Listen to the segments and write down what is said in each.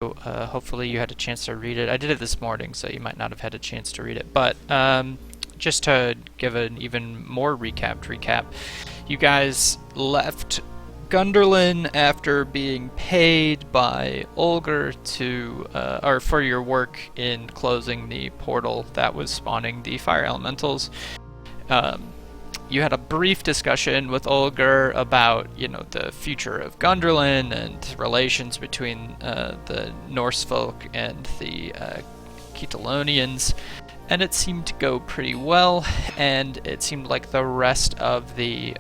hopefully you had a chance to read it. I did it this morning, so you might not have had a chance to read it. But just to give an even more recap, you guys left Gunderlin after being paid by Olger or for your work in closing the portal that was spawning the fire elementals. You had a brief discussion with Olger about, the future of Gunderlin and relations between the Norse folk and the Ketalonians, and it seemed to go pretty well, and it seemed like the rest of the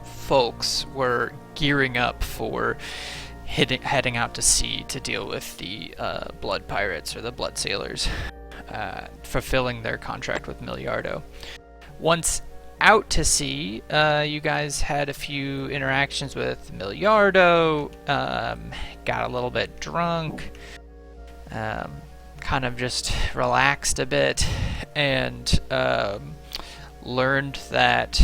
folks were gearing up for heading out to sea to deal with the blood pirates or the blood sailors, fulfilling their contract with Miliardo. Once out to sea, you guys had a few interactions with Miliardo, got a little bit drunk, kind of just relaxed a bit, and learned that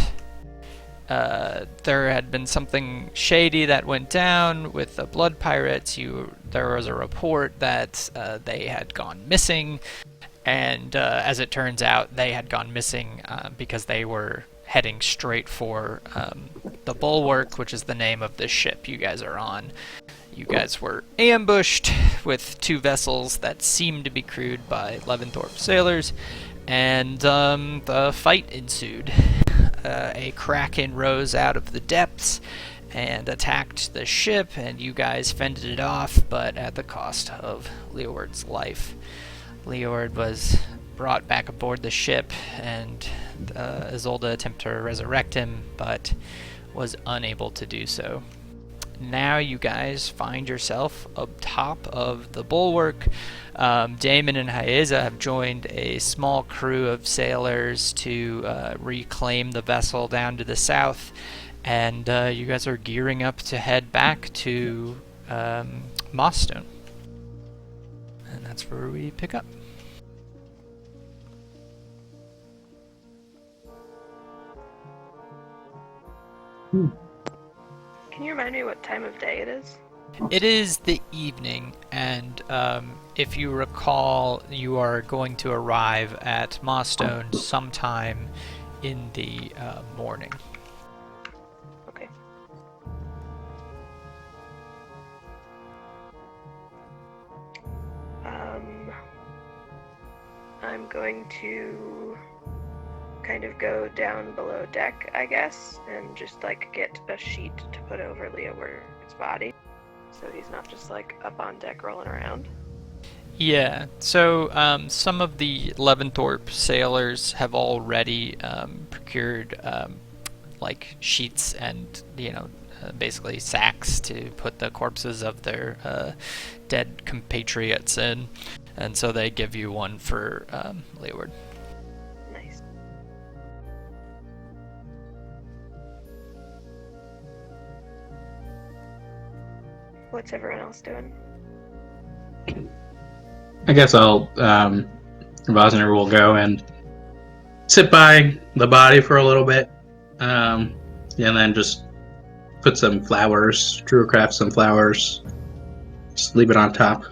there had been something shady that went down with the blood pirates. There was a report that they had gone missing. And as it turns out, they had gone missing because they were heading straight for the Bulwark, which is the name of the ship you guys are on. You guys were ambushed with two vessels that seemed to be crewed by Leventhorpe sailors, and the fight ensued. A kraken rose out of the depths and attacked the ship, and you guys fended it off, but at the cost of Leeward's life. Leeward was brought back aboard the ship, and Isolde attempted to resurrect him, but was unable to do so. Now you guys find yourself up top of the Bulwark. Damon and Haeza have joined a small crew of sailors to reclaim the vessel down to the south, and you guys are gearing up to head back to Mossstone. And that's where we pick up. Can you remind me what time of day it is? It is the evening, and if you recall, you are going to arrive at Mossstone sometime in the morning. Okay. I'm going to kind of go down below deck, I guess, and just get a sheet to put over Leeward's body, so he's not just up on deck rolling around. Yeah, so some of the Leventhorpe sailors have already procured sheets and basically sacks to put the corpses of their dead compatriots in, and so they give you one for Leeward. Nice. What's everyone else doing? I guess Vosner will go and sit by the body for a little bit, and then just put some flowers, craft some flowers, just leave it on top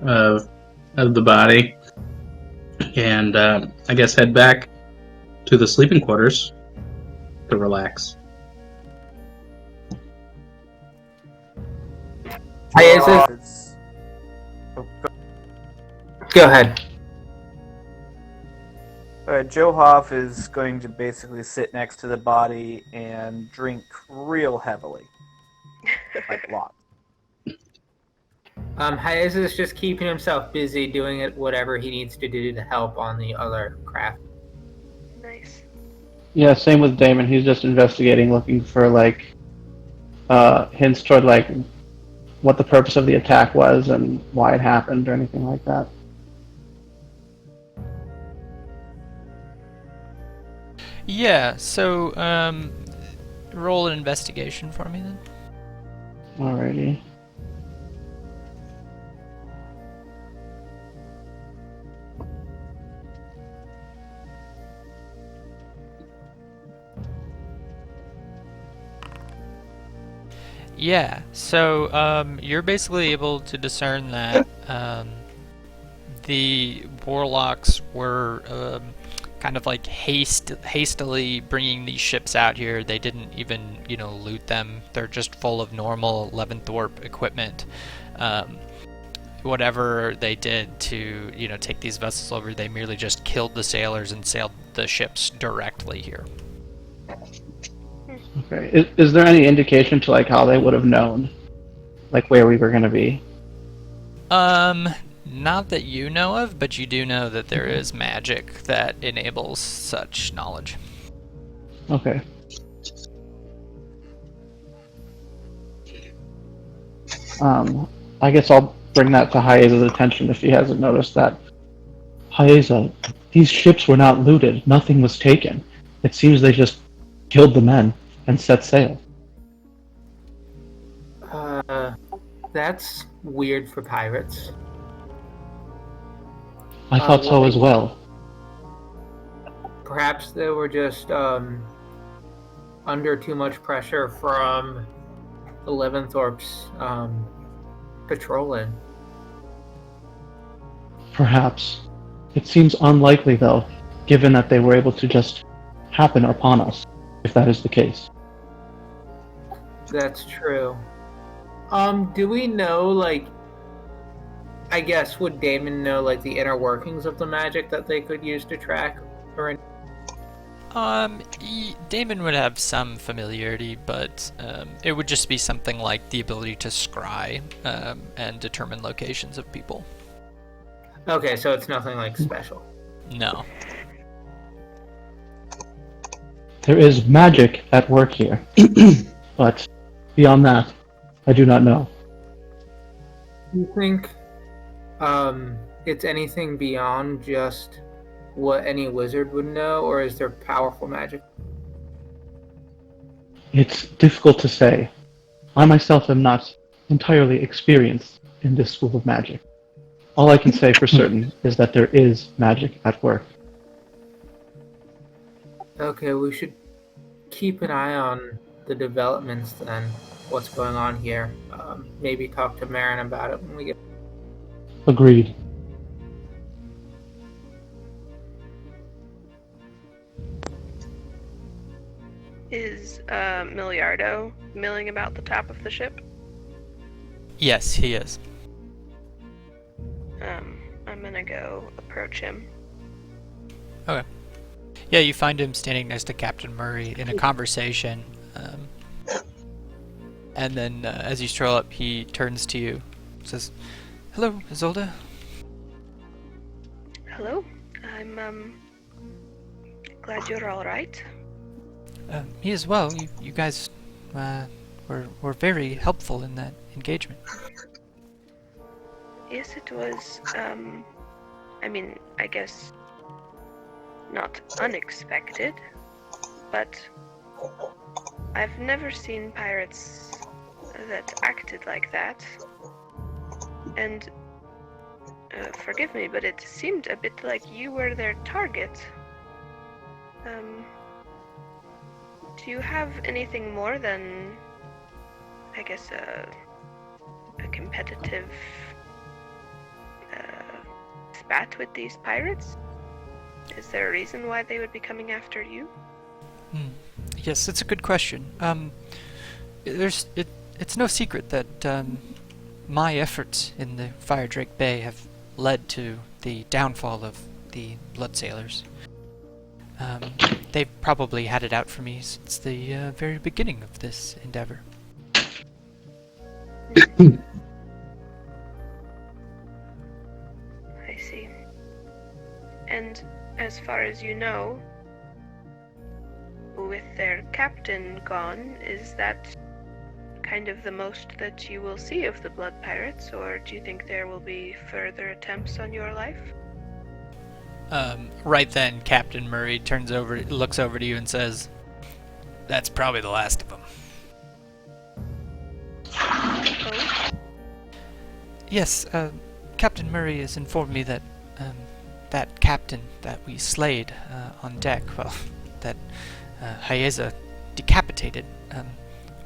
of the body, and I guess head back to the sleeping quarters to relax. Go ahead. Alright, Joe Hoff is going to basically sit next to the body and drink real heavily. Like lots. Hayes is just keeping himself busy doing whatever he needs to do to help on the other craft. Nice. Yeah, same with Damon. He's just investigating, looking for hints toward what the purpose of the attack was and why it happened or anything like that. Yeah, so roll an investigation for me then. Alrighty. Yeah, so you're basically able to discern that the warlocks were kind of like hastily bringing these ships out here. They didn't even, loot them. They're just full of normal Leaventhorpe equipment. Whatever they did to, take these vessels over, they merely just killed the sailors and sailed the ships directly here. Okay. Is there any indication to like how they would have known, like where we were going to be? Not that you know of, but you do know that there is magic that enables such knowledge. Okay. I guess I'll bring that to Hyeza's attention if he hasn't noticed that. Hyeza, these ships were not looted. Nothing was taken. It seems they just killed the men and set sail. That's weird for pirates. I thought so as well. Perhaps they were just under too much pressure from the Leaventhorpe's patrolling. Perhaps. It seems unlikely, though, given that they were able to just happen upon us, if that is the case. That's true. Do we know, like, I guess, would Damon know, like, the inner workings of the magic that they could use to track? Or Damon would have some familiarity, but it would just be something like the ability to scry and determine locations of people. Okay, so it's nothing, like, special. No. There is magic at work here, but beyond that, I do not know. Do you think it's anything beyond just what any wizard would know, or is there powerful magic? It's difficult to say. I myself am not entirely experienced in this school of magic. All I can say for certain is that there is magic at work. Okay, we should keep an eye on the developments then. What's going on here? Maybe talk to Marin about it when we get. Agreed. Is Miliardo milling about the top of the ship? Yes, he is. I'm gonna go approach him. Okay. Yeah, you find him standing next to Captain Murray in a conversation. And then as you stroll up, he turns to you, says, "Hello, Isolde." Hello. I'm glad you're all right. Me as well. You guys were very helpful in that engagement. Yes, it was. I guess not unexpected, but I've never seen pirates that acted like that. And forgive me, but it seemed a bit like you were their target. Do you have anything more than, I guess, a competitive spat with these pirates? Is there a reason why they would be coming after you? Yes, it's a good question. It's no secret that my efforts in the Fire Drake Bay have led to the downfall of the Blood Sailors. They've probably had it out for me since the very beginning of this endeavor. I see. And as far as you know, with their captain gone, is that kind of the most that you will see of the Blood Pirates, or do you think there will be further attempts on your life? Right then, Captain Murray looks over to you and says, "That's probably the last of them." Oh? Yes, Captain Murray has informed me that that captain that we slayed on deck, well, that Hyeza decapitated,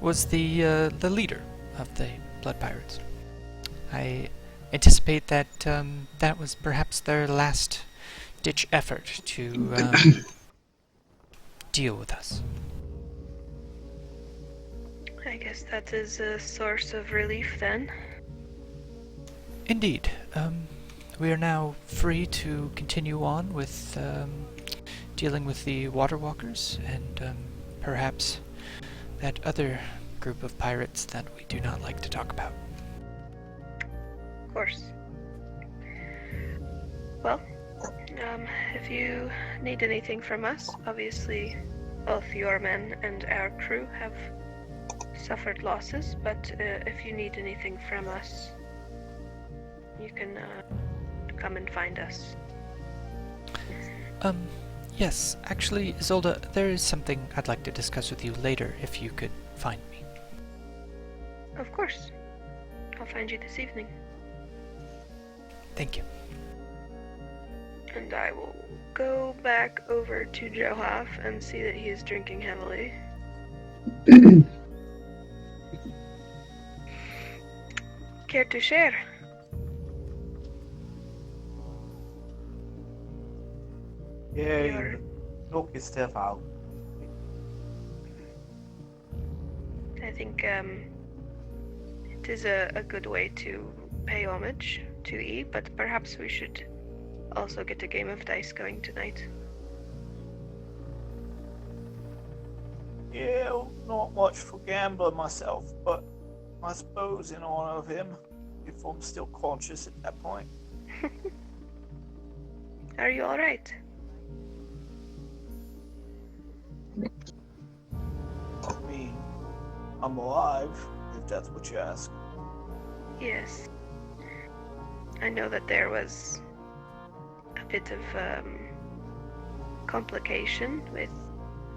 was the leader of the Blood Pirates. I anticipate that that was perhaps their last-ditch effort to deal with us. I guess that is a source of relief then. Indeed. We are now free to continue on with dealing with the Water Walkers and perhaps that other group of pirates that we do not like to talk about. Of course. Well, if you need anything from us, obviously both your men and our crew have suffered losses, but if you need anything from us, you can come and find us. Yes, actually, Isolde, there is something I'd like to discuss with you later if you could find me. Of course. I'll find you this evening. Thank you. And I will go back over to Johaf and see that he is drinking heavily. Care to share? Yeah, Your- you knock your stuff out. I think it is a good way to pay homage to E, but perhaps we should also get a game of dice going tonight. Yeah, not much for gambling myself, but I suppose in honor of him, if I'm still conscious at that point. Are you alright? I mean, I'm alive, if that's what you ask. Yes. I know that there was a bit of complication with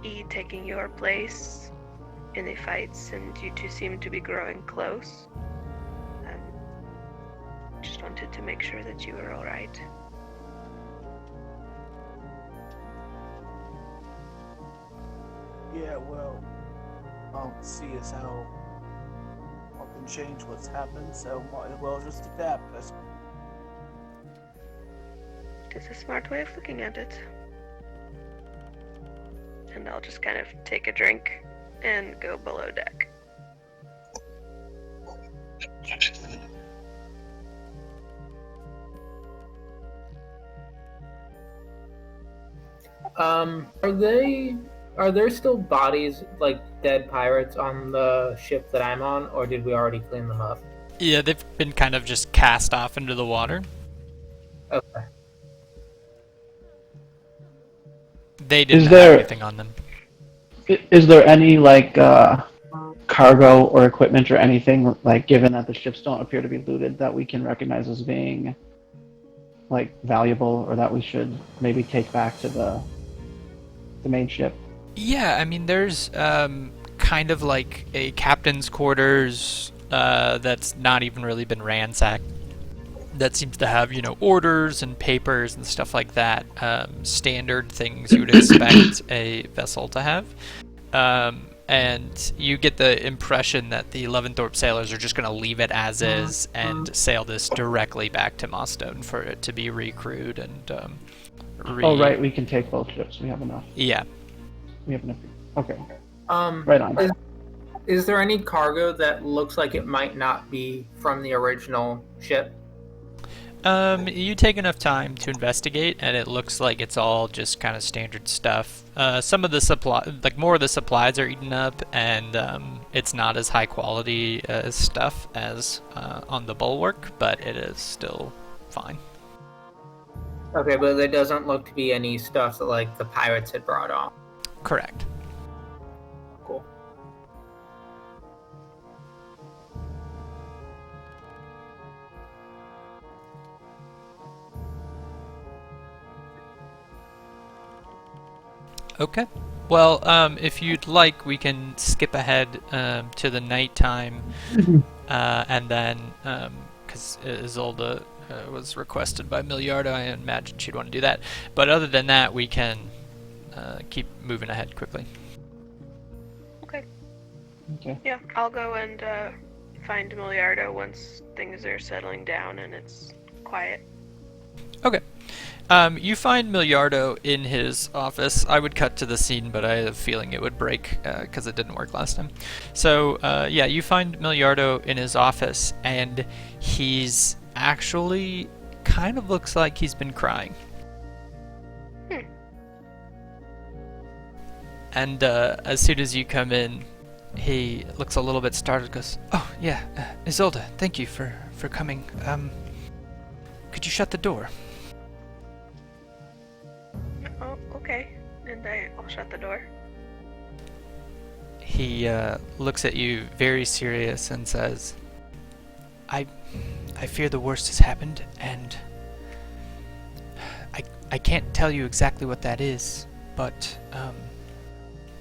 E taking your place in the fights, and you two seem to be growing close. Just wanted to make sure that you were alright. Yeah, well, I don't see as how I can change what's happened, so might as well just adapt. It is a smart way of looking at it. And I'll just kind of take a drink and go below deck. Are there still bodies, like dead pirates, on the ship that I'm on, or did we already clean them up? Yeah, they've been kind of just cast off into the water. Okay. They didn't Is have there- anything on them. Is there any like cargo or equipment or anything, like, given that the ships don't appear to be looted, that we can recognize as being like valuable, or that we should maybe take back to the main ship? Yeah, I mean, there's kind of like a captain's quarters that's not even really been ransacked. That seems to have, orders and papers and stuff like that. Standard things you would expect a vessel to have. And you get the impression that the Leaventhorpe sailors are just going to leave it as is and sail this directly back to Mostone for it to be recrewed and Oh, right, we can take both ships. We have enough. Yeah. We have enough. Okay, Um, right on. Is there any cargo that looks like it might not be from the original ship? You take enough time to investigate, and it looks like it's all just kind of standard stuff. Some of the more of the supplies are eaten up, and it's not as high quality stuff as on the Bulwark, but it is still fine. Okay, but there doesn't look to be any stuff that like the pirates had brought on. Correct. Cool. Okay. Well, if you'd like, we can skip ahead to the nighttime, and then, because Isolde was requested by Miliardo, I imagine she'd want to do that. But other than that, we can keep moving ahead quickly. Okay. Okay. Yeah, I'll go and find Miliardo once things are settling down and it's quiet. Okay. You find Miliardo in his office. I would cut to the scene, but I have a feeling it would break because it didn't work last time. So, yeah, you find Miliardo in his office, and he's actually kind of looks like he's been crying. And as soon as you come in, he looks a little bit startled, goes, "Oh, yeah, Isolde, thank you for coming. Could you shut the door?" Oh, okay. And I'll shut the door. He looks at you very serious and says, I fear the worst has happened, and I can't tell you exactly what that is, but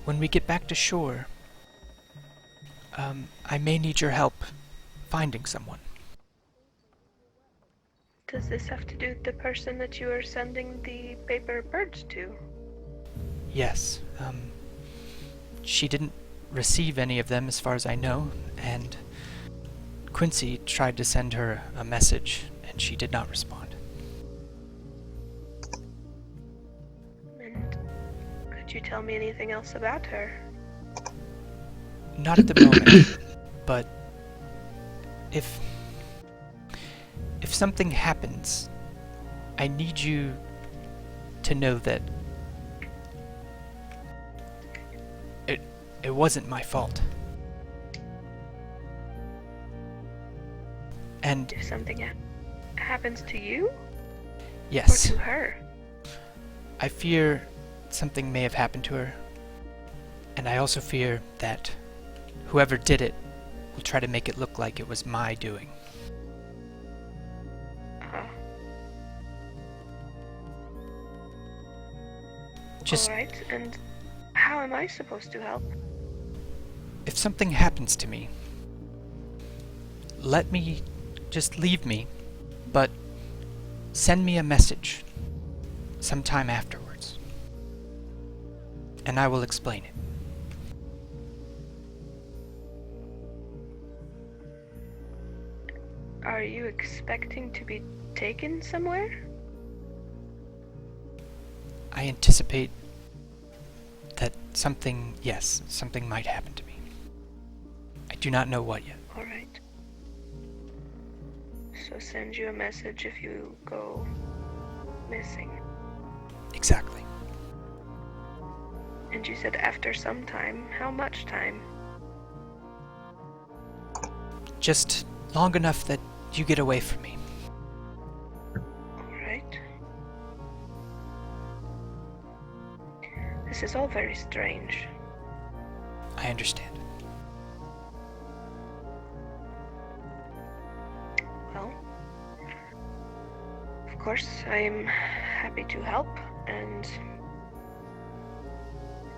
when we get back to shore, I may need your help finding someone." Does this have to do with the person that you are sending the paper birds to? Yes, she didn't receive any of them as far as I know, and Quincy tried to send her a message, and she did not respond. And could you tell me anything else about her? Not at the moment, but if something happens, I need you to know that it wasn't my fault. And If something happens to you? yes, Or to her? I fear something may have happened to her, and I also fear that whoever did it will try to make it look like it was my doing. Just Alright, and how am I supposed to help? if something happens to me, just leave me, but send me a message sometime afterwards, and I will explain it. Are you expecting to be taken somewhere? I anticipate that something might happen to me. I do not know what yet. Alright. So send you a message if you go missing. Exactly. And you said after some time. How much time? Just long enough that you get away from me. Alright. This is all very strange. I understand. Well, of course, I'm happy to help, and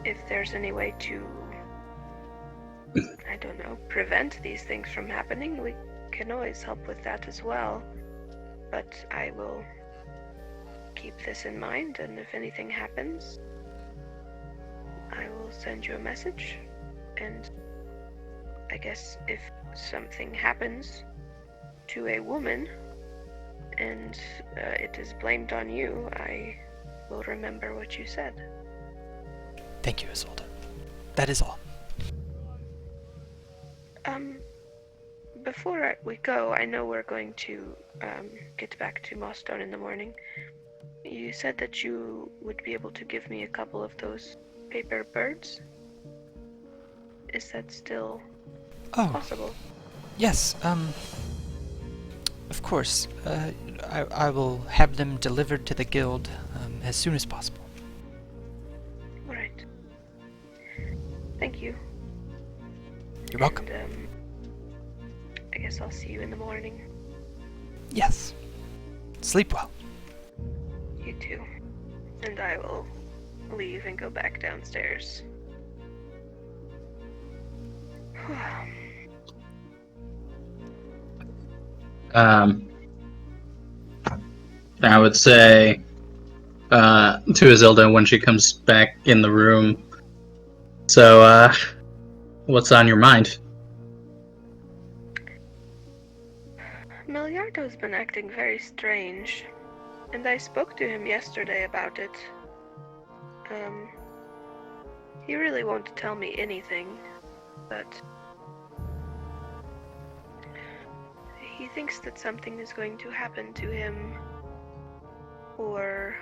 if there's any way to, I don't know, prevent these things from happening, we can always help with that as well. But I will keep this in mind, and if anything happens, I will send you a message. And I guess if something happens to a woman and it is blamed on you, I will remember what you said. Thank you, Isolde. That is all. Before we go, I know we're going to get back to Mossstone in the morning. You said that you would be able to give me a couple of those paper birds. Is that still possible? Yes, of course. I will have them delivered to the guild as soon as possible. Alright. Thank you. You're welcome. And, I guess I'll see you in the morning. Yes. Sleep well. You too. And I will leave and go back downstairs. I would say to Isilda when she comes back in the room. So, What's on your mind? Miliardo's been acting very strange, and I spoke to him yesterday about it. He really won't tell me anything, but he thinks that something is going to happen to him, or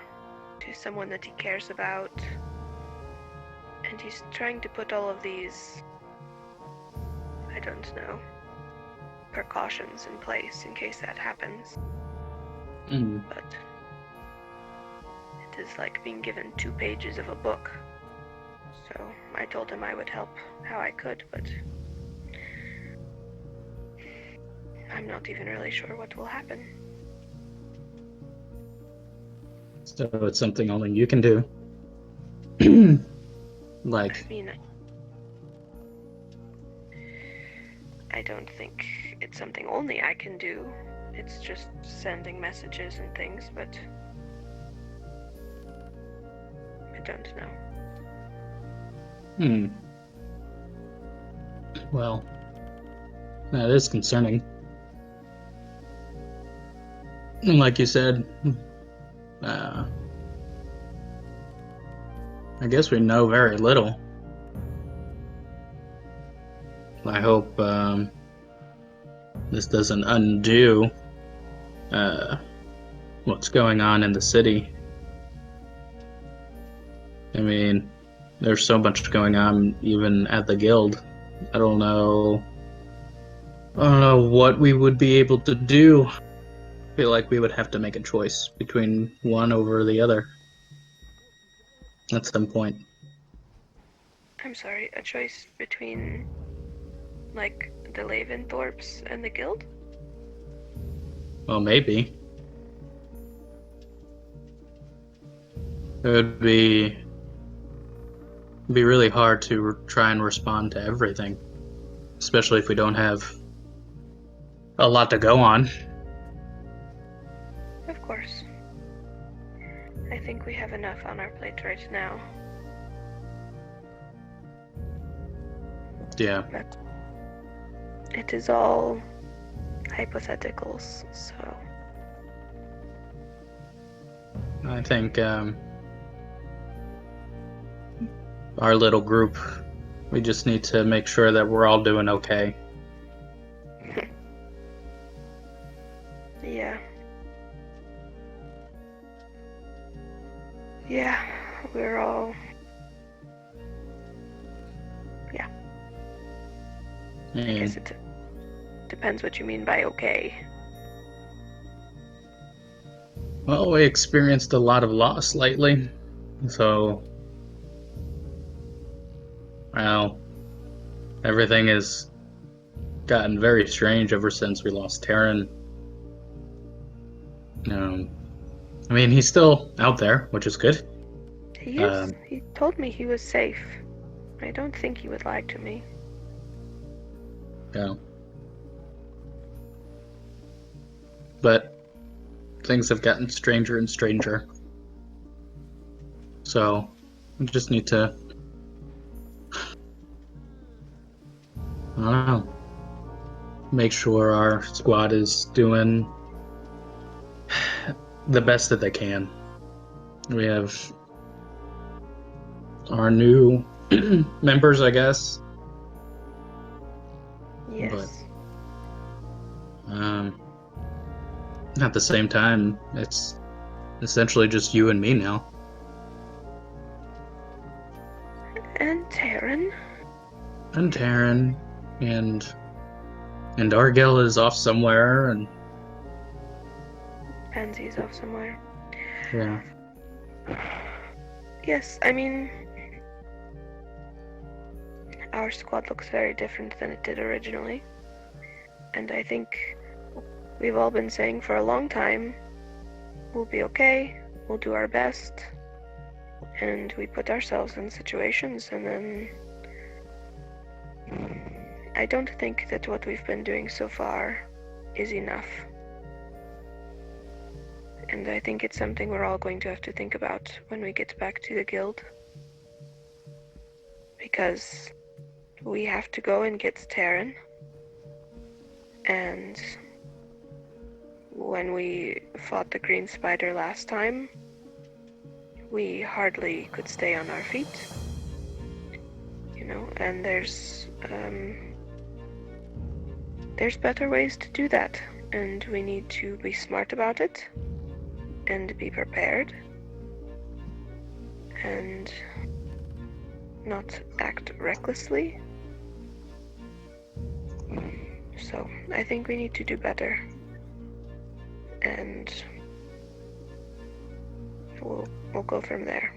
to someone that he cares about, and he's trying to put all of these, I don't know, precautions in place in case that happens. Mm. But it is like being given 2 pages of a book. So I told him I would help how I could, but I'm not even really sure what will happen. So it's something only you can do. Like, I mean, I don't think it's something only I can do. It's just sending messages and things, but I don't know. well, that is concerning. And like you said, I guess we know very little. I hope this doesn't undo what's going on in the city. I mean, there's so much going on even at the guild. I don't know what we would be able to do. I feel like we would have to make a choice between one over the other at some point. I'm sorry, a choice between, like, the Laventhorpes and the guild? Well, maybe. It would be really hard to try and respond to everything, especially if we don't have a lot to go on. Of course. I think we have enough on our plate right now. Yeah. But it is all hypotheticals, so I think our little group, we just need to make sure that we're all doing okay. yeah. Yeah, we're all... Yeah, I guess And it depends what you mean by okay. well, we experienced a lot of loss lately, so well, everything has gotten very strange ever since we lost Terran. I mean, he's still out there, which is good. He is. He told me he was safe. I don't think he would lie to me. Yeah. But things have gotten stranger and stranger. So we just need to, I don't know, make sure our squad is doing the best that they can. We have our new members, I guess. Yes. But at the same time, it's essentially just you and me now. And Terran. And Taryn, and Argil is off somewhere, and Pansy's off somewhere. yeah. Yes, I mean, our squad looks very different than it did originally. And I think we've all been saying for a long time, we'll be okay, we'll do our best. And we put ourselves in situations, and then I don't think that what we've been doing so far is enough. And I think it's something we're all going to have to think about when we get back to the guild. Because we have to go and get Terran. And when we fought the green spider last time, we hardly could stay on our feet. You know, and there's better ways to do that, and we need to be smart about it and be prepared and not act recklessly. So I think we need to do better, and we'll go from there.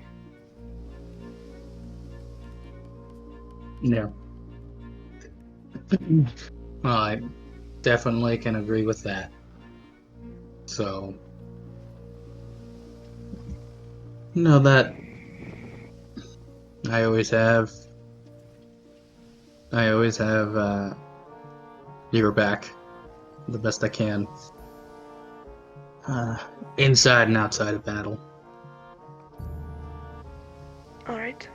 Yeah. Well, I definitely can agree with that. So, that I always have your back the best I can, inside and outside of battle. All right.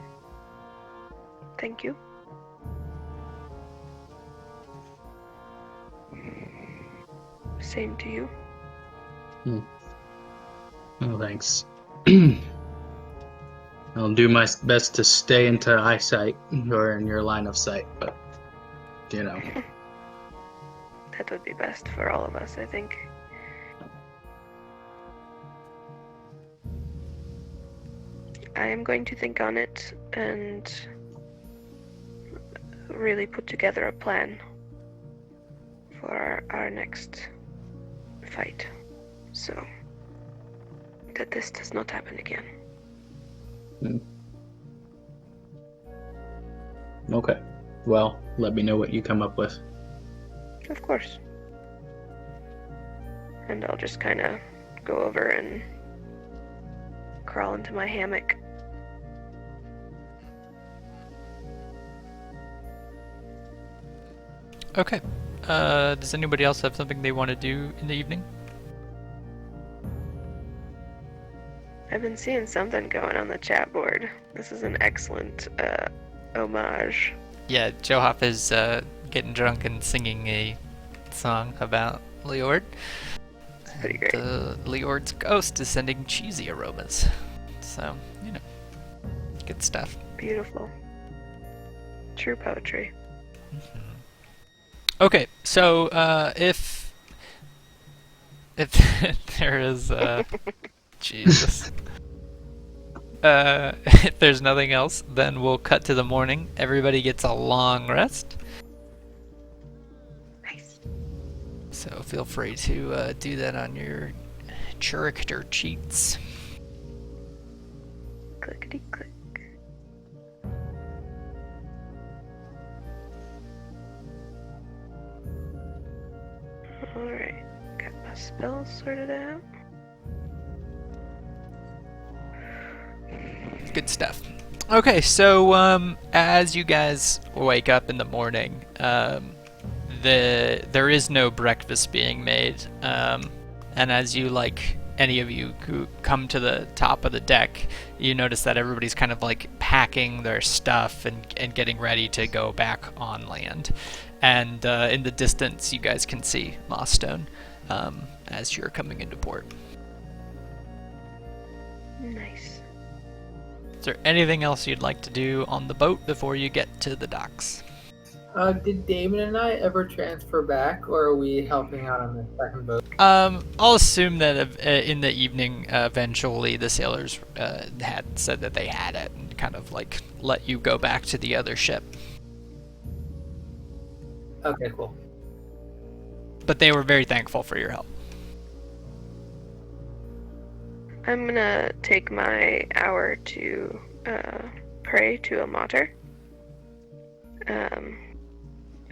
Thank you. Same to you. Oh, thanks. I'll do my best to stay into eyesight or in your line of sight, but That would be best for all of us, I think. I am going to think on it and really put together a plan for our next fight, so that this does not happen again. Okay. Well, let me know what you come up with. Of course. And I'll just kind of go over and crawl into my hammock. Okay. Does anybody else have something they want to do in the evening? I've been seeing something going on the chat board. This is an excellent homage. Yeah, Johaf is getting drunk and singing a song about Leord. Pretty great. Leord's ghost is sending cheesy aromas. So, good stuff. Beautiful. True poetry. Okay, so if there is Jesus. If there's nothing else, then we'll cut to the morning. Everybody gets a long rest. Nice. So feel free to do that on your character cheats. Clickety click. Alright, got my spells sorted out. Good stuff. Okay, so as you guys wake up in the morning, there is no breakfast being made, and as you any of you who come to the top of the deck, you notice that everybody's kind of packing their stuff and getting ready to go back on land. And in the distance, you guys can see Mossstone as you're coming into port. Nice. Is there anything else you'd like to do on the boat before you get to the docks? Did Damon and I ever transfer back, or are we helping out on the second boat? I'll assume that in the evening, eventually the sailors had said that they had it and kind of let you go back to the other ship. Okay, cool. But they were very thankful for your help. I'm gonna take my hour to pray to a mater.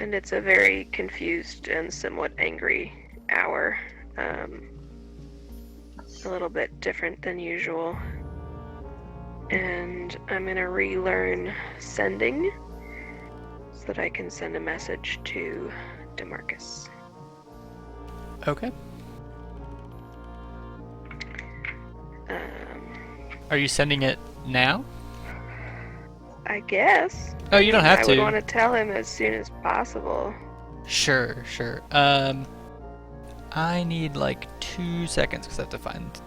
And it's a very confused and somewhat angry hour. A little bit different than usual. And I'm gonna relearn sending so that I can send a message to DeMarcus. Okay. Are you sending it now? I guess. Oh, you don't have I to. would want to tell him as soon as possible. Sure. I need like 2 seconds because I have to find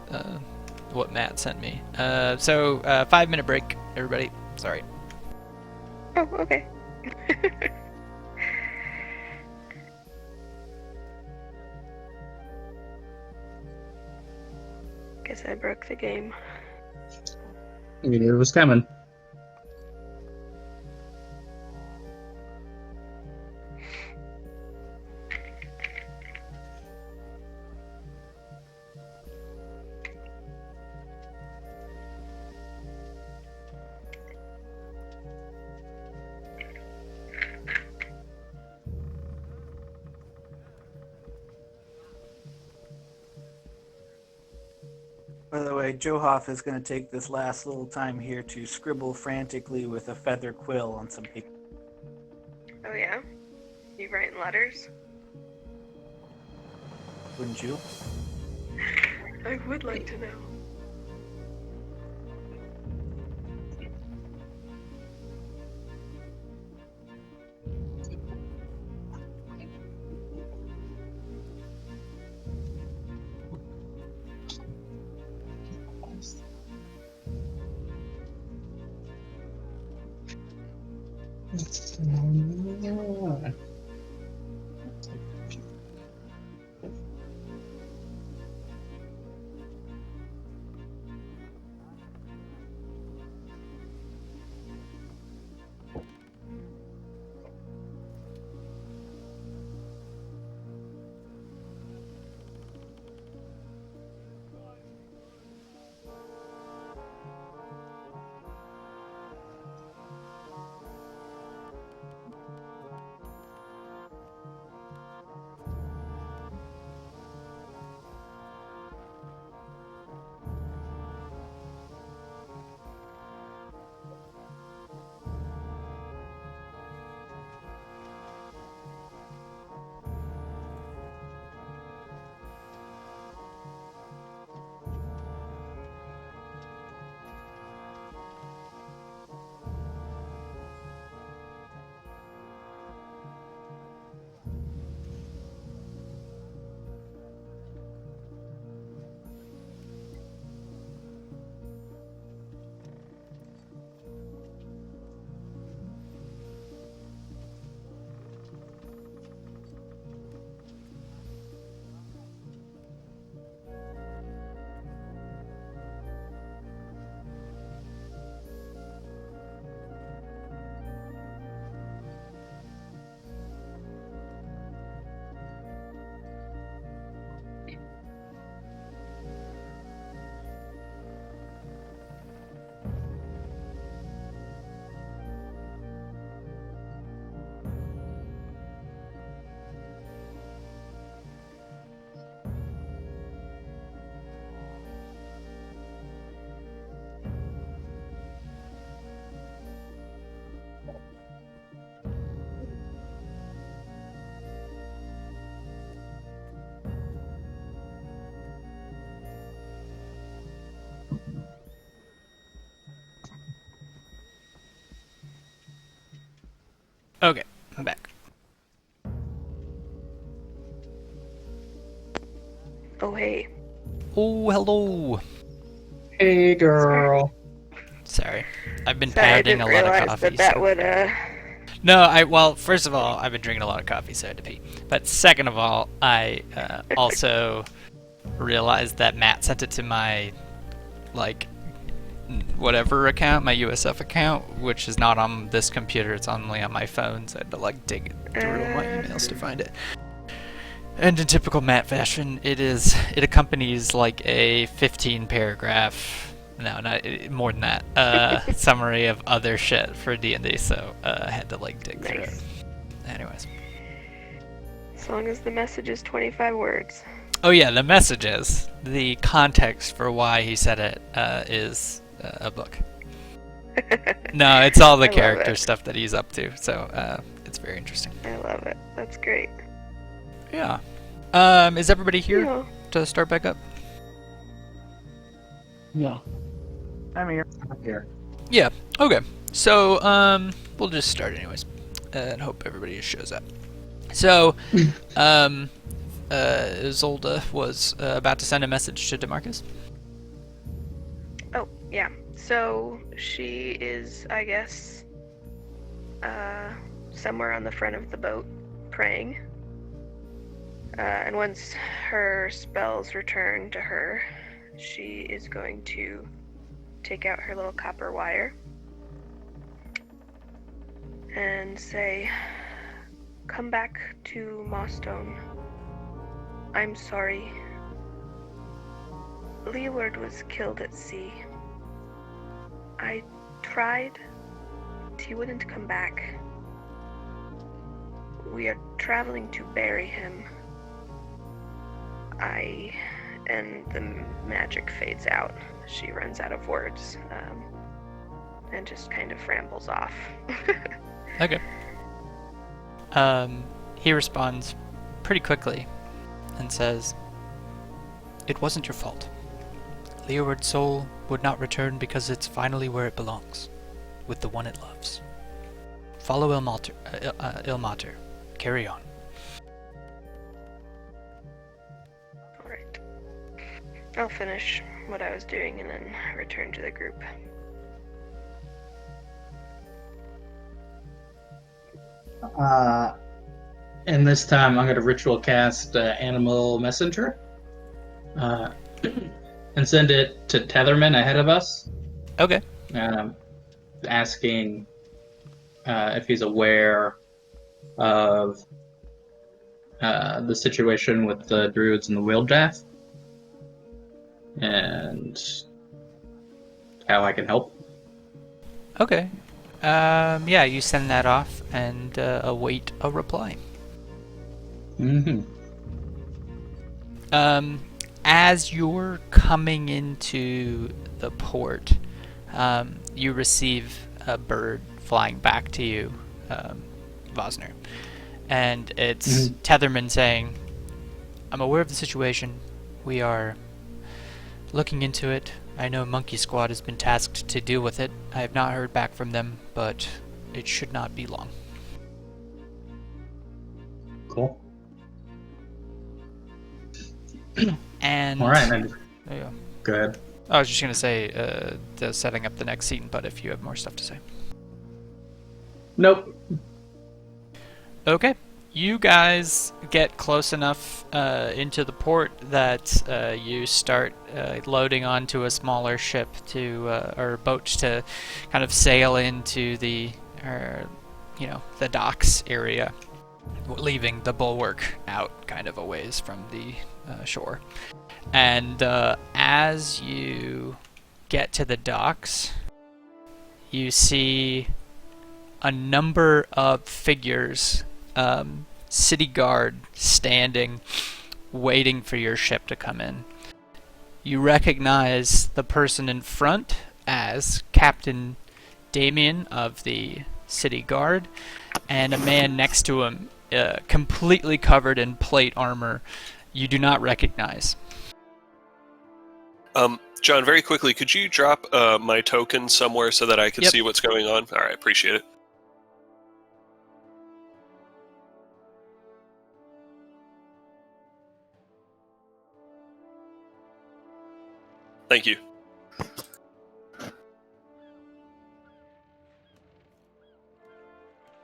what Matt sent me. So 5-minute break, everybody. Sorry. Oh, okay. Guess I broke the game. I knew it was coming. By the way, Johoff is going to take this last little time here to scribble frantically with a feather quill on some paper. Oh yeah? You writing letters? Wouldn't you? I would like to know. Okay, I'm back. Oh hey. Oh, hello. Hey, girl. Sorry, I've been Sorry, I pounding didn't a lot of realize coffee. that so- would No, well, first of all, I've been drinking a lot of coffee, so I had to pee. But second of all, I also realized that Matt sent it to my, like, whatever account, my USF account, which is not on this computer, it's only on my phone, so I had to, like, dig through my emails to find it. And in typical Matt fashion, it accompanies, like, a 15-paragraph... No, not more than that. Summary of other shit for D&D, so I had to like dig through it. Nice. Anyways. As long as the message is 25 words. Oh yeah, the messages. The context for why he said it is a book. No, it's all the I love character it. stuff that he's up to, so it's very interesting. I love it. That's great. Yeah. Is everybody here Yeah. to start back up? Yeah. I'm here. Here. Yeah. Okay. So, we'll just start anyways, and hope everybody just shows up. So, Isolde was about to send a message to DeMarcus. Oh, yeah. So she is, I guess, somewhere on the front of the boat praying. And once her spells return to her, she is going to take out her little copper wire and say, "Come back to Mawstone. I'm sorry. Leeward was killed at sea. I tried, but he wouldn't come back. We are traveling to bury him." And the magic fades out. She runs out of words, and just kind of rambles off. Okay. He responds pretty quickly and says, "It wasn't your fault. Leeward's soul would not return because it's finally where it belongs, with the one it loves. Follow Ilmater. Carry on." Alright. I'll finish what I was doing and then return to the group. And this time I'm going to ritual cast Animal Messenger and send it to Tetherman ahead of us, Okay. asking if he's aware of the situation with the druids and the Wheeljaff and how I can help. Okay. Yeah, you send that off and await a reply. Mm-hmm. As you're coming into the port, you receive a bird flying back to you, Vosner. And it's Tetherman saying, "I'm aware of the situation. We are looking into it. I know Monkey Squad has been tasked to deal with it. I have not heard back from them, but it should not be long." Cool. And All right, then. there you go. Go ahead. I was just going to say setting up the next scene, but if you have more stuff to say. Nope. Okay. You guys get close enough into the port that you start loading onto a smaller ship or boat to kind of sail into the docks area, leaving the bulwark out kind of a ways from the shore. And as you get to the docks, you see a number of figures, city guard standing, waiting for your ship to come in. You recognize the person in front as Captain Damien of the city guard, and a man next to him, completely covered in plate armor, you do not recognize. John, very quickly, could you drop my token somewhere so that I can Yep. see what's going on? All right, appreciate it. Thank you.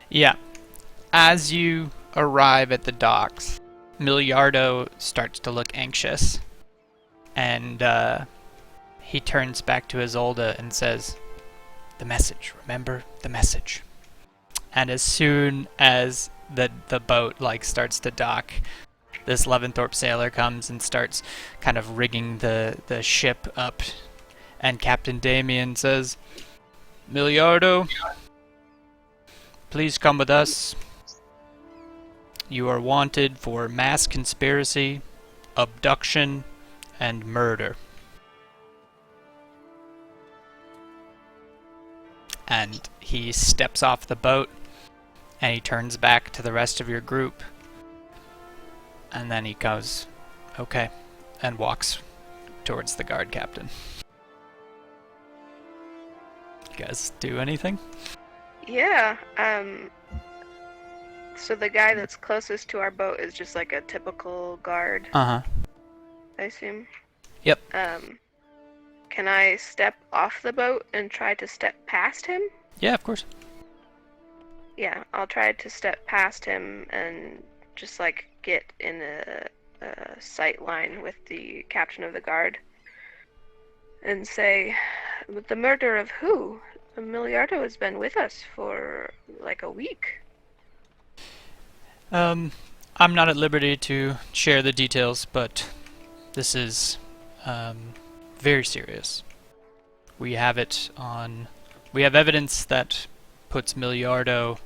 Yeah. As you arrive at the docks, Miliardo starts to look anxious, and he turns back to Isolde and says, "The message, remember the message." And as soon as the boat starts to dock, this Leventhorpe sailor comes and starts kind of rigging the ship up, and Captain Damien says, "Miliardo, please come with us. You are wanted for mass conspiracy, abduction, and murder." And he steps off the boat, and he turns back to the rest of your group, and then he goes, "Okay," and walks towards the guard captain. You guys do anything? Yeah. So the guy that's closest to our boat is just like a typical guard, Uh-huh. I assume. Yep. Can I step off the boat and try to step past him? Yeah, of course. Yeah, I'll try to step past him and just like get in a sight line with the captain of the guard and say, "The murder of who? Miliardo has been with us for like a week." I'm not at liberty to share the details, but this is very serious. We have evidence that puts Miliardo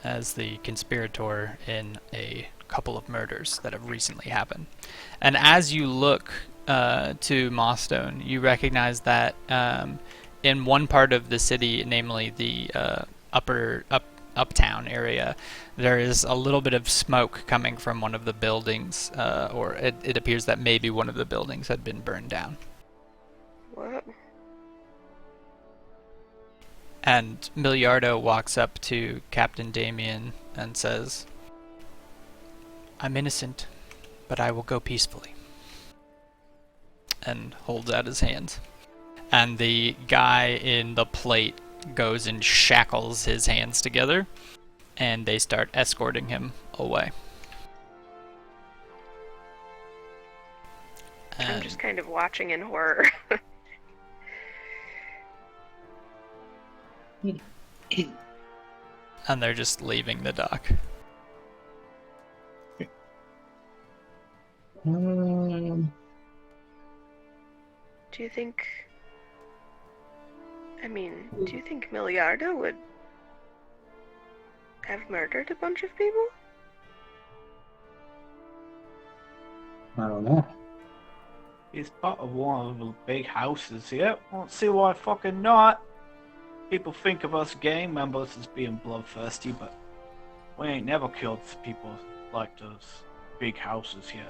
as the conspirator in a couple of murders that have recently happened. And as you look to Mossstone, you recognize that in one part of the city, namely the uptown area, there is a little bit of smoke coming from one of the buildings, or it appears that maybe one of the buildings had been burned down. What? And Miliardo walks up to Captain Damien and says, "I'm innocent, but I will go peacefully." And holds out his hands. And the guy in the plate goes and shackles his hands together, and they start escorting him away. I'm just kind of watching in horror. And they're just leaving the dock. Do you think... do you think Miliardo would have murdered a bunch of people? I don't know. He's part of one of the big houses here. I don't see why fucking not. People think of us gang members as being bloodthirsty, but we ain't never killed people like those big houses here.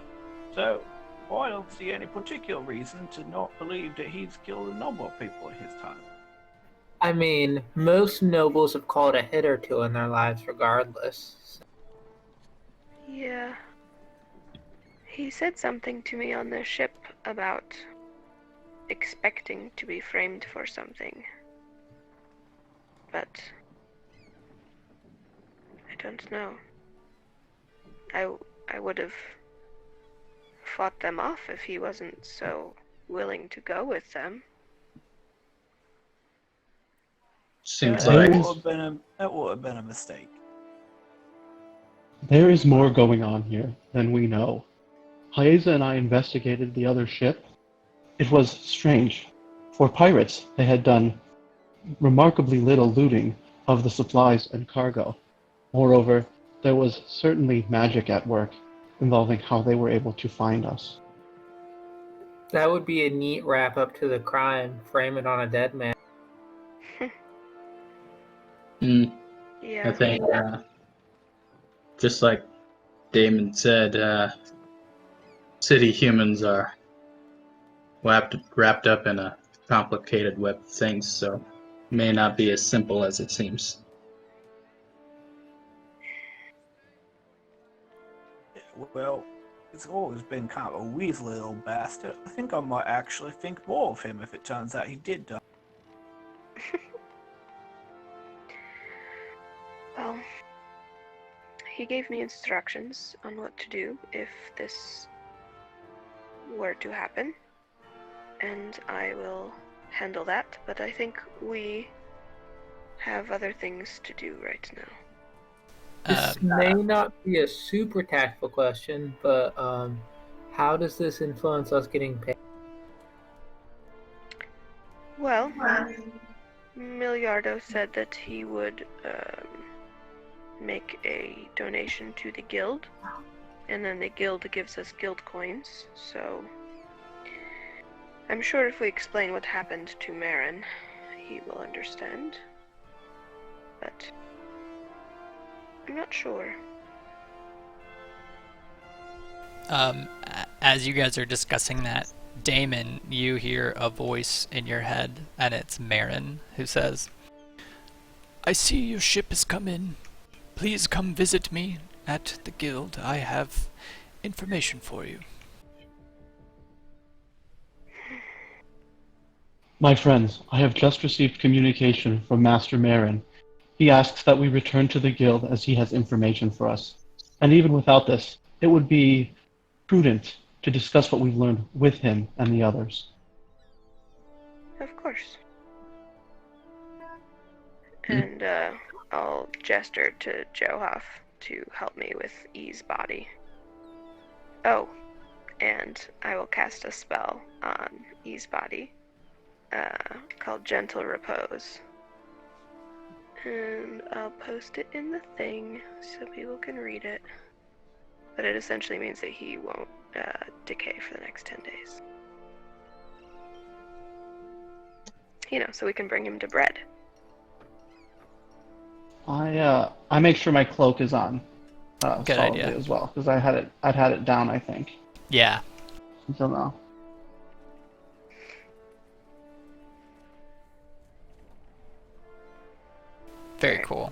So, I don't see any particular reason to not believe that he's killed a number of people in his time. I mean, most nobles have called a hit or two in their lives regardless. Yeah. He said something to me on the ship about expecting to be framed for something. But I don't know. I would have fought them off if he wasn't so willing to go with them. Seems That like would have been a mistake. There is more going on here than we know. Haeza and I investigated the other ship. It was strange. For pirates, they had done remarkably little looting of the supplies and cargo. Moreover, there was certainly magic at work involving how they were able to find us. That would be a neat wrap up to the crime. Frame it on a dead man. Yeah. I think, just like Damon said, city humans are wrapped up in a complicated web of things, so may not be as simple as it seems. Well, he's always been kind of a weaselly little bastard. I think I might actually think more of him if it turns out he did die. Well, he gave me instructions on what to do if this were to happen, and I will handle that, but I think we have other things to do right now. This may not be a super tactful question, but how does this influence us getting paid? Well, Miliardo said that he would make a donation to the guild, and then the guild gives us guild coins, so I'm sure if we explain what happened to Marin, he will understand. But I'm not sure. As you guys are discussing that, Damon, you hear a voice in your head, and it's Marin, who says, I see your ship has come in. Please come visit me at the guild. I have information for you. My friends, I have just received communication from Master Marin. He asks that we return to the guild as he has information for us. And even without this, it would be prudent to discuss what we've learned with him and the others. Of course. And I'll gesture to Johoff to help me with E's body. Oh, and I will cast a spell on E's body called Gentle Repose. And I'll post it in the thing so people can read it. But it essentially means that he won't decay for the next 10 days. You know, so we can bring him to bread. I make sure my cloak is on. Good solidly idea. As well, because I'd had it down, I think, Yeah. until now. Very cool.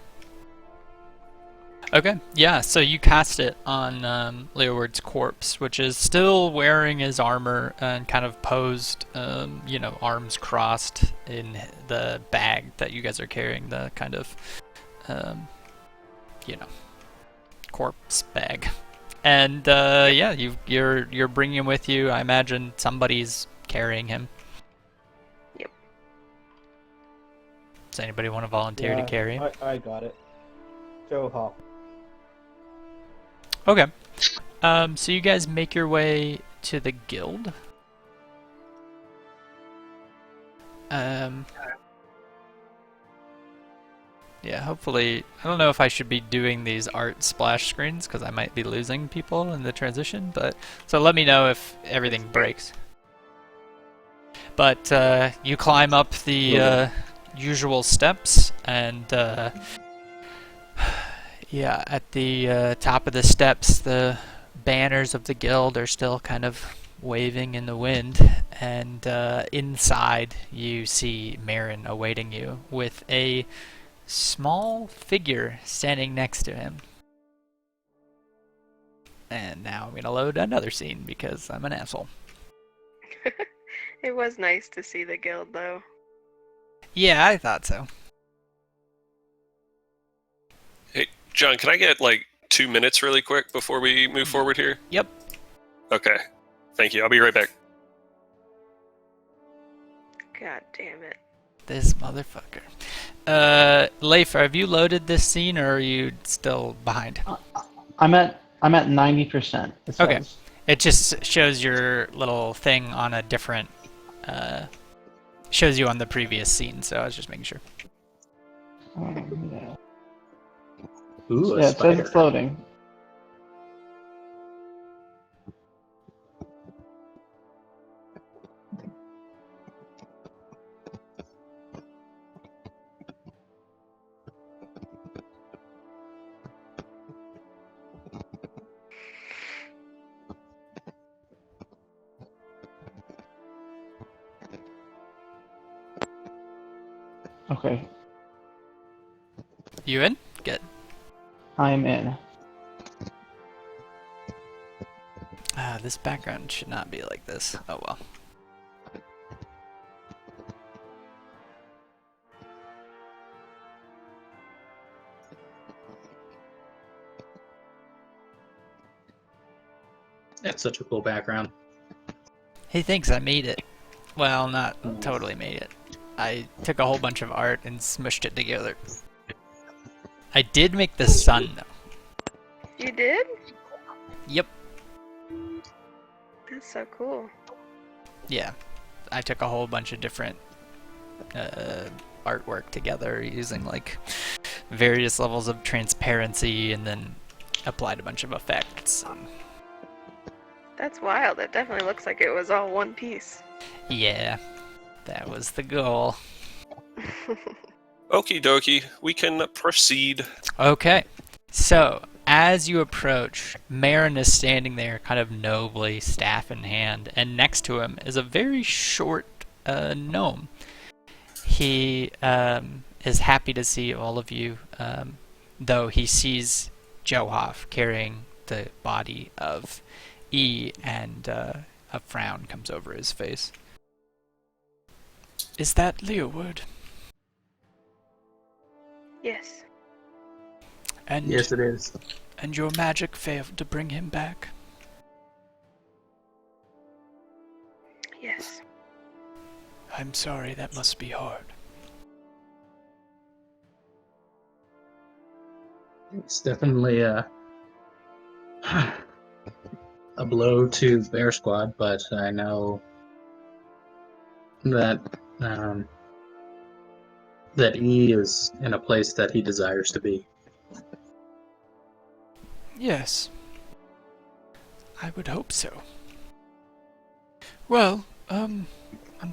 Okay, yeah, so you cast it on Leoward's corpse, which is still wearing his armor and kind of posed, arms crossed in the bag that you guys are carrying, the kind of, corpse bag. And, you're bringing him with you. I imagine somebody's carrying him. Yep. Does anybody want to volunteer to carry him? I got it. Joe Hop. Okay. So you guys make your way to the guild. Yeah, hopefully, I don't know if I should be doing these art splash screens because I might be losing people in the transition, but so let me know if everything breaks. But you climb up the usual steps, and at the top of the steps, the banners of the guild are still kind of waving in the wind, and inside you see Marin awaiting you with a small figure standing next to him. And now I'm gonna load another scene because I'm an asshole. It was nice to see the guild, though. Yeah, I thought so. Hey, John, can I get 2 minutes really quick before we move forward here? Yep. Okay. Thank you. I'll be right back. God damn it. This motherfucker. Leif, have you loaded this scene or are you still behind? I'm at 90%. It says. Okay. It just shows your little thing on a different shows you on the previous scene, so I was just making sure. Yeah. Ooh, a Yeah, it says spider. it's loading. Okay, You in? Good. I'm in. This background should not be like this. Oh well. That's such a cool background. He thinks I made it. Well, not totally made it. I took a whole bunch of art and smushed it together. I did make the sun, though. You did? Yep. That's so cool. Yeah. I took a whole bunch of different artwork together using, various levels of transparency and then applied a bunch of effects. That's wild. It definitely looks like it was all one piece. Yeah. That was the goal. Okie dokie. We can proceed. Okay. So, as you approach, Marin is standing there, kind of nobly, staff in hand, and next to him is a very short gnome. He is happy to see all of you, though he sees Johoff carrying the body of E, and a frown comes over his face. Is that Leeward? Yes. And Yes, it is. And your magic failed to bring him back? Yes. I'm sorry, that must be hard. It's definitely a blow to Bear Squad, but I know that that E is in a place that he desires to be. Yes. I would hope so. Well, I'm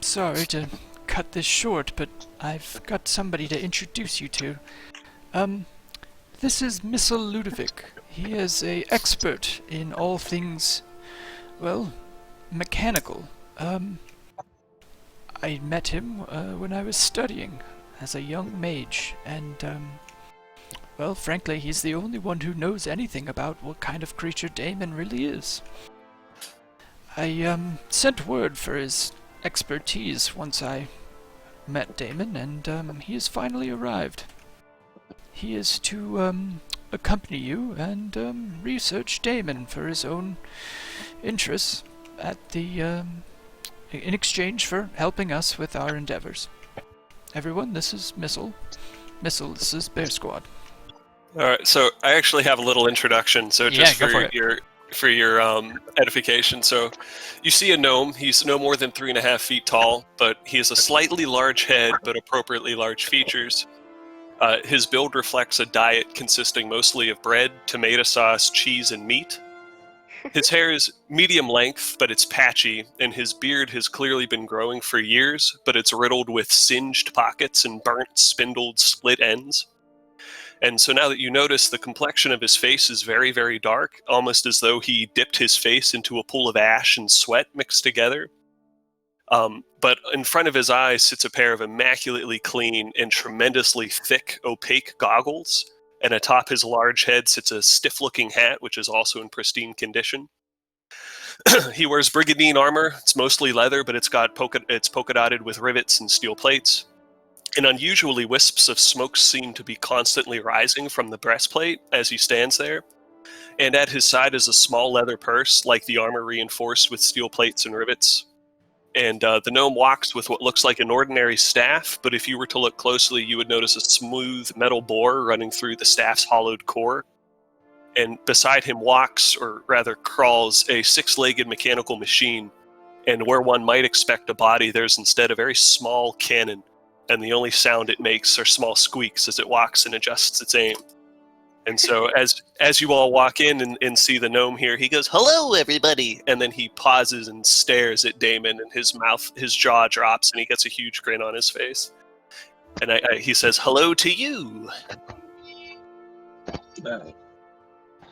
sorry to cut this short, but I've got somebody to introduce you to. This is Missile Ludovic. He is a expert in all things, well, mechanical. I met him when I was studying as a young mage, and well, frankly, he's the only one who knows anything about what kind of creature Damon really is. I sent word for his expertise once I met Damon, and he has finally arrived. He is to accompany you and research Damon for his own interests at the in exchange for helping us with our endeavors. Everyone, this is Missile. Missile, this is Bear Squad. All right, so I actually have a little introduction. So just Yeah, go for your edification. So you see a gnome. He's no more than 3.5 feet tall, but he has a slightly large head, but appropriately large features. His build reflects a diet consisting mostly of bread, tomato sauce, cheese, and meat. His hair is medium length, but it's patchy, and his beard has clearly been growing for years, but it's riddled with singed pockets and burnt, spindled, split ends. And so now that you notice, the complexion of his face is very, very dark, almost as though he dipped his face into a pool of ash and sweat mixed together. But in front of his eyes sits a pair of immaculately clean and tremendously thick, opaque goggles, and atop his large head sits a stiff-looking hat, which is also in pristine condition. He wears brigandine armor. It's mostly leather, but it's polka-dotted with rivets and steel plates. And unusually, wisps of smoke seem to be constantly rising from the breastplate as he stands there. And at his side is a small leather purse, like the armor reinforced with steel plates and rivets. And the gnome walks with what looks like an ordinary staff, but if you were to look closely, you would notice a smooth metal bore running through the staff's hollowed core. And beside him walks, or rather crawls, a 6-legged mechanical machine. And where one might expect a body, there's instead a very small cannon. And the only sound it makes are small squeaks as it walks and adjusts its aim. And so as you all walk in and see the gnome here, he goes, "Hello, everybody!" And then he pauses and stares at Damon, and his jaw drops, and he gets a huge grin on his face. And he says, "Hello to you."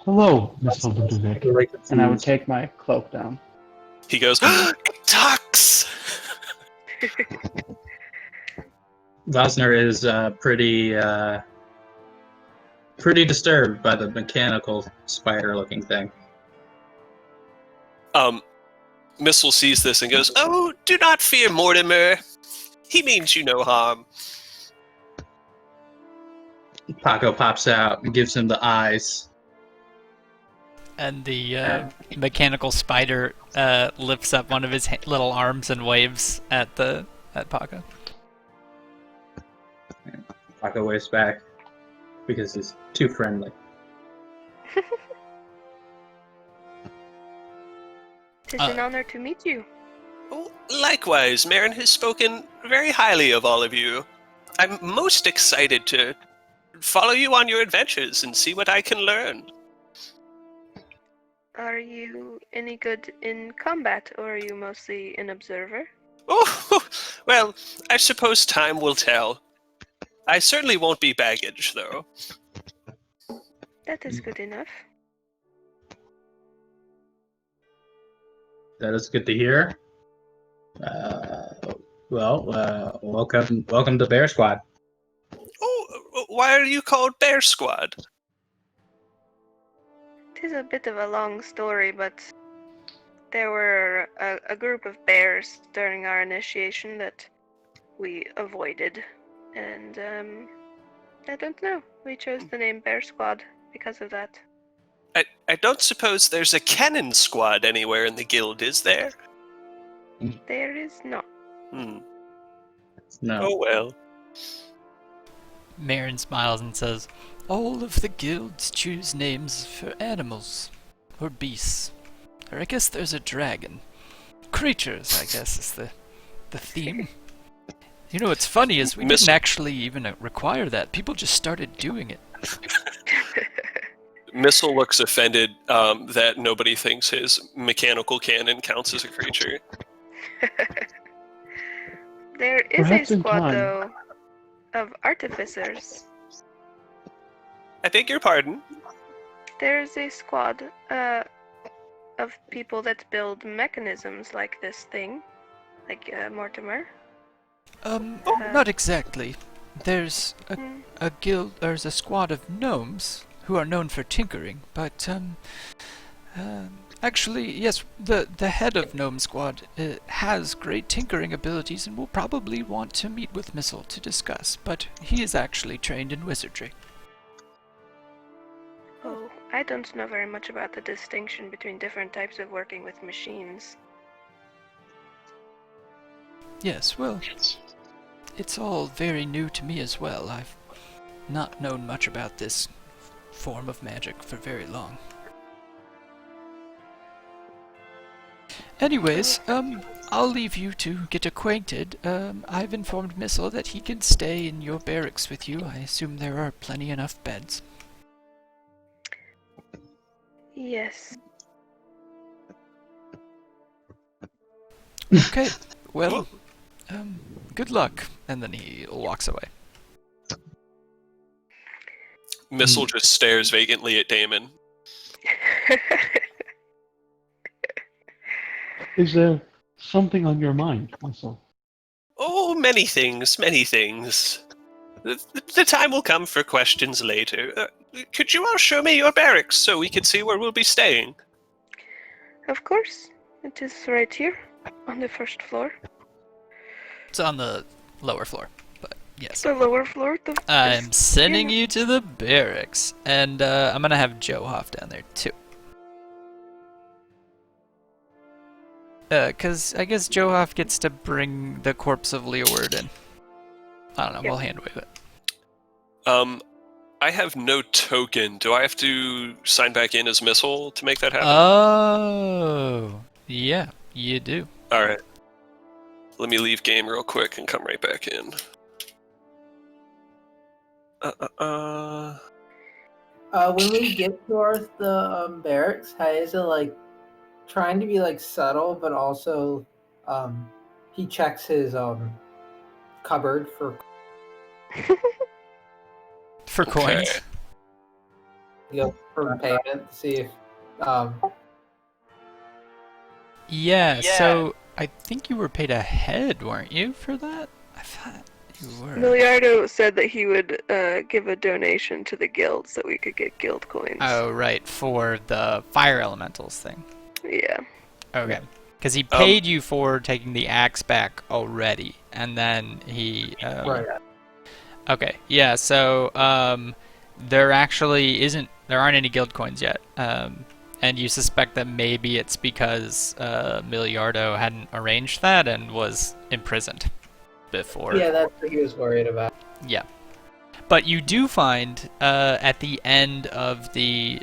Hello, Miss Ludovic. And I would take my cloak down. He goes, "It talks!" Vosner is pretty disturbed by the mechanical spider-looking thing. Missile sees this and goes, "Oh, do not fear Mortimer. He means you no harm." Paco pops out and gives him the eyes. And the mechanical spider lifts up one of his little arms and waves at Paco. Paco waves back because he's too friendly. Tis an honor to meet you. Oh, likewise, Marin has spoken very highly of all of you. I'm most excited to follow you on your adventures and see what I can learn. Are you any good in combat, or are you mostly an observer? Oh, well, I suppose time will tell. I certainly won't be baggage, though. That is good enough. That is good to hear. Welcome to Bear Squad. Oh, why are you called Bear Squad? It is a bit of a long story, but there were a group of bears during our initiation that we avoided, and I don't know. We chose the name Bear Squad because of that. I don't suppose there's a cannon squad anywhere in the guild, is there? There is not. Hmm. No. Oh well. Marin smiles and says, all of the guilds choose names for animals. Or beasts. Or I guess there's a dragon. Creatures, I guess, is the theme. You know what's funny is we didn't actually even require that. People just started doing it. Missile looks offended that nobody thinks his mechanical cannon counts as a creature. There is Perhaps a in squad, time. though, of artificers. I beg your pardon? There's a squad of people that build mechanisms like this thing, like Mortimer. Not exactly. There's a guild, there's a squad of gnomes who are known for tinkering, but, actually, yes, the head of Gnome Squad has great tinkering abilities and will probably want to meet with Missile to discuss, but he is actually trained in wizardry. Oh, I don't know very much about the distinction between different types of working with machines. Yes, well, it's all very new to me as well. I've not known much about this form of magic for very long. Anyways, I'll leave you to get acquainted. I've informed Missile that he can stay in your barracks with you. I assume there are plenty enough beds. Yes. Okay, well, good luck. And then he walks away. Missile just stares vacantly at Damon. Is there something on your mind, Missile? Oh, many things, many things. The time will come for questions later. Could you all show me your barracks so we can see where we'll be staying? Of course. It is right here, on the first floor. It's on the lower floor, but yes. The lower floor? I'm sending you to the barracks, and I'm gonna have Joe Hoff down there too. Cause I guess Joe Hoff gets to bring the corpse of Leeward in. I don't know, we'll hand wave it. I have no token. Do I have to sign back in as Missile to make that happen? Oh, yeah, you do. Alright. Let me leave game real quick and come right back in. When we get to the barracks, is it like trying to be like subtle, but also he checks his cupboard for coins. for payment to see if Yeah, so I think you were paid ahead, weren't you, for that? I thought you were. Miliardo said that he would give a donation to the guild so we could get guild coins. Oh, right, for the fire elementals thing. Yeah. Okay. Because he paid you for taking the axe back already, and then he... right. Okay, yeah, so there aren't any guild coins yet. And you suspect that maybe it's because Miliardo hadn't arranged that and was imprisoned before. Yeah, that's what he was worried about. Yeah. But you do find at the end of the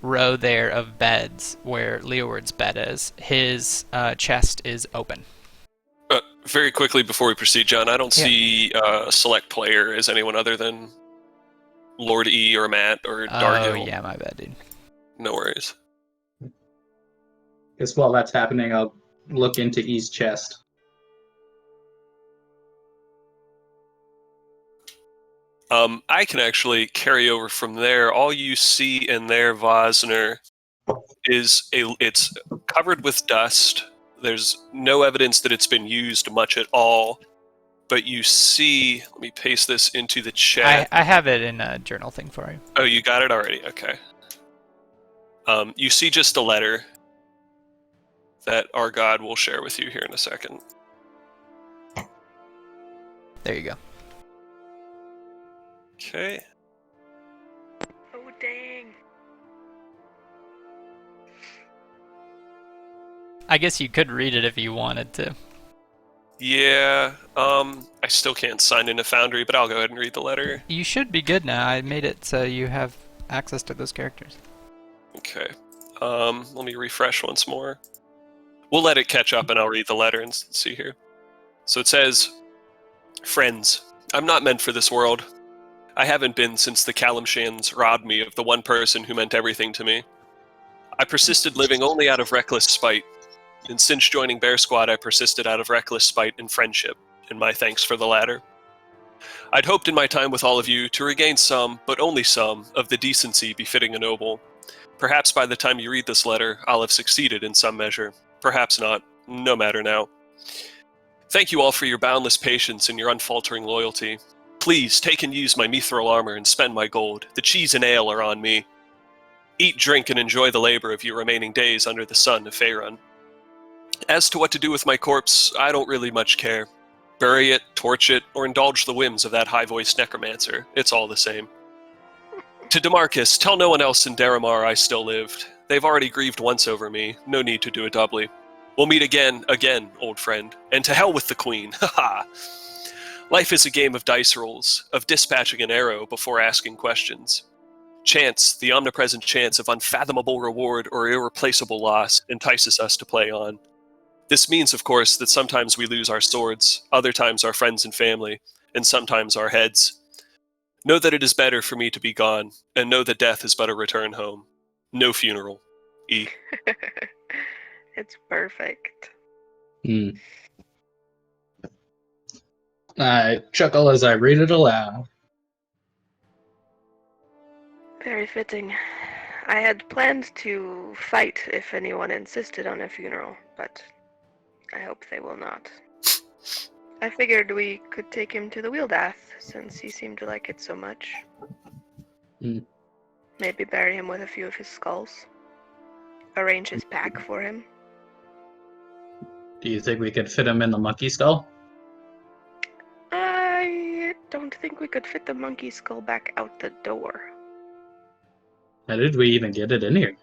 row there of beds where Leeward's bed is, his chest is open. Very quickly before we proceed, John, I don't see select player as anyone other than Lord E or Matt or Dargill. Oh, yeah, my bad, dude. No worries. Guess while that's happening, I'll look into E's chest. I can actually carry over from there. All you see in there, Vosner, is it's covered with dust. There's no evidence that it's been used much at all. But you see, let me paste this into the chat. I have it in a journal thing for you. Oh, you got it already? Okay. You see just a letter that our God will share with you here in a second. There you go. Okay. Oh, dang. I guess you could read it if you wanted to. Yeah, I still can't sign into Foundry, but I'll go ahead and read the letter. You should be good now. I made it so you have access to those characters. Okay. Let me refresh once more. We'll let it catch up and I'll read the letter and see here. So it says, Friends, I'm not meant for this world. I haven't been since the Kalimshans robbed me of the one person who meant everything to me. I persisted living only out of reckless spite. And since joining Bear Squad, I persisted out of reckless spite and friendship, and my thanks for the latter. I'd hoped in my time with all of you to regain some, but only some, of the decency befitting a noble. Perhaps by the time you read this letter, I'll have succeeded in some measure. Perhaps not. No matter now. Thank you all for your boundless patience and your unfaltering loyalty. Please take and use my mithril armor and spend my gold. The cheese and ale are on me. Eat, drink, and enjoy the labor of your remaining days under the sun of Faerun. As to what to do with my corpse, I don't really much care. Bury it, torch it, or indulge the whims of that high-voiced necromancer. It's all the same. To Demarcus, tell no one else in Daramar I still lived. They've already grieved once over me. No need to do it doubly. We'll meet again, old friend. And to hell with the queen. Haha. Life is a game of dice rolls, of dispatching an arrow before asking questions. Chance, the omnipresent chance of unfathomable reward or irreplaceable loss, entices us to play on. This means, of course, that sometimes we lose our swords, other times our friends and family, and sometimes our heads. Know that it is better for me to be gone, and know that death is but a return home. No funeral. E. It's perfect. I chuckle as I read it aloud. Very fitting. I had planned to fight if anyone insisted on a funeral, but I hope they will not. I figured we could take him to the Wheeldath, since he seemed to like it so much. Maybe bury him with a few of his skulls. Arrange his pack for him. Do you think we could fit him in the monkey skull? I don't think we could fit the monkey skull back out the door. How did we even get it in here?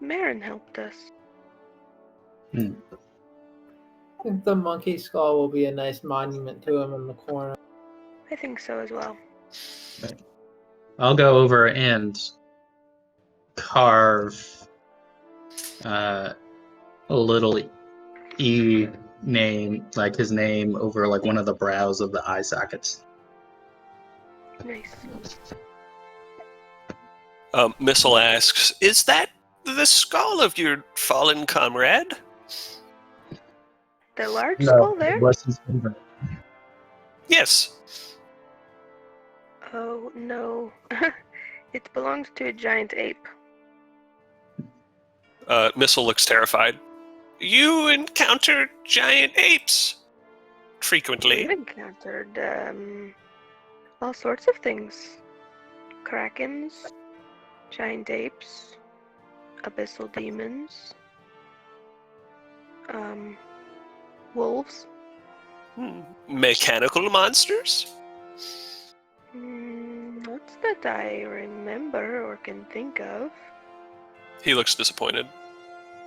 Marin helped us. I think the monkey skull will be a nice monument to him in the corner. I think so as well. I'll go over and carve a little E name, like his name, over like one of the brows of the eye sockets. Nice. Missile asks, is that the skull of your fallen comrade? The large skull there? What's his favorite? Yes. Oh, no. It belongs to a giant ape. Missile looks terrified. You encounter giant apes frequently. We've encountered all sorts of things. Krakens, giant apes, abyssal demons, wolves. Mechanical monsters? Not that I remember or can think of. He looks disappointed.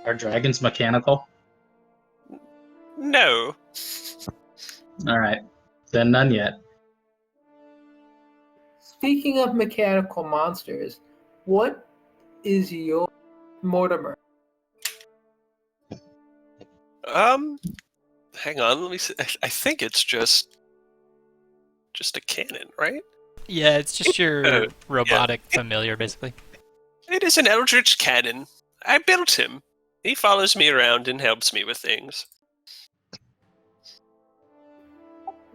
Are dragons mechanical? No. Alright. Then none yet. Speaking of mechanical monsters, what is your Mortimer? Hang on, let me see. I think it's just a cannon, right? Yeah, it's just your robotic familiar, basically. It is an eldritch cannon. I built him. He follows me around and helps me with things.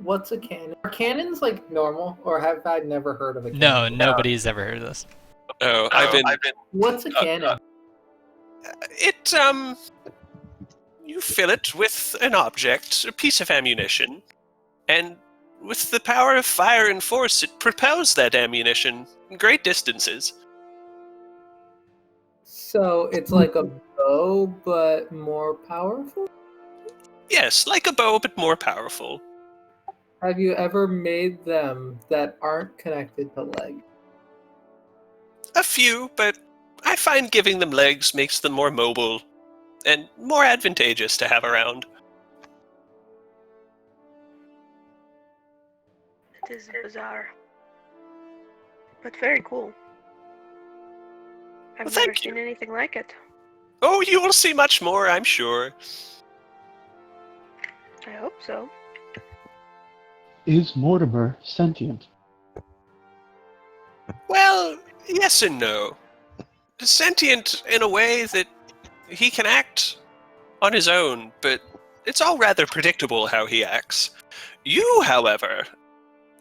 What's a cannon? Are cannons like normal, or have I never heard of a No, cannon? nobody's ever heard of this. Oh, I've been. What's a cannon? It you fill it with an object, a piece of ammunition, and with the power of fire and force, it propels that ammunition great distances. So it's like a bow, but more powerful? Yes, like a bow, but more powerful. Have you ever made them that aren't connected to legs? A few, but I find giving them legs makes them more mobile and more advantageous to have around. It is bizarre, but very cool. I've Well, never thank you. seen anything like it. Oh, you will see much more, I'm sure. I hope so. Is Mortimer sentient? Well, yes and no. Sentient in a way that he can act on his own, but it's all rather predictable how he acts. You, however,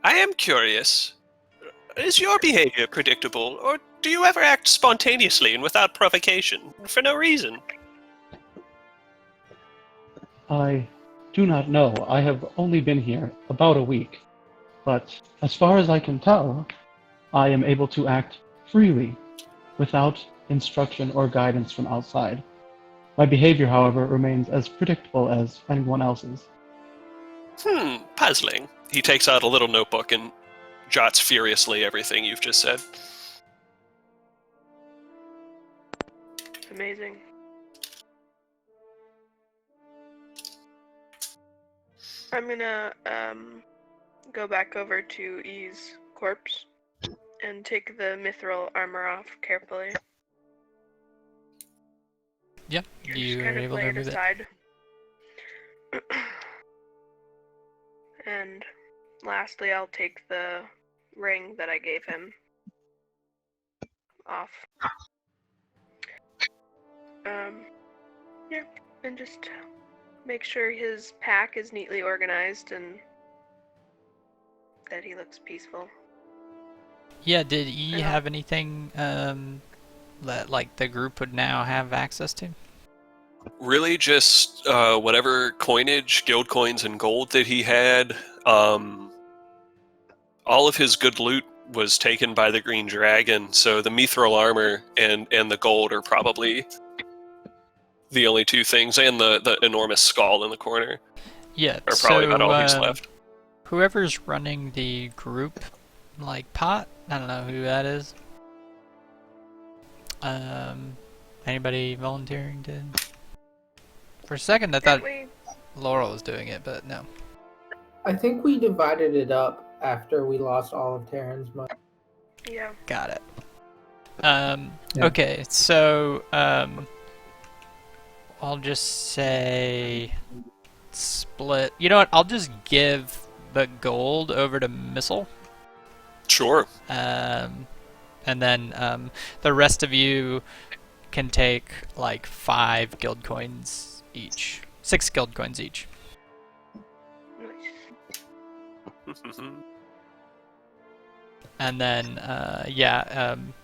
I am curious. Is your behavior predictable, or do you ever act spontaneously and without provocation, for no reason? I do not know. I have only been here about a week. But as far as I can tell, I am able to act freely, without instruction or guidance from outside. My behavior, however, remains as predictable as anyone else's. Puzzling. He takes out a little notebook and jots furiously everything you've just said. Amazing. I'm gonna go back over to E's corpse and take the mithril armor off carefully. Yep, Just you are kind of able lay to it remove it. aside. And lastly, I'll take the ring that I gave him off. Yeah, and just make sure his pack is neatly organized and that he looks peaceful. Yeah, did E And have anything that like the group would now have access to? Really just whatever coinage, guild coins and gold that he had. All of his good loot was taken by the Green Dragon, so the mithril armor and the gold are probably the only two things, and the enormous skull in the corner Yeah, are probably about all he's so left. whoever's running the group, like pot, I don't know who that is. Anybody volunteering to? For a second, I thought we Laurel was doing it, but no. I think we divided it up after we lost all of Terran's money. yeah. Got it. Yeah. Okay, so I'll just say split. You know what? I'll just give the gold over to Missile. Sure. And then the rest of you can take like 5 guild coins each. 6 guild coins each. Nice. And then,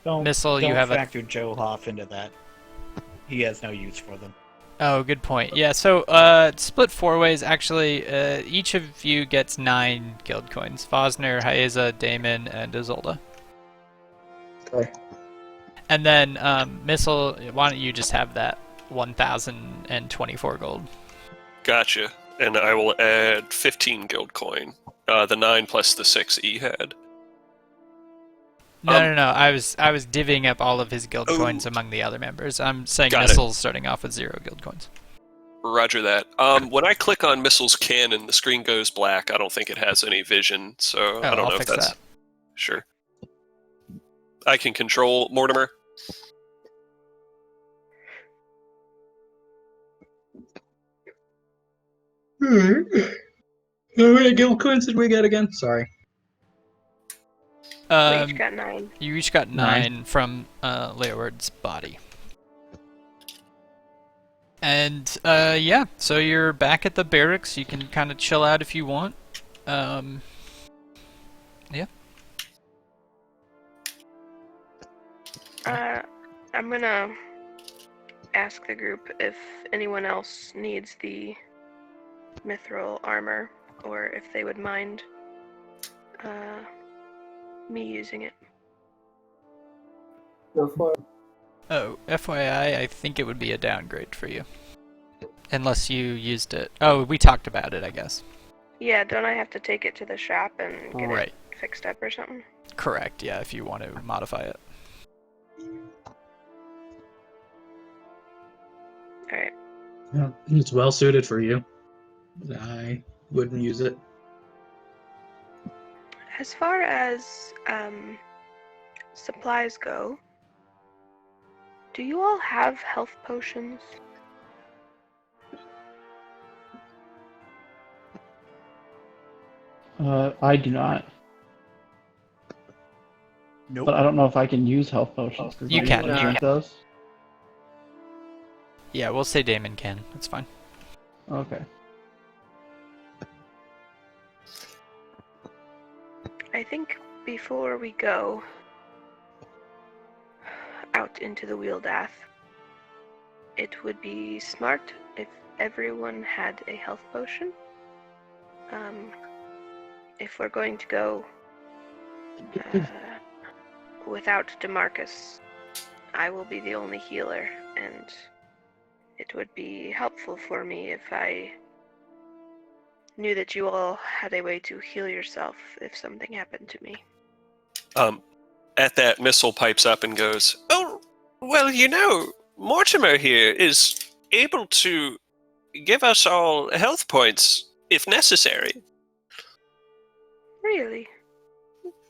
Don't, Missile, don't you have a... factor Joe Hoff into that. He has no use for them. Oh, good point. Yeah, so split 4 ways. Actually, each of you gets 9 guild coins. Fosner, Haeza, Damon, and Isolda. Okay. And then, Missile, why don't you just have that 1,024 gold? Gotcha. And I will add 15 guild coin. The 9 plus the 6 E had. No. I was divvying up all of his guild Oh. coins among the other members. I'm saying Got it. Missile's starting off with 0 guild coins. Roger that. When I click on Missile's cannon, the screen goes black. I don't think it has any vision, so I don't I'll know if fix that's... that. Sure. I can control Mortimer. Alright. How many guild coins did we get again? Sorry. We each got 9. You each got 9 from Leoward's body. And yeah, so you're back at the barracks. You can kind of chill out if you want. Yeah. I'm gonna ask the group if anyone else needs the mithril armor, or if they would mind me using it. Go for it. Oh, FYI, I think it would be a downgrade for you. Unless you used it. Oh, we talked about it, I guess. Yeah, don't I have to take it to the shop and get Right. it fixed up or something? Correct, yeah, if you want to modify it. Alright. Yeah, it's well suited for you. I wouldn't use it. As far as supplies go, do you all have health potions? I do not. Nope. But I don't know if I can use health potions. Does You anyone can. drink those? Yeah, we'll say Damon can. That's fine. Okay. I think before we go out into the Wheeldath, it would be smart if everyone had a health potion. If we're going to go without DeMarcus, I will be the only healer, and it would be helpful for me if I knew that you all had a way to heal yourself if something happened to me. At that, Missile pipes up and goes, "Oh, well, Mortimer here is able to give us all health points if necessary." Really?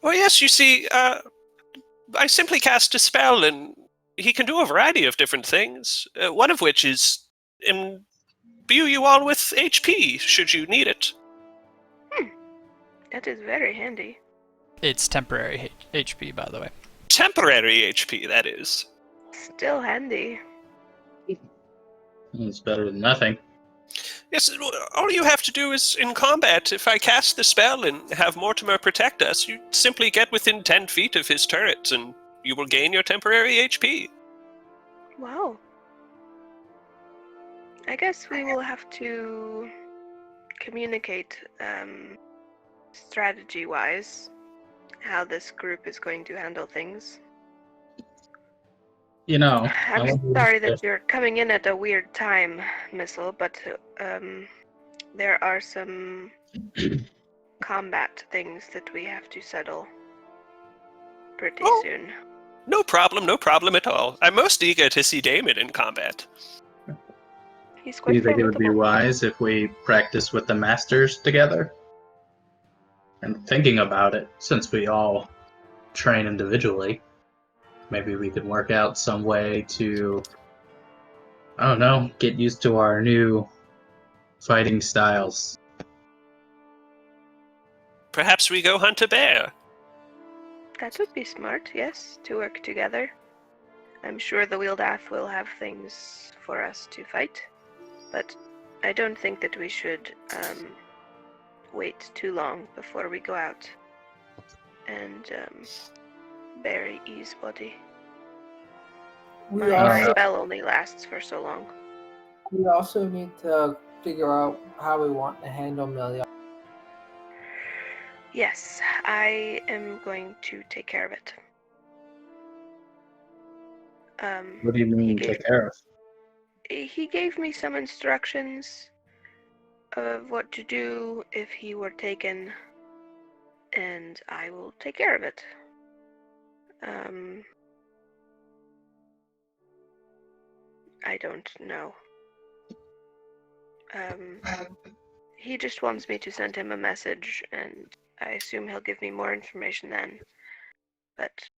Well, yes, you see, I simply cast a spell and he can do a variety of different things, one of which is imbue you all with HP, should you need it. That is very handy. It's temporary HP, by the way. Temporary HP, that is. Still handy. It's better than nothing. Yes, all you have to do is, in combat, if I cast the spell and have Mortimer protect us, you simply get within 10 feet of his turret, and you will gain your temporary HP. Wow. I guess we will have to communicate strategy-wise how this group is going to handle things. I'm sorry that you're coming in at a weird time, Missile, but there are some combat things that we have to settle pretty soon. No problem at all. I'm most eager to see Damon in combat. He's Do quite you think it would be formidable. wise if we practice with the masters together? And thinking about it, since we all train individually, maybe we could work out some way to, I don't know, get used to our new fighting styles. Perhaps we go hunt a bear. That would be smart, yes, to work together. I'm sure the Wheeldath will have things for us to fight, but I don't think that we should wait too long before we go out and bury E's body. My spell only lasts for so long. We also need to figure out how we want to handle Melia. Yes, I am going to take care of it. What do you mean take care of? He gave me some instructions of what to do if he were taken, and I will take care of it. I don't know. He just wants me to send him a message, and I assume he'll give me more information then. But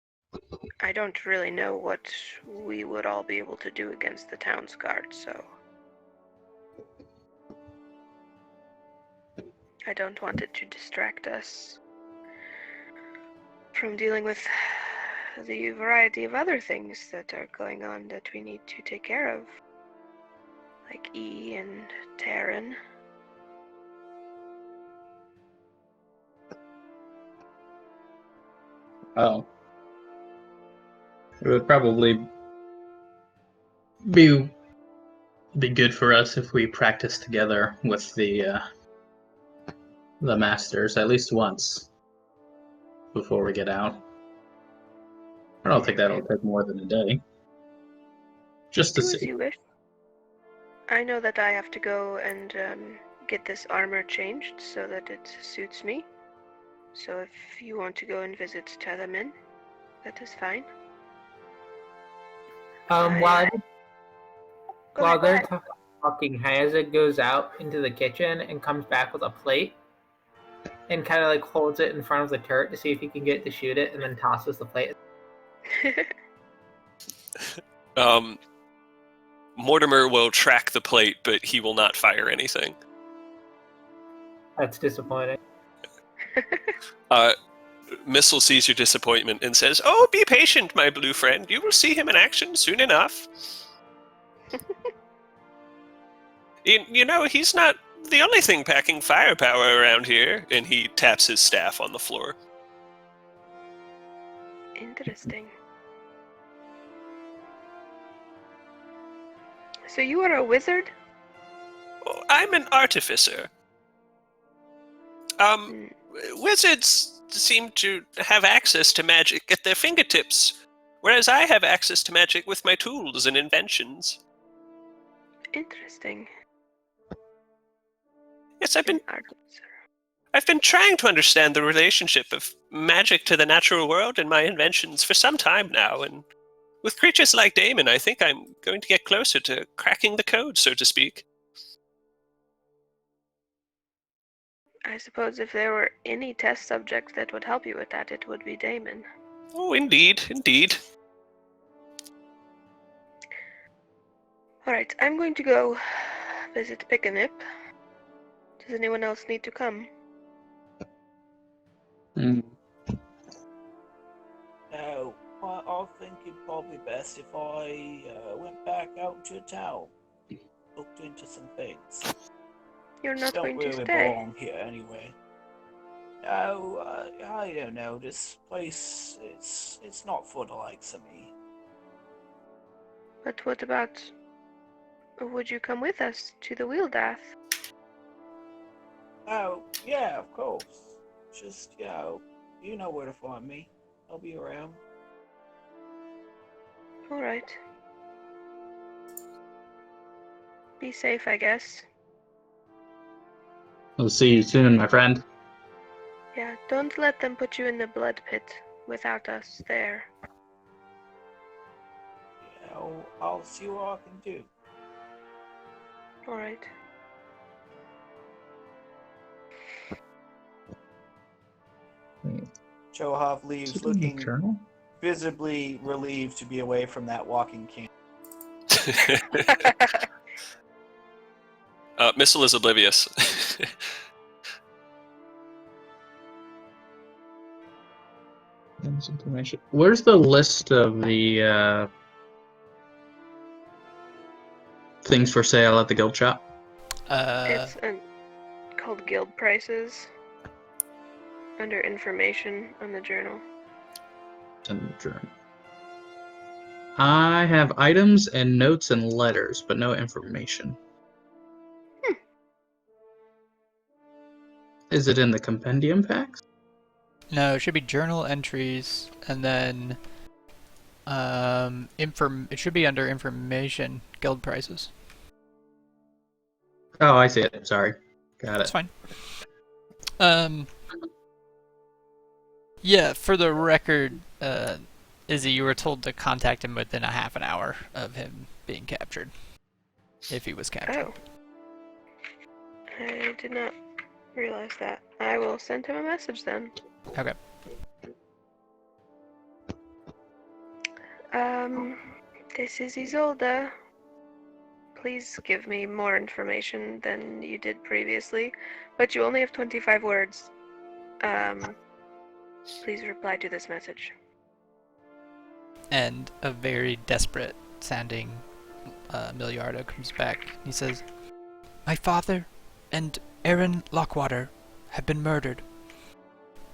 I don't really know what we would all be able to do against the town's guard, so I don't want it to distract us from dealing with the variety of other things that are going on that we need to take care of, like E and Taryn. Oh. It would probably be good for us if we practice together with the masters at least once before we get out. I don't think that'll take more than a day. Just to Do as see. you wish. I know that I have to go and get this armor changed so that it suits me. So if you want to go and visit Tadamin, that is fine. While Go while ahead. they're talking, Hayaza goes out into the kitchen and comes back with a plate and kind of like holds it in front of the turret to see if he can get it to shoot it, and then tosses the plate. Mortimer will track the plate, but he will not fire anything. That's disappointing. Missile sees your disappointment and says, "Oh, be patient, my blue friend. You will see him in action soon enough." You know, he's not the only thing packing firepower around here. And he taps his staff on the floor. Interesting. So you are a wizard? Oh, I'm an artificer. Wizards seem to have access to magic at their fingertips, whereas I have access to magic with my tools and inventions. Interesting. Yes, An artificer. I've been trying to understand the relationship of magic to the natural world and my inventions for some time now, and with creatures like Damon, I think I'm going to get closer to cracking the code, so to speak. I suppose if there were any test subject that would help you with that, it would be Damon. Oh, indeed, indeed. Alright, I'm going to go visit Pickanip. Does anyone else need to come? Mm. No, I think it'd probably best if I went back out to town, looked into some things. You're not Don't going to really stay. belong here anyway. No, I don't know. This place, it's not for the likes of me. But what about... Would you come with us to the Wheeldath? Oh, yeah, of course. Just, you know where to find me. I'll be around. Alright. Be safe, I guess. We'll see you soon, my friend. Yeah, don't let them put you in the blood pit without us there. Yeah, I'll see what I can do. Alright. Chohav leaves looking visibly relieved to be away from that walking camp. Missile is oblivious. Information. Where's the list of the things for sale at the guild shop? It's called Guild Prices. Under information on the journal. In the journal. I have items and notes and letters, but no information. Is it in the compendium packs? No, it should be journal entries, and then it should be under information, guild prices. Oh, I see it. Sorry. Got That's it. fine. Yeah, for the record, Izzy, you were told to contact him within a half an hour of him being captured. If he was captured. Oh. I did not realize that. I will send him a message then. Okay. This is Isolde. Please give me more information than you did previously, but you only have 25 words. Please reply to this message. And a very desperate sounding Miliardo comes back. He says, "My father and Aaron Lockwater have been murdered.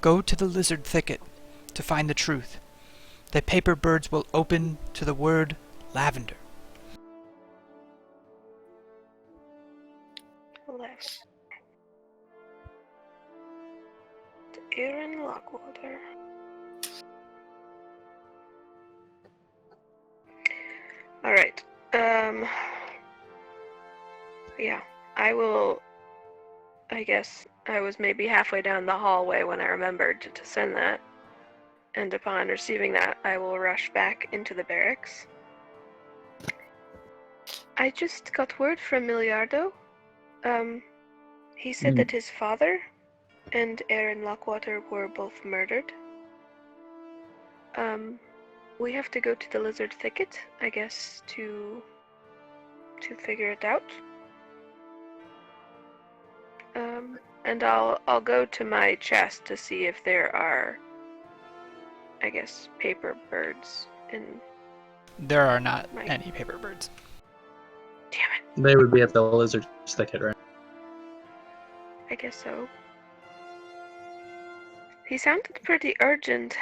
Go to the lizard thicket to find the truth. The paper birds will open to the word lavender. Left. Aaron Lockwater. Alright. Yeah. I guess I was maybe halfway down the hallway when I remembered to send that. And upon receiving that, I will rush back into the barracks. I just got word from Miliardo. He said that his father and Aaron Lockwater were both murdered. We have to go to the lizard thicket, I guess, to figure it out. And I'll go to my chest to see if there are, I guess, paper birds in. There are not any paper birds. Damn it. They would be at the lizard thicket, right? I guess so. He sounded pretty urgent.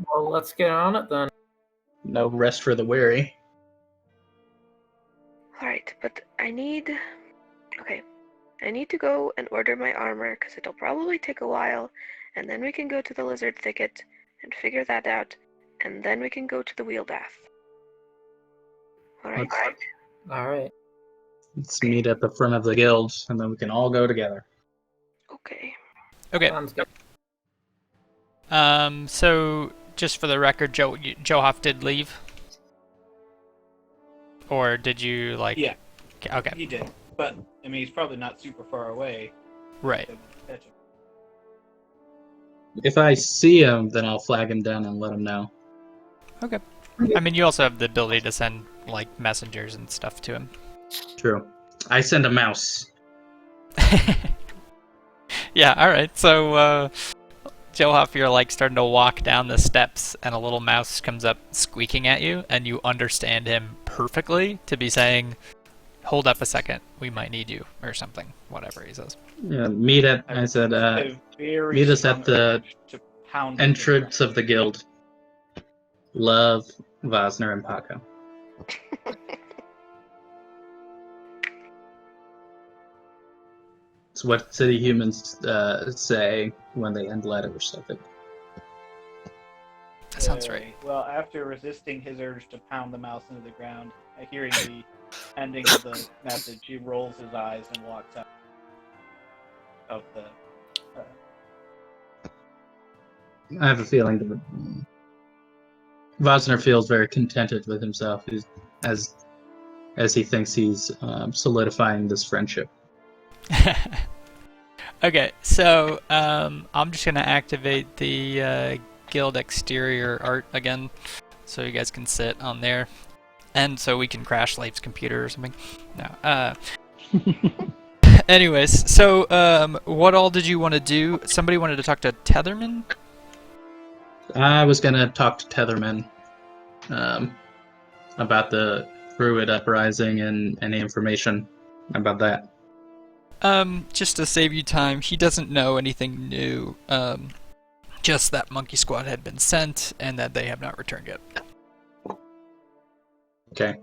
Well, let's get on it then. No rest for the weary. Alright, but I need to go and order my armor, because it'll probably take a while, and then we can go to the lizard thicket and figure that out, and then we can go to the wheel bath. Alright? Alright. Let's meet at the front of the guild, and then we can all go together. Okay. Okay. Sounds good. So just for the record, Johoff did leave, or did you like? Yeah. Okay. He did. But, I mean, he's probably not super far away. Right. to catch him. If I see him, then I'll flag him down and let him know. Okay. I mean, you also have the ability to send like messengers and stuff to him. True. I send a mouse. Yeah. All right. So, Johoff, you're like starting to walk down the steps, and a little mouse comes up squeaking at you, and you understand him perfectly to be saying, "Hold up a second, we might need you," or something. Whatever he says. Yeah, meet at. I said, A very meet us strong at the urge to pound him. entrance of the guild. Love, Vosner, and Paco. It's what city humans say when they end letters, I think. That sounds right. Well, after resisting his urge to pound the mouse into the ground, hearing the ending of the message, he rolls his eyes and walks out of the. I have a feeling that Vosner feels very contented with himself as he thinks he's solidifying this friendship. Okay, so I'm just gonna activate the guild exterior art again, so you guys can sit on there, and so we can crash Leif's computer or something. No. Anyways, so what all did you want to do? Somebody wanted to talk to Tetherman. I was gonna talk to Tetherman about the Druid uprising and any information about that. Just to save you time, he doesn't know anything new. Just that Monkey Squad had been sent and that they have not returned yet. Okay.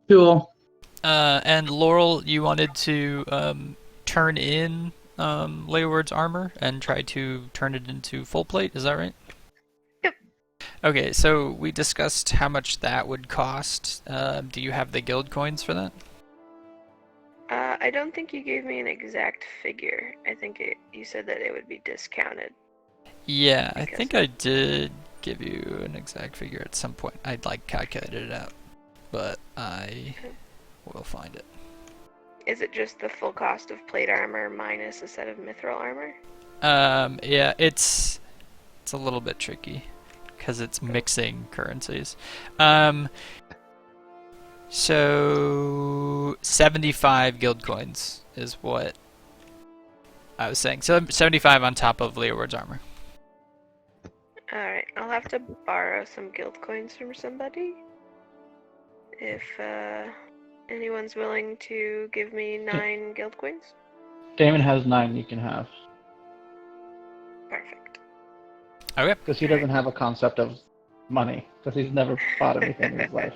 Cool. And Laurel, you wanted to turn in Leeward's armor and try to turn it into full plate, is that right? Yep. Okay, so we discussed how much that would cost. Do you have the guild coins for that? I don't think you gave me an exact figure. I think you said that it would be discounted. Yeah, I think I did give you an exact figure at some point. I'd like calculated it out, but I will find it. Is it just the full cost of plate armor minus a set of mithril armor? Yeah, it's a little bit tricky because it's mixing currencies. So 75 guild coins is what I was saying. So 75 on top of Leeward's armor. Alright, I'll have to borrow some guild coins from somebody. If Anyone's willing to give me 9 guild coins? Damon has 9 you can have. Perfect. Okay. Because he doesn't have a concept of money. Because he's never bought anything in his life.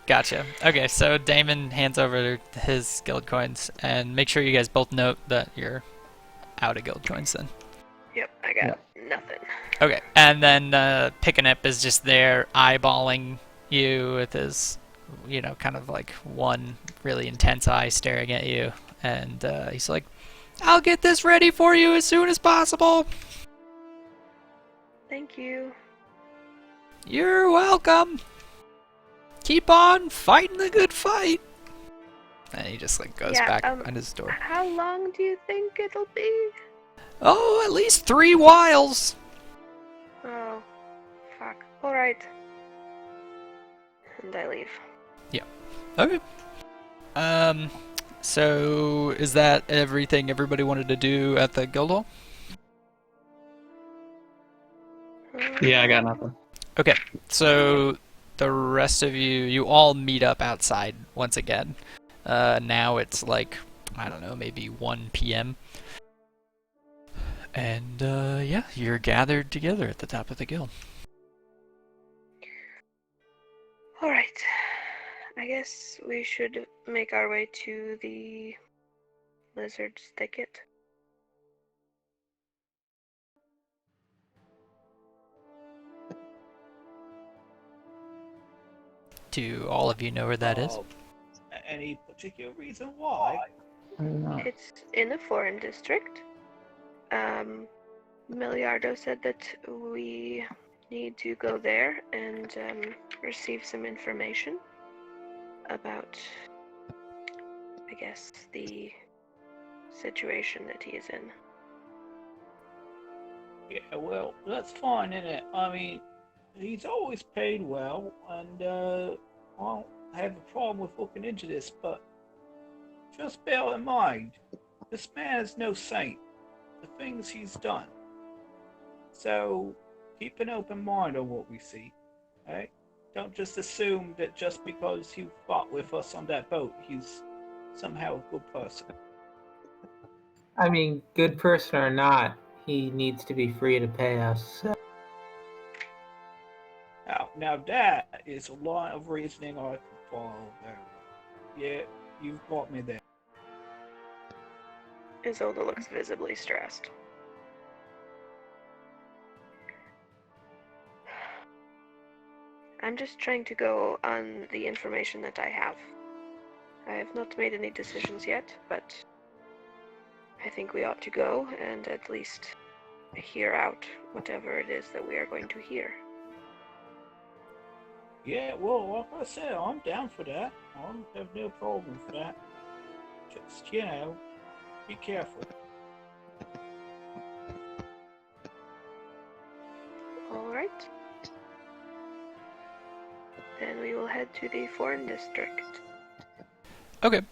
Gotcha. Okay, so Damon hands over his guild coins, and make sure you guys both note that you're out of guild coins then. Yep, I got nothing. Okay, and then Picking Up is just there eyeballing you with his, kind of like one really intense eye staring at you, and he's like, I'll get this ready for you as soon as possible. Thank you. You're welcome. Keep on fighting the good fight. And he just goes back on his door. How long do you think it'll be? Oh, at least 3 whiles. Oh, fuck. Alright. And I leave. Yeah. Okay. So is that everything everybody wanted to do at the guild hall? Yeah, I got nothing. Okay. So the rest of you all meet up outside once again. Now it's I don't know, maybe 1 p.m. And you're gathered together at the top of the guild. Alright. I guess we should make our way to the lizard's thicket. Do all of you know where that is? Any particular reason why? I don't know. It's in the foreign district. Miliardo said that we need to go there and receive some information about, I guess, the situation that he is in. Yeah, well, that's fine, isn't it? I mean, he's always paid well, and I don't have a problem with looking into this, but just bear in mind, this man is no saint. The things he's done. So, keep an open mind on what we see, right? Don't just assume that just because he fought with us on that boat, he's somehow a good person. I mean, good person or not, he needs to be free to pay us. Now that is a lot of reasoning I can follow very well. Yeah, you've got me there. Isolde looks visibly stressed. I'm just trying to go on the information that I have. I have not made any decisions yet, but I think we ought to go and at least hear out whatever it is that we are going to hear. Yeah, well, like I said, I'm down for that. I have no problem with that. Just, be careful. Alright. Then we will head to the foreign district. Okay.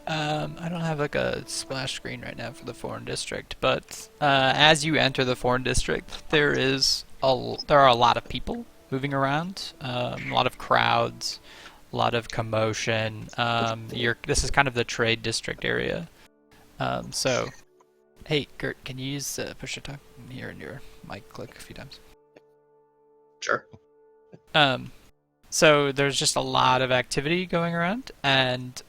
I don't have a splash screen right now for the foreign district, but as you enter the foreign district, there are a lot of people moving around, a lot of crowds, a lot of commotion. This is kind of the trade district area. So, hey, Gert, can you use push to talk here in your mic click a few times? Sure. So there's just a lot of activity going around, and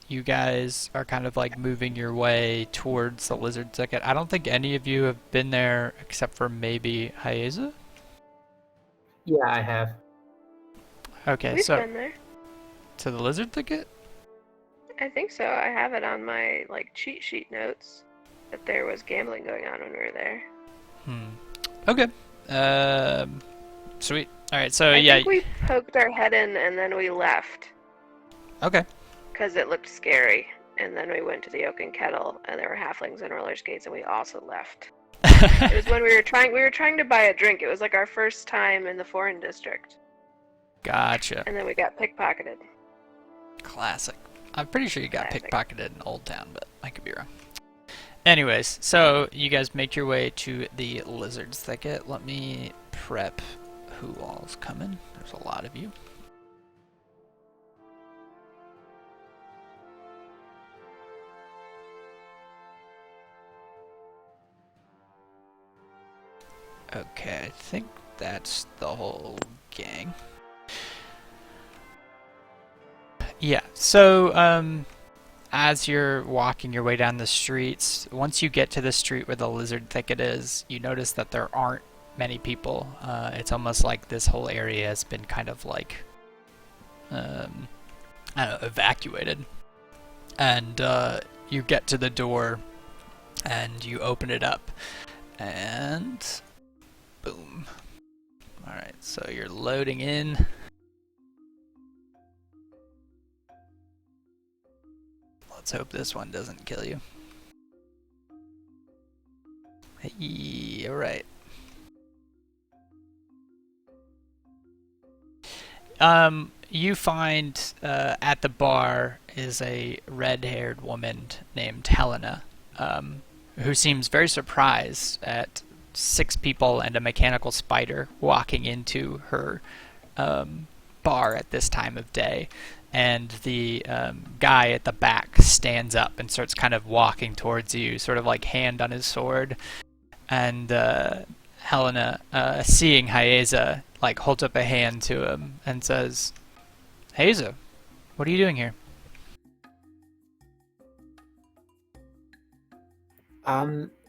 you guys are kind of moving your way towards the lizard thicket. I don't think any of you have been there except for maybe Haeza. Yeah, I have. Okay, We've so been there. to the lizard thicket? I think so. I have it on my cheat sheet notes that there was gambling going on when we were there. Okay. Sweet. All right. So I yeah. think we poked our head in and then we left Okay. because it looked scary. And then we went to the Oak and Kettle, and there were halflings and roller skates, and we also left. It was when we were trying to buy a drink. It was our first time in the foreign district. Gotcha. And then we got pickpocketed. Classic. I'm pretty sure you got Classic. pickpocketed in Old Town, but I could be wrong. Anyways, so you guys make your way to the lizard's thicket. Let me prep who all's coming. There's a lot of you. Okay, I think that's the whole gang. Yeah, so, as you're walking your way down the streets, once you get to the street where the lizard thicket is, you notice that there aren't many people. It's almost like this whole area has been kind of like, I don't know, evacuated. And you get to the door, and you open it up, and boom. Alright, so you're loading in. Let's hope this one doesn't kill you. Hey, alright. You find at the bar is a red-haired woman named Helena, who seems very surprised at 6 people and a mechanical spider walking into her bar at this time of day. And the guy at the back stands up and starts kind of walking towards you, sort of like hand on his sword. And Helena, seeing Haeza, like holds up a hand to him and says, "Haeza, what are you doing here?"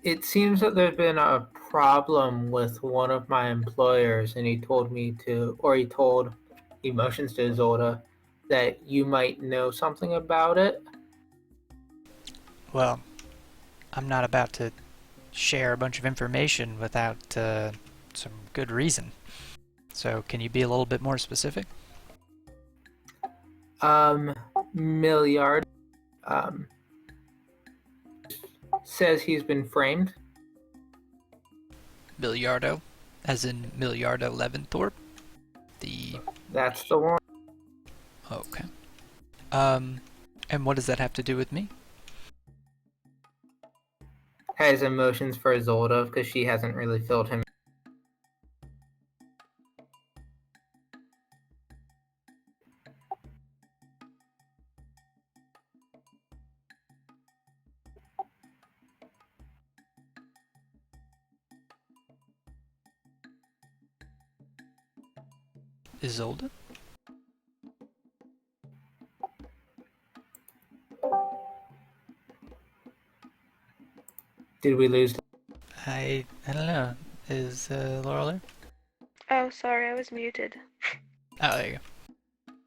It seems that there's been a problem with one of my employers, and he told Emotions to Isolde that you might know something about it. Well, I'm not about to share a bunch of information without some good reason. So can you be a little bit more specific? Milliard says he's been framed. Milliardo, as in Milliardo Leventhorpe? That's the one. Okay. And what does that have to do with me? Has emotions for Isolde because she hasn't really filled him. Isolde? Did we lose? I don't know. Is Laurel there? Oh, sorry, I was muted. Oh, there you go.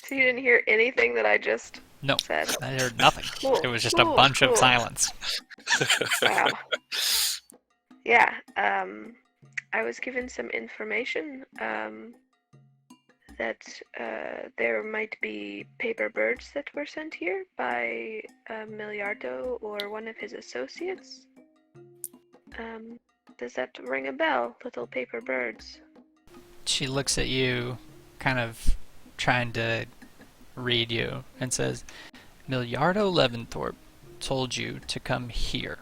So you didn't hear anything that I just No, said? I heard nothing. Cool, It was just a cool, bunch of cool. silence. Wow. Yeah, I was given some information that there might be paper birds that were sent here by Miliardo or one of his associates. Does that ring a bell, little paper birds? She looks at you, kind of trying to read you, and says, "Milliardo Leventhorpe told you to come here."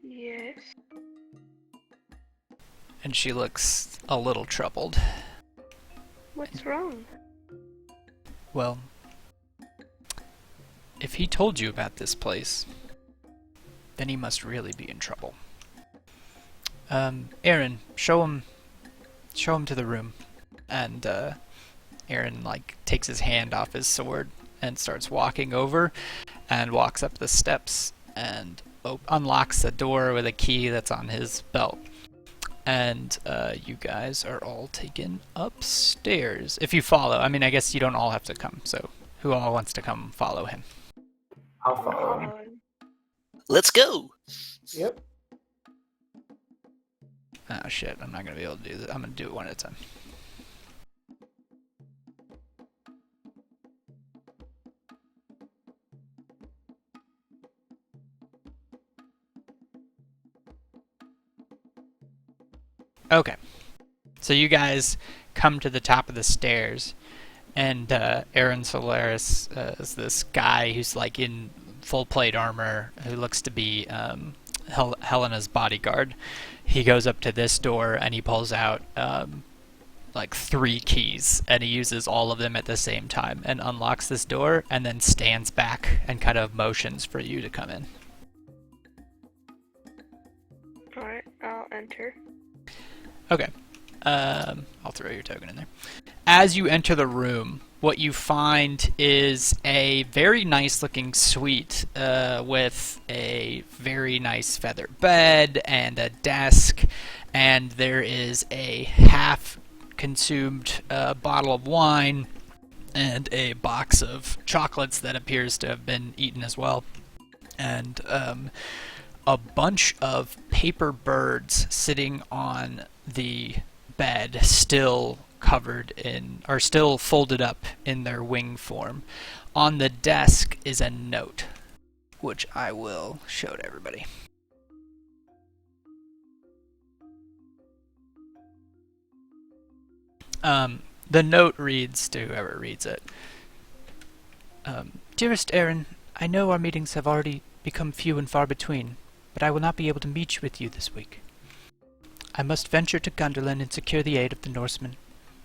Yes. And she looks a little troubled. What's wrong? Well, if he told you about this place, then he must really be in trouble. Aaron, show him to the room. And Aaron takes his hand off his sword and starts walking over, and walks up the steps and unlocks the door with a key that's on his belt. And you guys are all taken upstairs. If you follow, I mean, I guess you don't all have to come. So who all wants to come follow him? I'll follow him. Let's go. Yep. Oh shit, I'm not gonna be able to do this. I'm gonna do it one at a time. Okay, so you guys come to the top of the stairs, and Aaron Solaris is this guy who's in full plate armor, who looks to be Helena's bodyguard. He goes up to this door and he pulls out 3 keys, and he uses all of them at the same time and unlocks this door, and then stands back and kind of motions for you to come in. enter. Okay. I'll throw your token in there. As you enter the room, what you find is a very nice looking suite with a very nice feather bed and a desk, and there is a half consumed bottle of wine and a box of chocolates that appears to have been eaten as well, and a bunch of paper birds sitting on the bed, still still folded up in their wing form. On the desk is a note, which I will show to everybody. The note reads to whoever reads it. Dearest Aaron, I know our meetings have already become few and far between, but I will not be able to meet with you this week. I must venture to Gunderland and secure the aid of the Norsemen.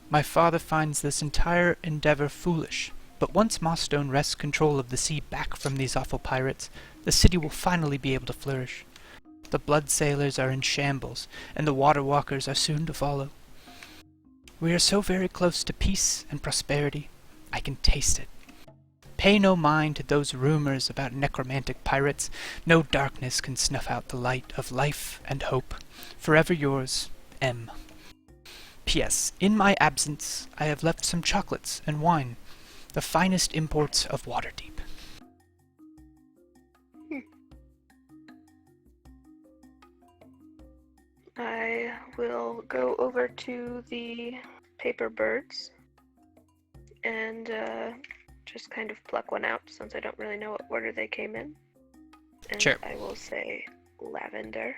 My father finds this entire endeavor foolish, but once Mossstone wrests control of the sea back from these awful pirates, the city will finally be able to flourish. The blood sailors are in shambles, and the water walkers are soon to follow. We are so very close to peace and prosperity. I can taste it. Pay no mind to those rumors about necromantic pirates. No darkness can snuff out the light of life and hope. Forever yours, M. P.S. In my absence, I have left some chocolates and wine, the finest imports of Waterdeep. I will go over to the paper birds and just kind of pluck one out since I don't really know what order they came in. And Sure. I will say lavender.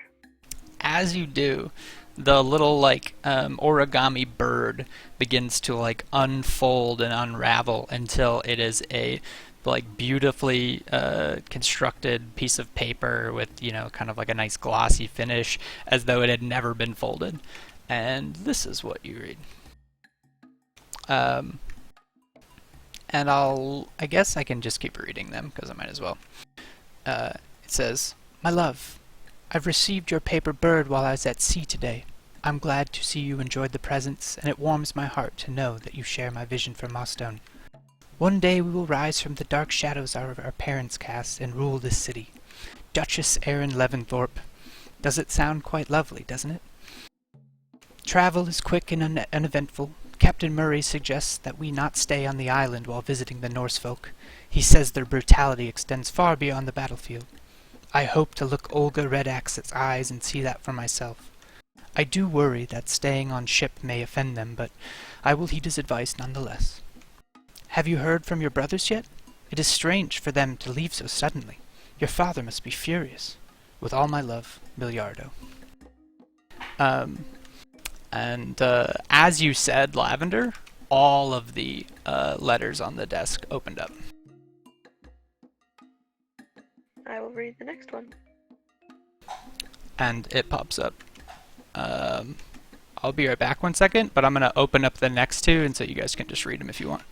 As you do, the little origami bird begins to unfold and unravel until it is a beautifully constructed piece of paper with kind of like a nice glossy finish, as though it had never been folded. And this is what you read. And I guess I can just keep reading them because I might as well. It says, "My love, I've received your paper bird while I was at sea today. I'm glad to see you enjoyed the presents, and it warms my heart to know that you share my vision for Mossstone. One day we will rise from the dark shadows our parents cast and rule this city. Duchess Erin Leventhorpe. Does it sound quite lovely, doesn't it? Travel is quick and uneventful. Captain Murray suggests that we not stay on the island while visiting the Norse folk. He says their brutality extends far beyond the battlefield. I hope to look Olga Redax's eyes and see that for myself. I do worry that staying on ship may offend them, but I will heed his advice nonetheless. Have you heard from your brothers yet? It is strange for them to leave so suddenly. Your father must be furious. With all my love, Miliardo." As you said, Lavender, all of the letters on the desk opened up. I will read the next one. And it pops up. I'll be right back 1 second, but I'm going to open up the next two, and so you guys can just read them if you want.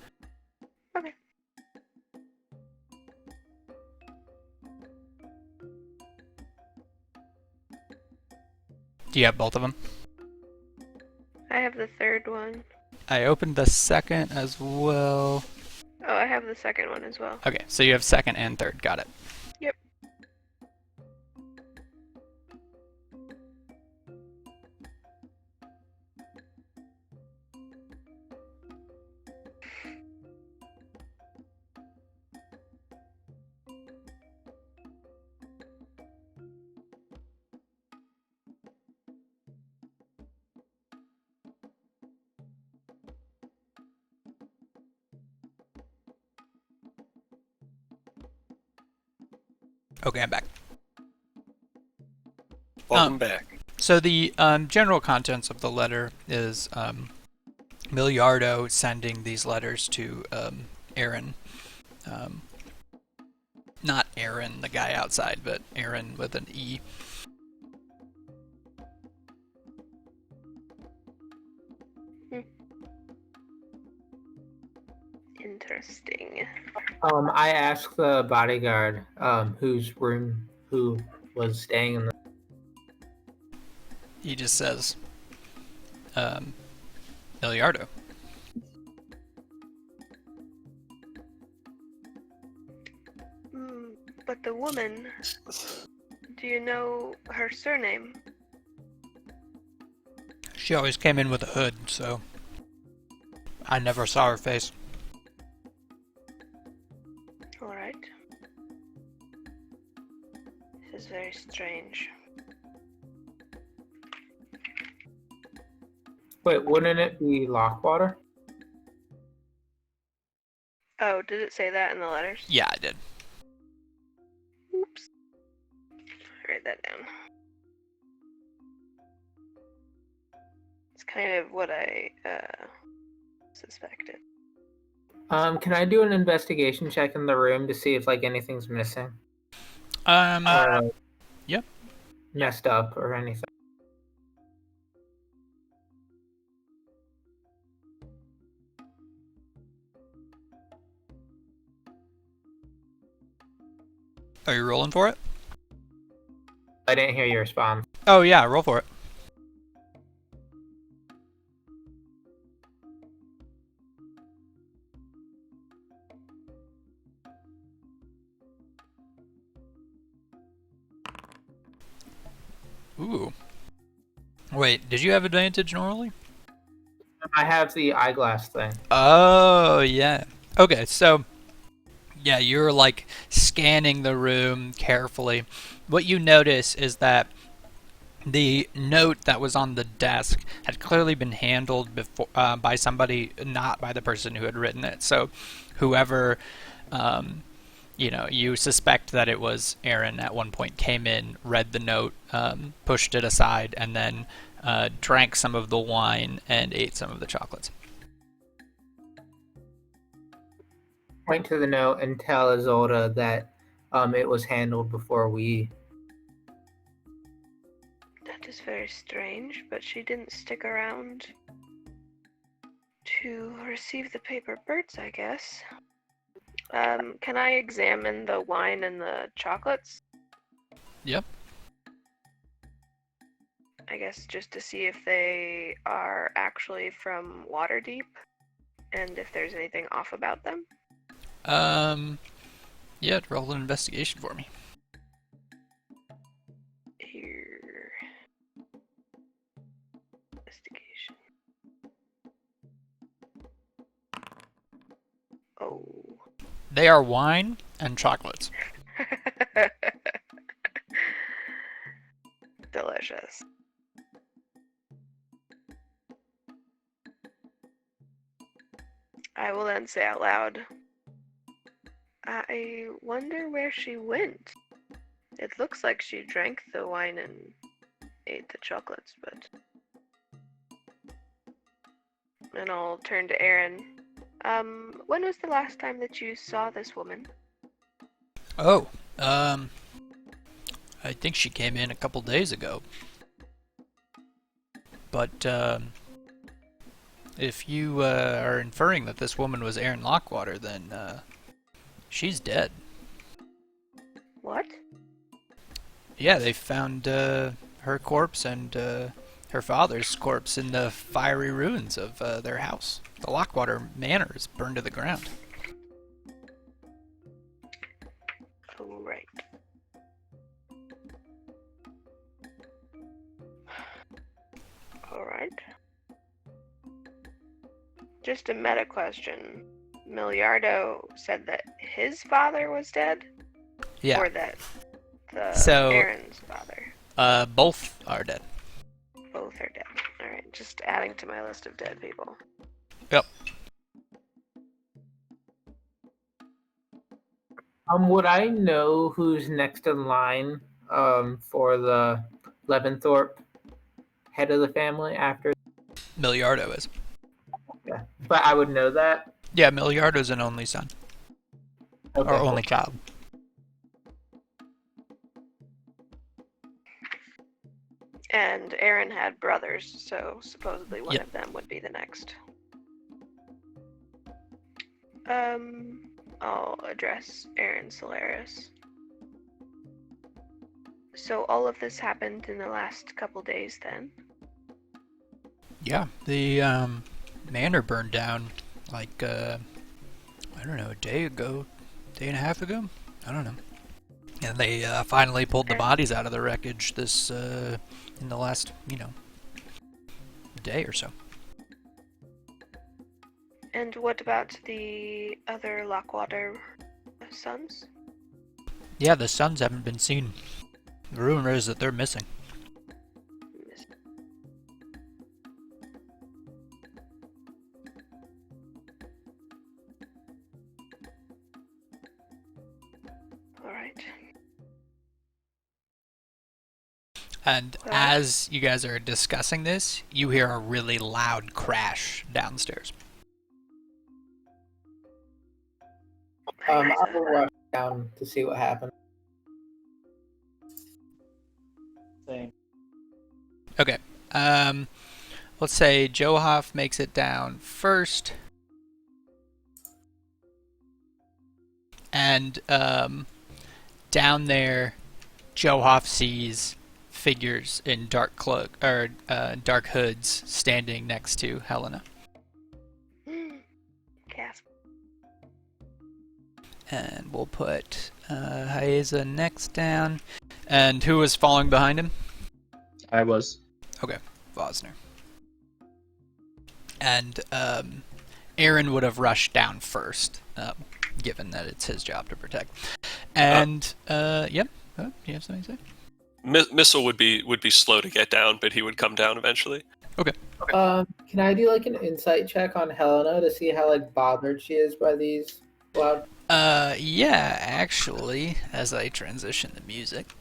Okay. Do you have both of them? I have the third one. I opened the second as well. Oh, I have the second one as well. Okay, so you have second and third. Got it. Yep. Okay, I'm back. Welcome back. So the general contents of the letter is Miliardo sending these letters to Aaron. Not Aaron, the guy outside, but Aaron with an E. Interesting. I asked the bodyguard who was staying in the. He just says, Miliardo. But the woman, do you know her surname? She always came in with a hood, so I never saw her face. Alright. This is very strange. Wait, wouldn't it be Lockwater? Oh, did it say that in the letters? Yeah, I did. Oops. Write that down. It's kind of what I suspected. Can I do an investigation check in the room to see if like anything's missing or like, Yep. messed up or anything? Are you rolling for it? I didn't hear your response. Oh yeah, roll for it. Ooh. Wait, did you have advantage normally? I have the eyeglass thing. Oh, yeah. Okay, so yeah, you're like scanning the room carefully. What you notice is that the note that was on the desk had clearly been handled before by somebody, not by the person who had written it. So, whoever, you suspect that it was Aaron at one point came in, read the note, pushed it aside, and then drank some of the wine and ate some of the chocolates. Point to the note and tell Isolda that it was handled before we. That is very strange, but she didn't stick around to receive the paper birds, I guess. Can I examine the wine and the chocolates? Yep. I guess just to see if they are actually from Waterdeep and if there's anything off about them. Yeah, roll an investigation for me. Here. Investigation. Oh. They are wine and chocolates. Delicious. I will then say out loud, I wonder where she went. It looks like she drank the wine and ate the chocolates, but... And I'll turn to Aaron. When was the last time that you saw this woman? Oh, I think she came in a couple days ago. But, if you are inferring that this woman was Aaron Lockwater, then she's dead. What? Yeah, they found her corpse and her father's corpse in the fiery ruins of their house. The Lockwater Manor is burned to the ground. Oh, right. Alright. Just a meta question. Miliardo said that his father was dead? Yeah. Or that So, Aaron's father? Both are dead. Both are dead. Alright, just adding to my list of dead people. Yep. Would I know who's next in line for the Leventhorpe head of the family after? Miliardo is. Yeah, but I would know that. Yeah, Miliardo's an only son. Okay, Or cool. only child. And Aaron had brothers, so supposedly one Yep. of them would be the next. I'll address Aaron Solaris. So all of this happened in the last couple days then? Yeah, the manor burned down like I don't know, a day and a half ago. I don't know. And they finally pulled the bodies out of the wreckage this in the last, day or so. And what about the other Lockwater sons? Yeah, the sons haven't been seen. The rumor is that they're missing. Alright. And as you guys are discussing this, you hear a really loud crash downstairs. I will rush down to see what happened. Same. Okay. Let's say Johoff makes it down first. And down there, Johoff sees figures in dark dark hoods standing next to Helena. Gasp. And we'll put Haeza next down. And who was following behind him? I was. Okay, Vosner. And Aaron would have rushed down first, given that it's his job to protect. And yep, you have something to say? Missile would be slow to get down, but he would come down eventually. Okay. Can I do like an insight check on Helena to see how like bothered she is by these loud? Yeah, actually, as I transition the music.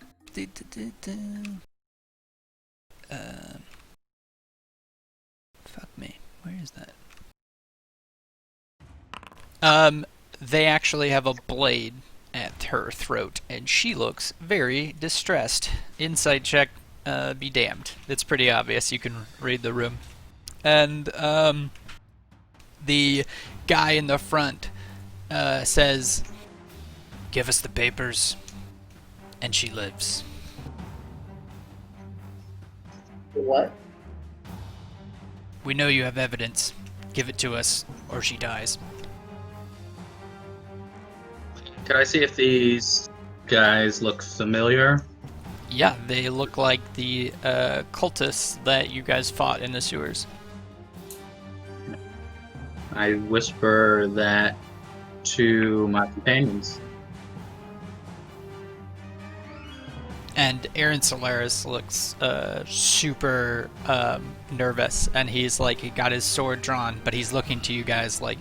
Fuck me. Where is that? They actually have a blade at her throat, and she looks very distressed. Insight check, be damned. It's pretty obvious. You can read the room. And, the guy in the front, says, "Give us the papers," and she lives. What? We know you have evidence. Give it to us, or she dies. Could I see if these guys look familiar? Yeah, they look like the cultists that you guys fought in the sewers. I whisper that to my companions. And Aaron Solaris looks super nervous, and he's like, he got his sword drawn, but he's looking to you guys like,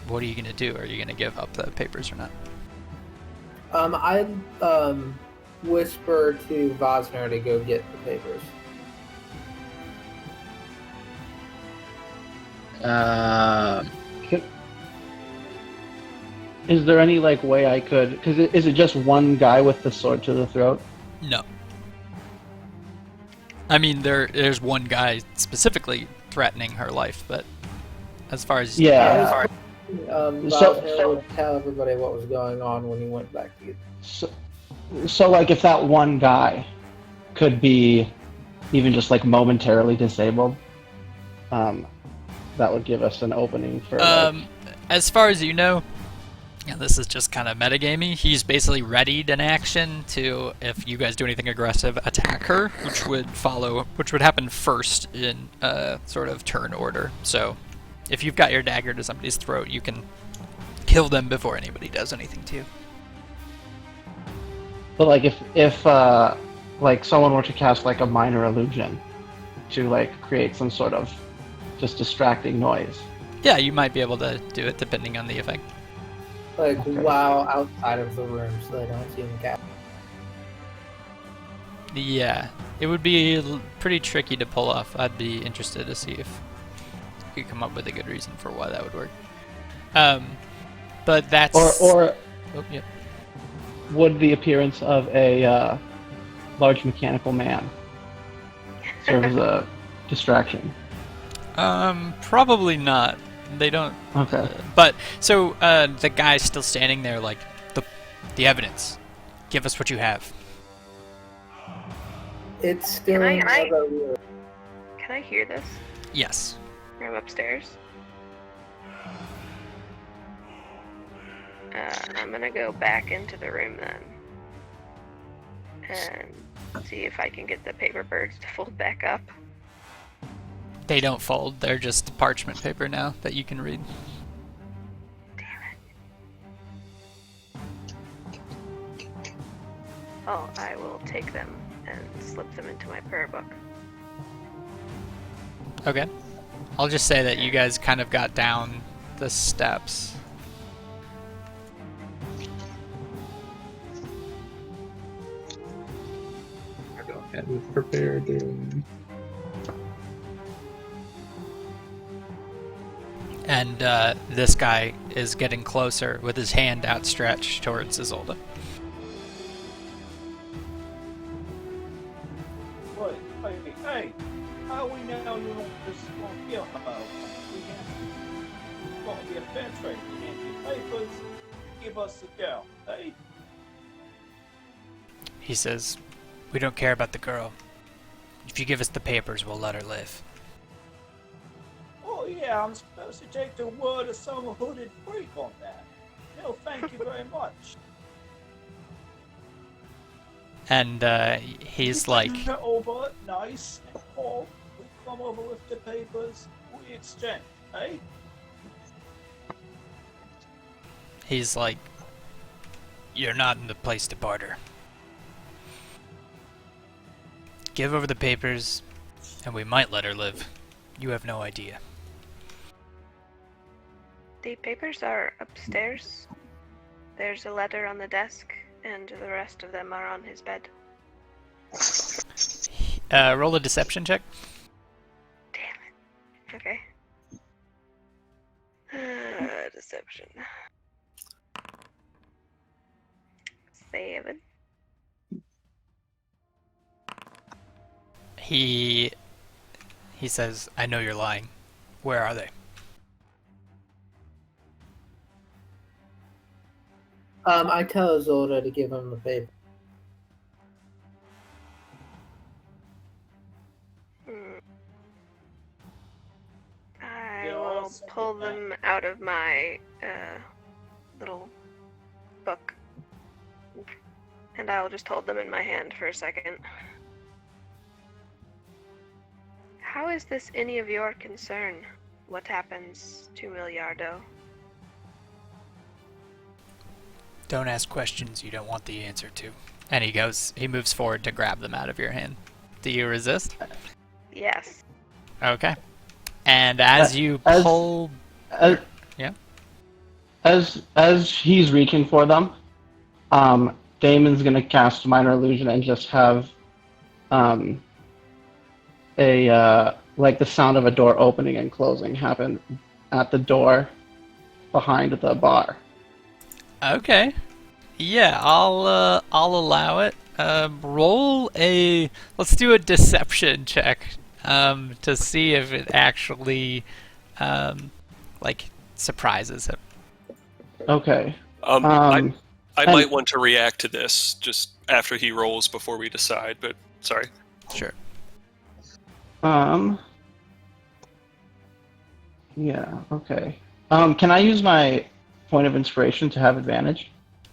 what are you gonna do? Are you gonna give up the papers or not? I whisper to Vosner to go get the papers. Is there any like way I could? Because is it just one guy with the sword to the throat? No. I mean, there's one guy specifically threatening her life, but as far as Yeah. Vosner would tell everybody what was going on when he went back to get. So like if that one guy could be even just like momentarily disabled, that would give us an opening for. As far as you know, yeah, this is just kind of metagamey. He's basically readied an action to, if you guys do anything aggressive, attack her, which would happen first in sort of turn order. So, if you've got your dagger to somebody's throat, you can kill them before anybody does anything to you. But like if like someone were to cast like a minor illusion to like create some sort of just distracting noise. Yeah, you might be able to do it depending on the effect. Like while outside of the room, so they don't see him cap. Yeah, it would be pretty tricky to pull off. I'd be interested to see if you could come up with a good reason for why that would work. But that's Or oh, yeah. would the appearance of a large mechanical man serve as a distraction? Probably not. They don't. Okay. But so the guy's still standing there, like the evidence. Give us what you have. It's still Can I- in can I- the room. Can I hear this Yes. from upstairs? I'm gonna go back into the room then. And see if I can get the paper birds to fold back up. They don't fold. They're just parchment paper now that you can read. Oh, I will take them and slip them into my prayer book. Okay. I'll just say that you guys kind of got down the steps. I'll go ahead and prepare to. And this guy is getting closer with his hand outstretched towards Isolde. Hey, how we know you want this one here about? We have got to be a fair trade. You hand your papers, give us the girl, hey? He says, "We don't care about the girl. If you give us the papers, we'll let her live." Oh yeah, I'm supposed to take the word of some hooded freak on that. No, thank you very much. And he's like, Bring her over, nice and cold. We come over with the papers, we exchange, hey? he's like, "You're not in the place to barter. Give over the papers, and we might let her live. You have no idea." The papers are upstairs. There's a letter on the desk, and the rest of them are on his bed. Roll a deception check. Damn it. Okay. Deception. 7. He says, "I know you're lying. Where are they?" I tell Isolde to give him the paper. I Yeah, will I'll second pull that. them out of my little book. And I'll just hold them in my hand for a second. How is this any of your concern? What happens to Miliardo? Don't ask questions you don't want the answer to. And he moves forward to grab them out of your hand. Do you resist? Yes. Okay. And as you as- pull... As, Yeah? as he's reaching for them, Damon's gonna cast Minor Illusion and just have like the sound of a door opening and closing happen at the door behind the bar. Okay. Yeah, I'll allow it. Let's do a deception check to see if it actually surprises him. Okay. I and- might want to react to this just after he rolls before we decide, but sorry. Sure. Yeah, okay. Can I use my point of inspiration to have advantage?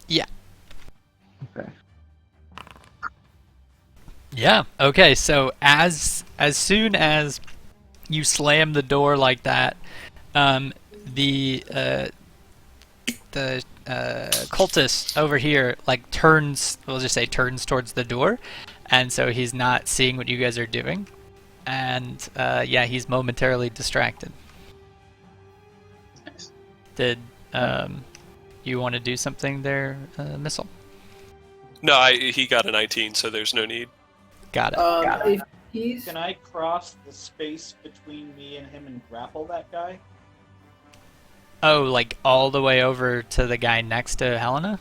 Yeah. Okay. Yeah. Okay. So as soon as you slam the door like that, the cultist over here turns. We'll just say turns towards the door, and so he's not seeing what you guys are doing, and he's momentarily distracted. Did you want to do something there, Missile? No, he got a 19, so there's no need. Got it. If he's Can I cross the space between me and him and grapple that guy? Oh, like all the way over to the guy next to Helena?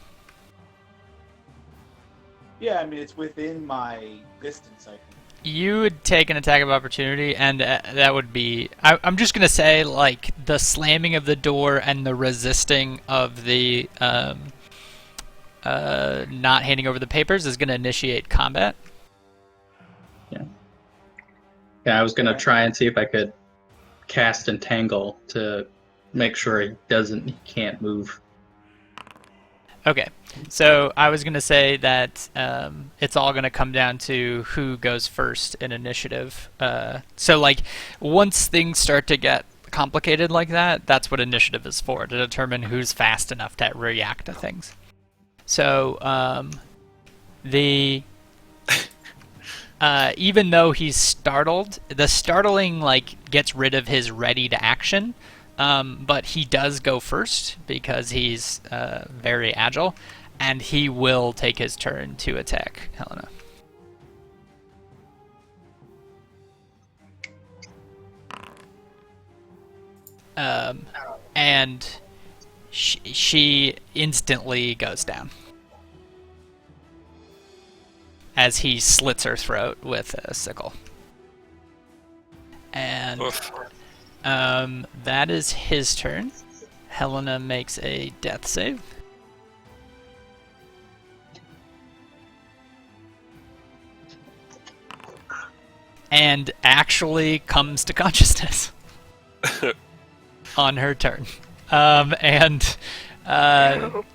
Yeah, I mean, it's within my distance, I think. You would take an attack of opportunity, and that would be... I'm just going to say, the slamming of the door and the resisting of the not handing over the papers is going to initiate combat. Yeah, I was gonna Okay. try and see if I could cast Entangle to make sure he can't move. Okay, so I was gonna say that it's all gonna come down to who goes first in initiative. So like, once things start to get complicated like that, that's what initiative is for, to determine who's fast enough to react to things. So the even though he's startled, the startling like gets rid of his ready to action. But he does go first because he's very agile, and he will take his turn to attack Helena. And she instantly goes down as he slits her throat with a sickle. And Oof. that is his turn. Helena makes a death save. And actually comes to consciousness on her turn. And Dope.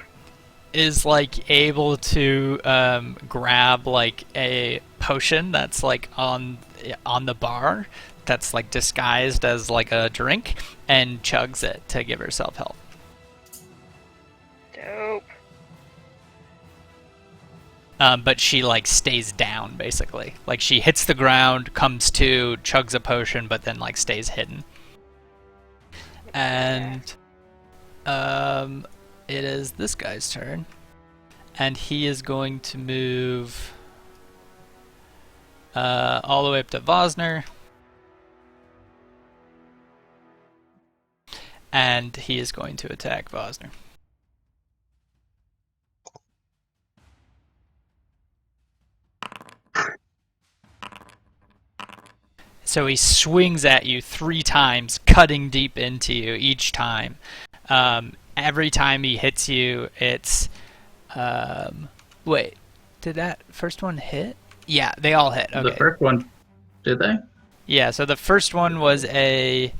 is like able to grab like a potion that's like on the bar that's like disguised as like a drink and chugs it to give herself health. Dope. But she like stays down basically. Like she hits the ground, comes to, chugs a potion, but then like stays hidden. And it is this guy's turn, and he is going to move all the way up to Vosner. And he is going to attack Vosner. So he swings at you 3 times, cutting deep into you each time. Every time he hits you, it's... wait, did that first one hit? Yeah, they all hit. Okay. The first one, did they? Yeah, so the first one was a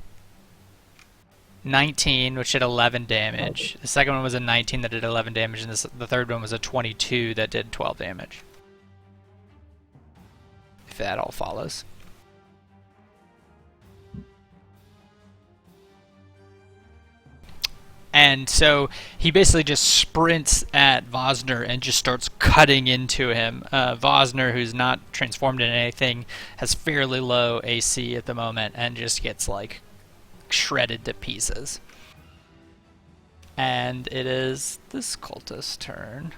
19, which did 11 damage. The second one was a 19 that did 11 damage, and the third one was a 22 that did 12 damage. If that all follows. And so he basically just sprints at Vosner and just starts cutting into him. Vosner, who's not transformed into anything, has fairly low AC at the moment and just gets like shredded to pieces. And it is this cultist's turn,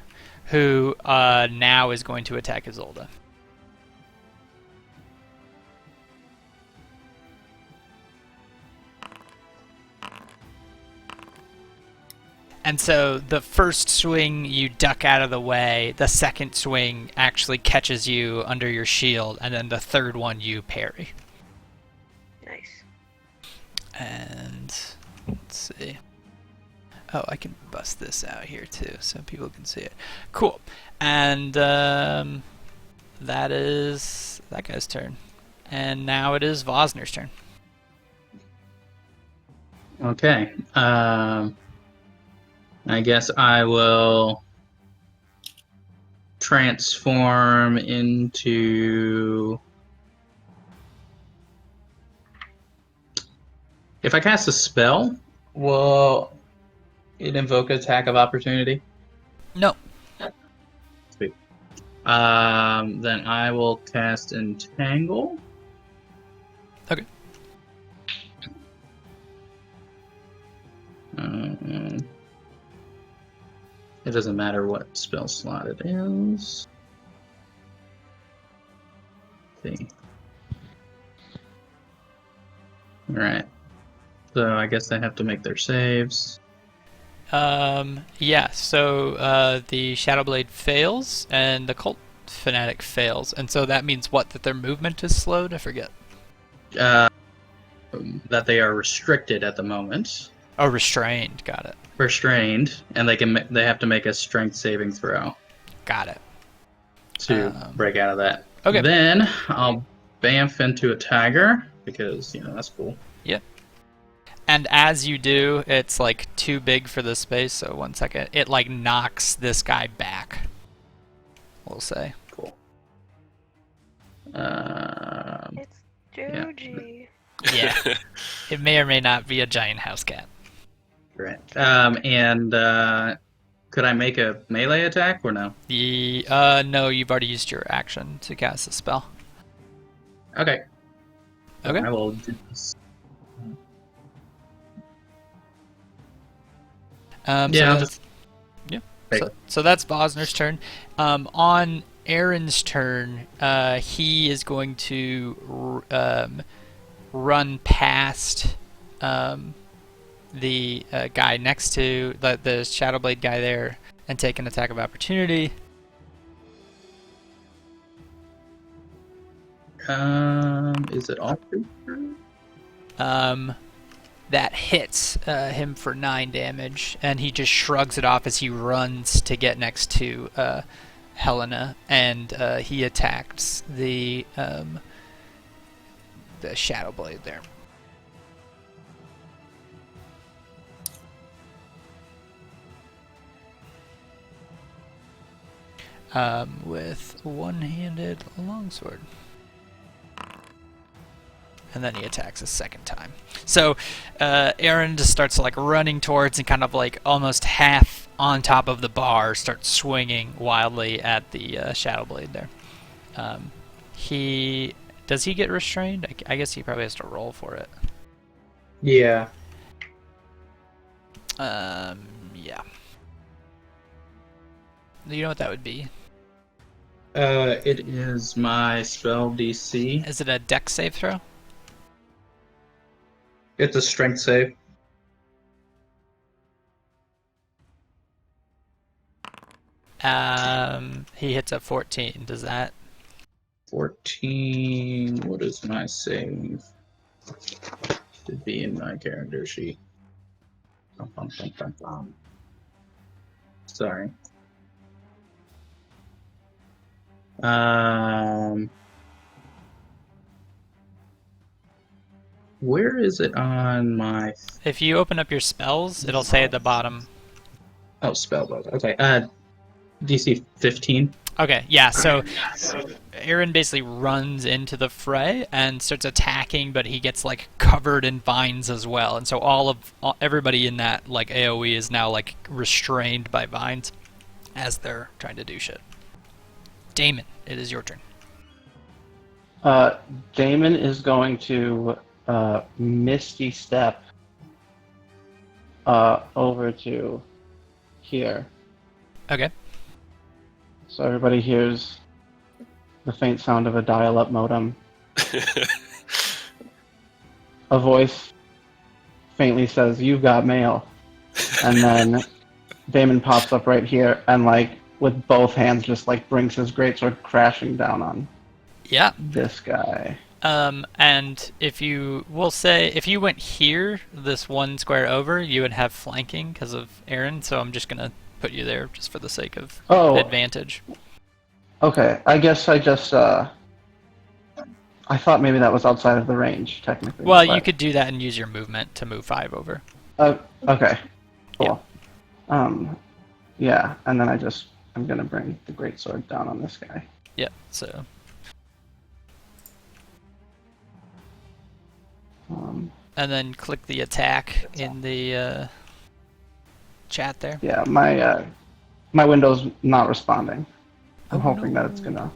who now is going to attack Isolde. And so the first swing you duck out of the way, the second swing actually catches you under your shield, and then the third one you parry. Nice. And let's see. Oh, I can bust this out here too so people can see it. Cool. And that is that guy's turn. And now it is Vosner's turn. Okay. I guess I will transform into... If I cast a spell, will it invoke attack of opportunity? No. Sweet. Then I will cast Entangle. Okay. It doesn't matter what spell slot it is. Let's see. Alright. So I guess they have to make their saves. Yeah, so the Shadowblade fails and the Cult Fanatic fails. And so that means what? That their movement is slowed? I forget. That they are restricted at the moment. Oh, restrained. Got it. Restrained, and they have to make a strength saving throw Got it. to break out of that. Okay. Then I'll bamf into a tiger because that's cool. And as you do, it's like too big for the space. So 1 second, it like knocks this guy back. We'll say. Cool. It's Joji. Yeah. It may or may not be a giant house cat. Right. And could I make a melee attack or no? No, you've already used your action to cast the spell. Okay. Okay. I will do this. So that's Bosner's turn. On Aaron's turn, he is going to run past the guy next to the Shadowblade guy there and take an attack of opportunity. Is it all three? That hits him for 9 damage, and he just shrugs it off as he runs to get next to Helena, and he attacks the Shadowblade there. With one-handed longsword. And then he attacks a second time. So Aaron just starts like running towards and kind of like almost half on top of the bar, starts swinging wildly at the Shadowblade there. Does he get restrained? I guess he probably has to roll for it. Yeah. Yeah. You know what that would be? It is my spell DC. Is it a dex save throw? It's a strength save. He hits a 14. Does that? 14. What is my save? Should be in my character sheet. Sorry. Where is it on my? If you open up your spells, it'll say at the bottom. Oh, spell book. Okay. DC 15. Okay, yeah. So Aaron basically runs into the fray and starts attacking, but he gets like covered in vines as well, and so everybody in that like AOE is now like restrained by vines as they're trying to do shit. Damon, it is your turn. Damon is going to Misty Step over to here. Okay. So everybody hears the faint sound of a dial-up modem. A voice faintly says, "You've got mail." And then Damon pops up right here and, like, with both hands just, like, brings his greatsword crashing down on this guy. And if you went here, this one square over, you would have flanking because of Aaron, so I'm just going to put you there just for the sake of advantage. Okay, I guess I just, I thought maybe that was outside of the range, technically. Well, you could do that and use your movement to move 5 over. Okay, cool. Yeah, and then I'm going to bring the greatsword down on this guy. Yeah, so... and then click the attack in the chat there. Yeah, my window's not responding. I'm hoping that it's gonna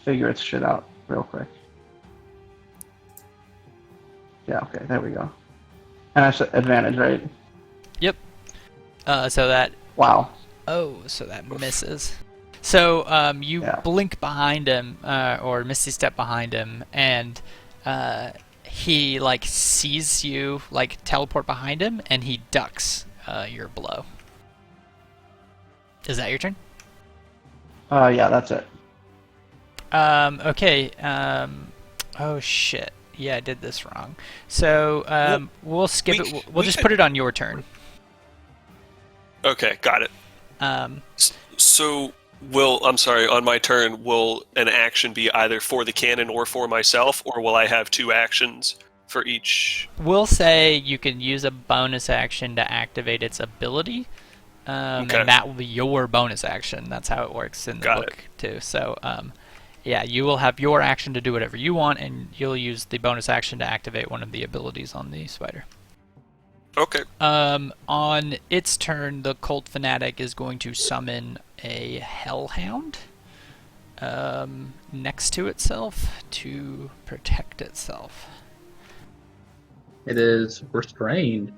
figure its shit out real quick. Yeah, okay, there we go. And that's advantage, right? Yep. So that... Wow. Oh, so that misses. So you blink behind him, or Misty Step behind him, and he like sees you like teleport behind him, and he ducks your blow. Is that your turn? Yeah, that's it. Okay. Oh shit. Yeah, I did this wrong. So we'll skip it. We'll just put it on your turn. Okay, got it. So I'm sorry, on my turn, will an action be either for the cannon or for myself, or will I have 2 actions for each? We'll say you can use a bonus action to activate its ability, Okay. and that will be your bonus action. That's how it works in the Got book too. So, yeah, you will have your action to do whatever you want, and you'll use the bonus action to activate one of the abilities on the spider. Okay. On its turn, the cult fanatic is going to summon a hellhound next to itself to protect itself. It is restrained.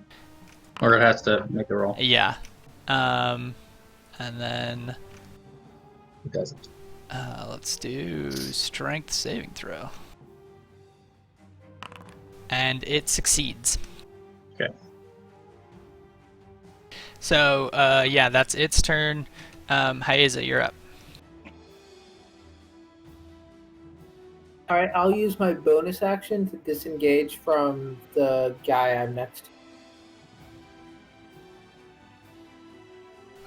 Or it has to make a roll. Yeah. And then It doesn't. let's do strength saving throw. And it succeeds. Okay. So, yeah, that's its turn. Hyeza, you're up. All right, I'll use my bonus action to disengage from the guy I'm next to.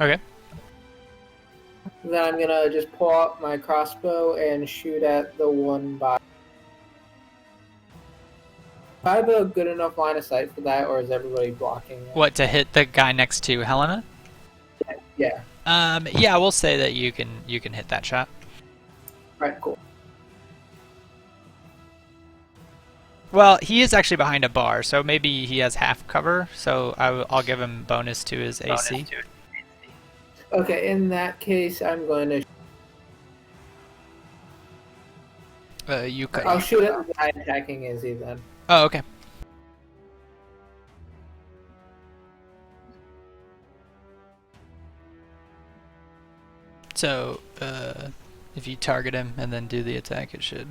Okay. Then I'm gonna just pull out my crossbow and shoot at the one by. Do I have a good enough line of sight for that, or is everybody blocking it? What, to hit the guy next to Helena? Yeah. Yeah, we'll say that you can hit that shot. All right, cool. Well, he is actually behind a bar, so maybe he has half cover. So I'll give him bonus to his AC. Okay, in that case, I'm going to. I'll shoot at the guy attacking Izzy then. Oh, okay. So, if you target him and then do the attack, it should.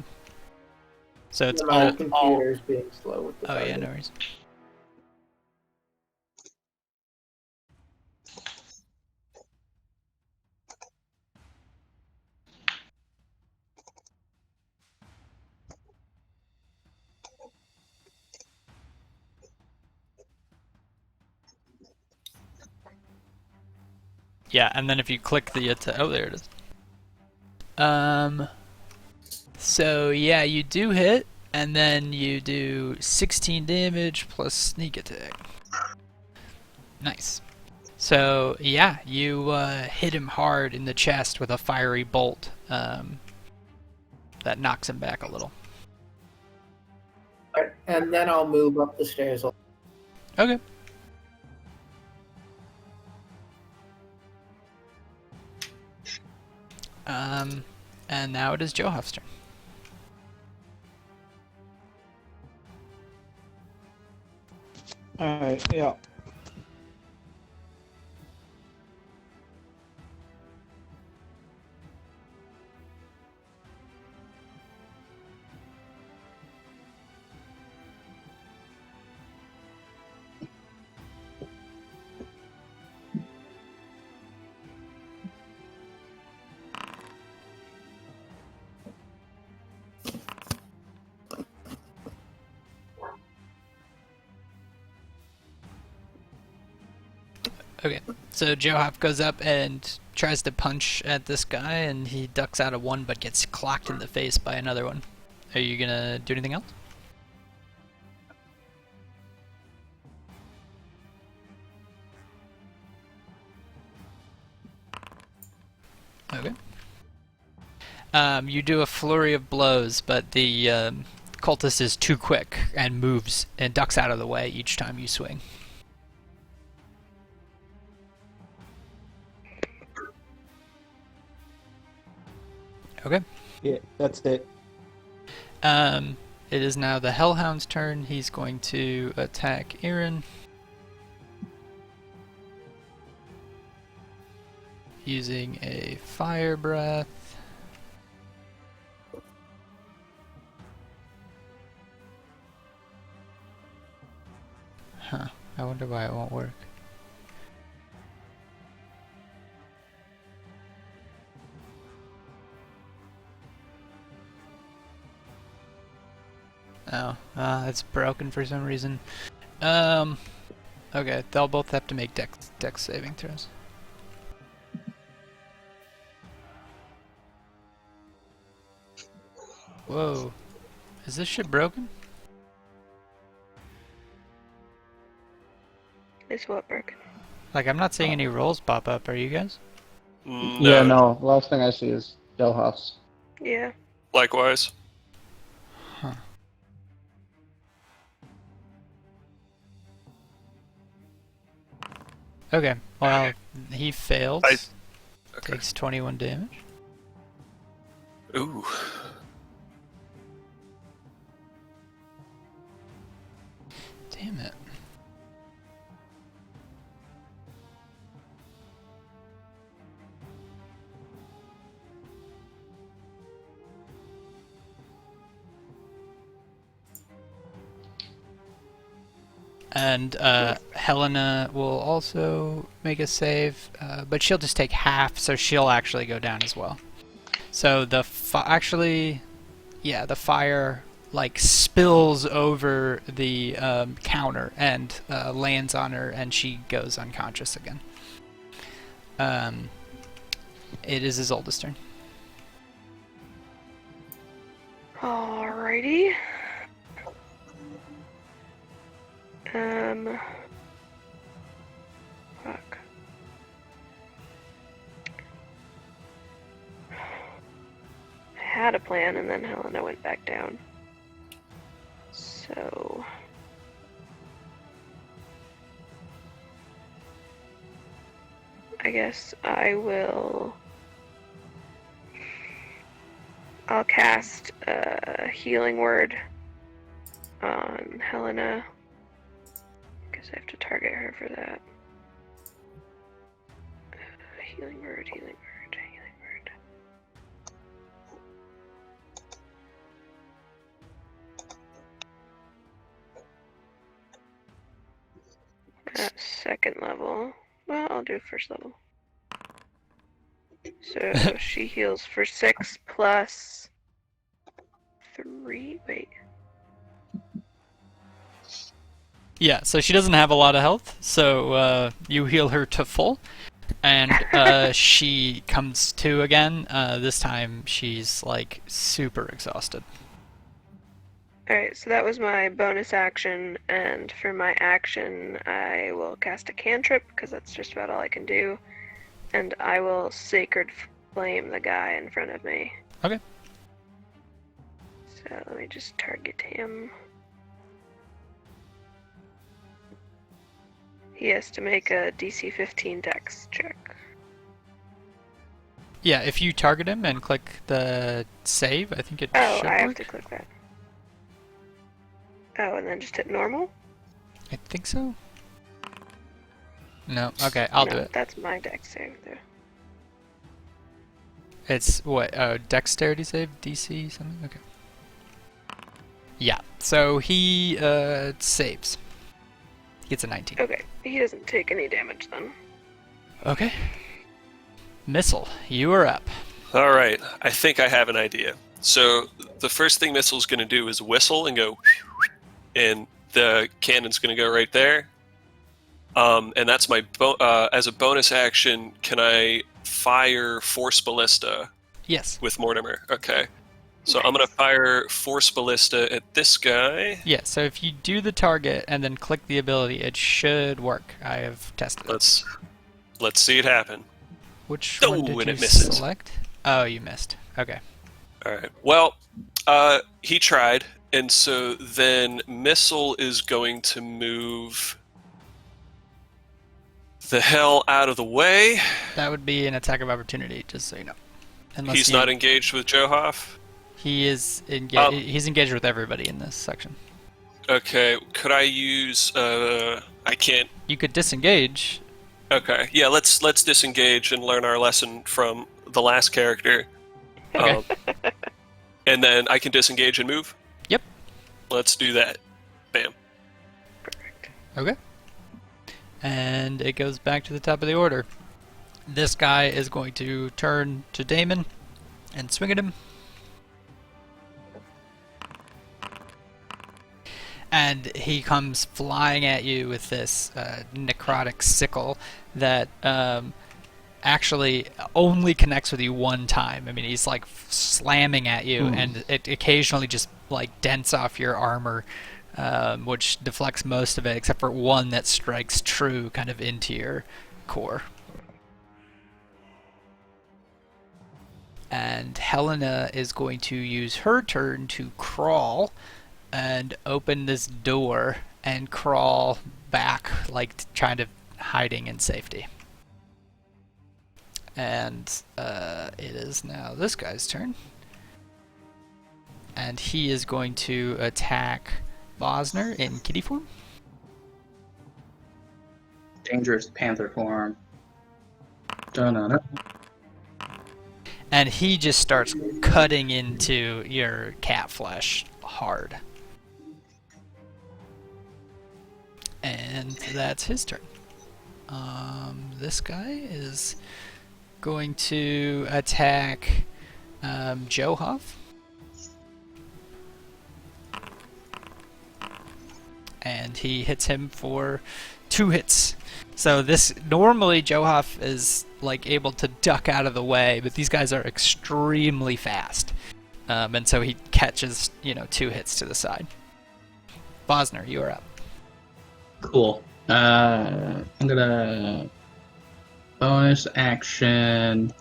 So it's My all. computer's being slow with the Oh yeah, target. no worries. Yeah, and then if you click the attack, oh, there it is. So yeah, you do hit, and then you do 16 damage plus sneak attack. Nice. So yeah, you hit him hard in the chest with a fiery bolt that knocks him back a little. All right, and then I'll move up the stairs. Okay. And now it is Johaf's turn. Alright, yeah. Okay, so Johaf goes up and tries to punch at this guy, and he ducks out of one but gets clocked in the face by another one. Are you gonna do anything else? Okay. You do a flurry of blows, but the cultist is too quick and moves and ducks out of the way each time you swing. Okay. Yeah, that's it. It is now the Hellhound's turn. He's going to attack Aaron. Using a fire breath. Huh. I wonder why it won't work. Oh, it's broken for some reason. Okay, they'll both have to make dex saving throws. Whoa. Is this shit broken? Is what broken? Like, I'm not seeing any rolls pop up. Are you guys? No. Yeah, no. The last thing I see is Delhuff's. Yeah. Likewise. Huh. Okay. Well, he failed. Okay. Takes 21 damage. Ooh. Damn it. And Helena will also make a save, but she'll just take half, so she'll actually go down as well. So the the fire like spills over the counter and lands on her, and she goes unconscious again. It is Isolde's turn. Alrighty. Fuck. I had a plan and then Helena went back down. So... I guess I'll cast a healing word on Helena. Guess I have to target her for that. Healing word, healing word, healing word. At second level. Well, I'll do first level. So she heals for 6 plus 3. Wait. Yeah, so she doesn't have a lot of health, so you heal her to full, and she comes to again. This time she's like super exhausted. Alright, so that was my bonus action, and for my action, I will cast a cantrip, because that's just about all I can do, and I will Sacred Flame the guy in front of me. Okay. So let me just target him. He has to make a DC 15 Dex check. Yeah, if you target him and click the save, I think it Oh, should I have work. to click that. Oh, and then just hit normal? I think so. No, okay, I'll do No, it. that's my Dex save there. It's what? Dexterity save, DC something. Okay. Yeah. So he saves. He gets a 19. Okay, he doesn't take any damage then. Okay. Missile, you are up. All right. I think I have an idea. So the first thing Missile's going to do is whistle and go, and the cannon's going to go right there. And that's my as a bonus action. Can I fire Force Ballista Yes. with Mortimer? Okay. So I'm going to fire Force Ballista at this guy. Yeah. So if you do the target and then click the ability, it should work. I have tested it. Let's see it happen. Which Oh, one did and you it misses. select? Oh, you missed. Okay. All right. Well, he tried, and so then Missile is going to move the hell out of the way. That would be an attack of opportunity, just so you know. Unless He's not engaged with Johoff. He is engaged. He's engaged with everybody in this section. Okay. Could I use? I can't. You could disengage. Okay. Yeah. Let's disengage and learn our lesson from the last character. Okay. And then I can disengage and move. Yep. Let's do that. Bam. Perfect. Okay. And it goes back to the top of the order. This guy is going to turn to Damon and swing at him. And he comes flying at you with this necrotic sickle that actually only connects with you one time. I mean, he's like slamming at you, and it occasionally just like dents off your armor, which deflects most of it, except for one that strikes true kind of into your core. And Helena is going to use her turn to crawl and open this door and crawl back, like trying to hiding in safety. And it is now this guy's turn. And he is going to attack Bosner in kitty form. Dangerous panther form. Dun-dun-dun. And he just starts cutting into your cat flesh hard. And that's his turn. This guy is going to attack Johov. And he hits him for 2 hits. So this normally Johov is like able to duck out of the way, but these guys are extremely fast. And so he catches, 2 hits to the side. Bosner, you are up. Cool. I'm gonna bonus action.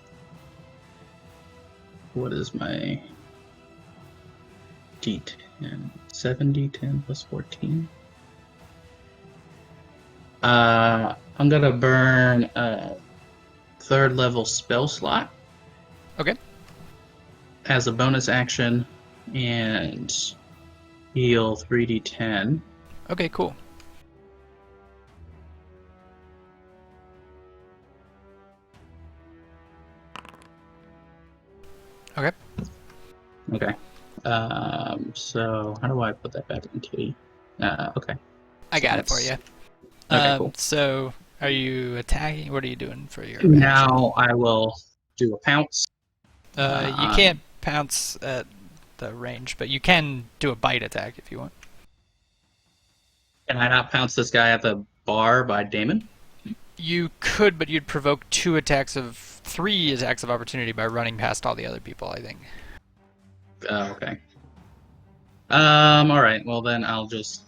What is my D10? 7d10 plus 14. I'm gonna burn a 3rd level spell slot. Okay. As a bonus action, and heal 3d10. Okay, cool. Okay. Okay. So how do I put that back in kitty? Okay. I got it for you. Okay, cool. So, are you attacking? What are you doing for your Now I will do a pounce. You can't pounce at the range, but you can do a bite attack if you want. Can I not pounce this guy at the bar by Damon? You could, but you'd provoke 3 attacks of opportunity by running past all the other people, I think. Oh, okay. All right. Well, then I'll just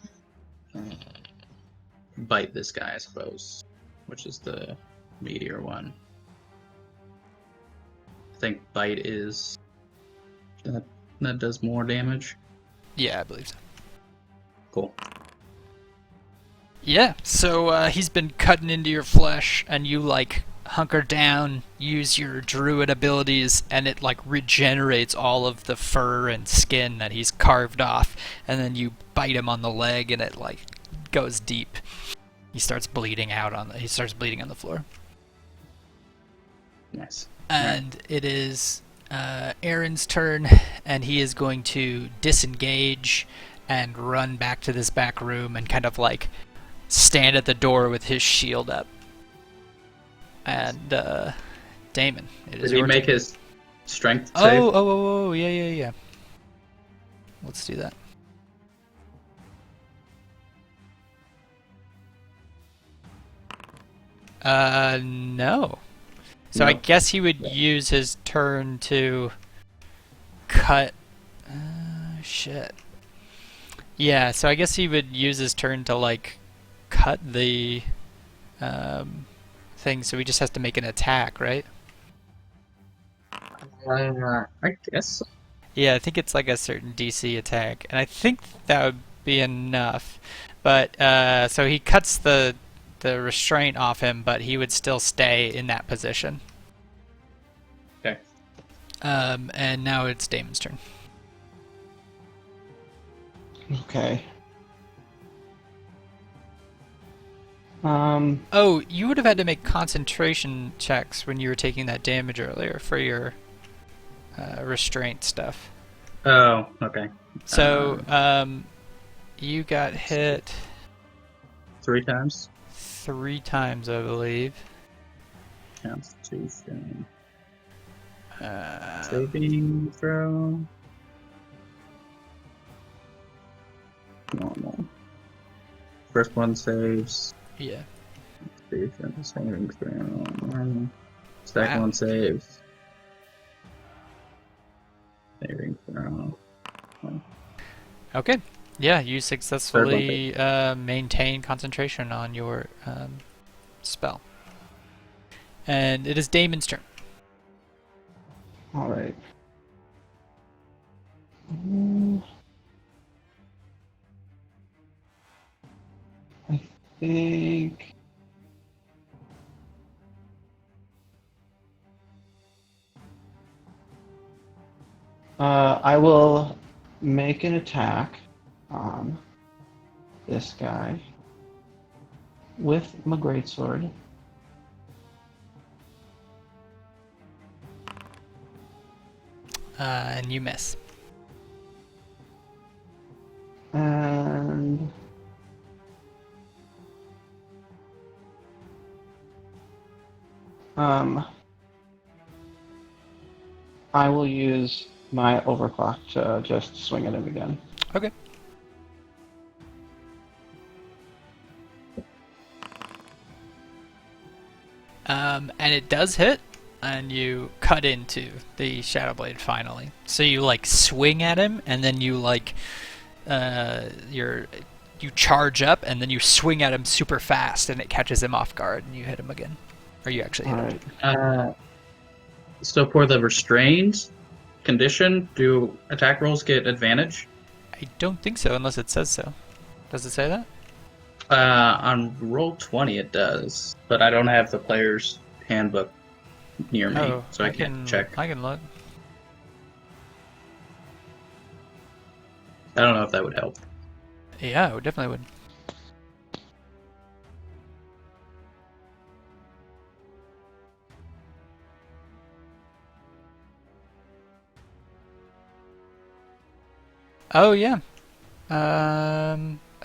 bite this guy, I suppose, which is the meteor one. I think bite is that does more damage. Yeah, I believe so. Cool. Yeah, so he's been cutting into your flesh, and you like hunker down, use your druid abilities, and it like regenerates all of the fur and skin that he's carved off, and then you bite him on the leg, and it like goes deep. He starts bleeding on the floor. Nice. And it is Aaron's turn, and he is going to disengage and run back to this back room and kind of like stand at the door with his shield up. And Damon, it is Did he your make turn. his strength save? Oh, yeah. Let's do that. No. So No. I guess he would use his turn to cut. Shit. Yeah, so I guess he would use his turn to like cut the thing. So he just has to make an attack, right? I guess so. Yeah, I think it's like a certain DC attack, and I think that would be enough. But so he cuts the restraint off him, but he would still stay in that position. Okay. And now it's Damon's turn. Okay. Oh, you would have had to make concentration checks when you were taking that damage earlier for your restraint stuff. Oh, okay. So, you got hit 3 times. 3 times, I believe. Constitution. Saving throw. Normal. First one saves. Yeah. Saving throw. Normal. Second Wow. one save. Saving throw. Okay. Yeah, you Third successfully maintain concentration on your spell. And it is Damon's turn. All right. I think. I will make an attack on this guy with my greatsword. And you miss. And I will use my overclock to just swing at him again. Okay. And it does hit, and you cut into the Shadow Blade finally. So you like swing at him, and then you like you charge up, and then you swing at him super fast, and it catches him off guard, and you hit him again, or you actually hit All him. right. So for the restrained condition, do attack rolls get advantage? I don't think so, unless it says so. Does it say that? On roll 20 it does, but I don't have the player's handbook near me, so I can't check. I can look. I don't know if that would help. Yeah, it definitely would. Oh yeah.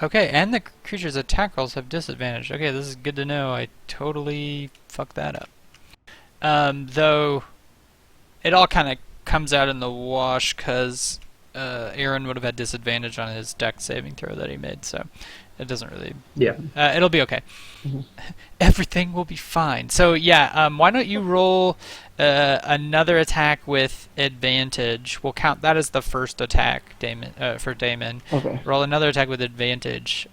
Okay, and the creature's attack rolls have disadvantage. Okay, this is good to know. I totally fucked that up. Though it all kind of comes out in the wash because Aaron would have had disadvantage on his dex saving throw that he made, so it doesn't really. Yeah. It'll be okay. Mhm. Everything will be fine. So yeah, why don't you roll another attack with advantage? We'll count that as the first attack, Damon. For Damon, Okay. roll another attack with advantage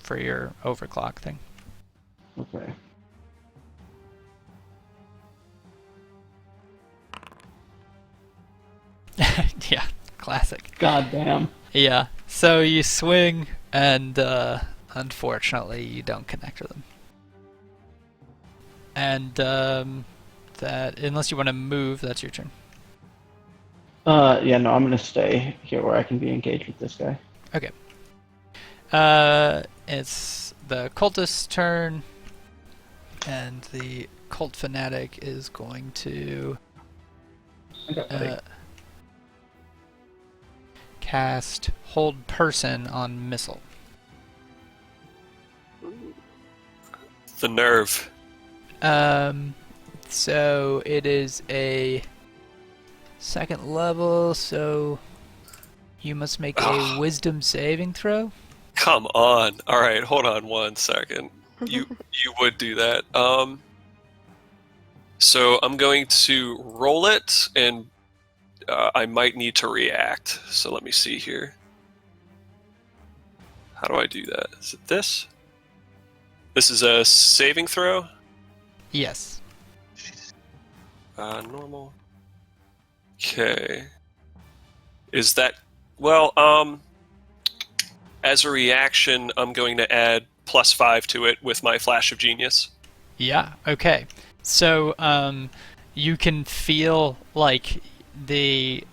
for your overclock thing. Okay. Yeah, classic. God damn. Yeah. So you swing, and unfortunately, you don't connect with them. And that, unless you want to move, that's your turn. Yeah, no, I'm gonna stay here where I can be engaged with this guy. Okay. It's the cultist's turn, and the cult fanatic is going to cast Hold Person on Missile. The nerve. So it is a second level, so you must make a Wisdom saving throw. Come on. All right, hold on 1 second. You would do that. So I'm going to roll it, and I might need to react. So let me see here. How do I do that? Is it this? This is a saving throw? Yes. Normal. Okay. Is that... Well, as a reaction, I'm going to add +5 to it with my Flash of Genius. Yeah, okay. So, you can feel, like, the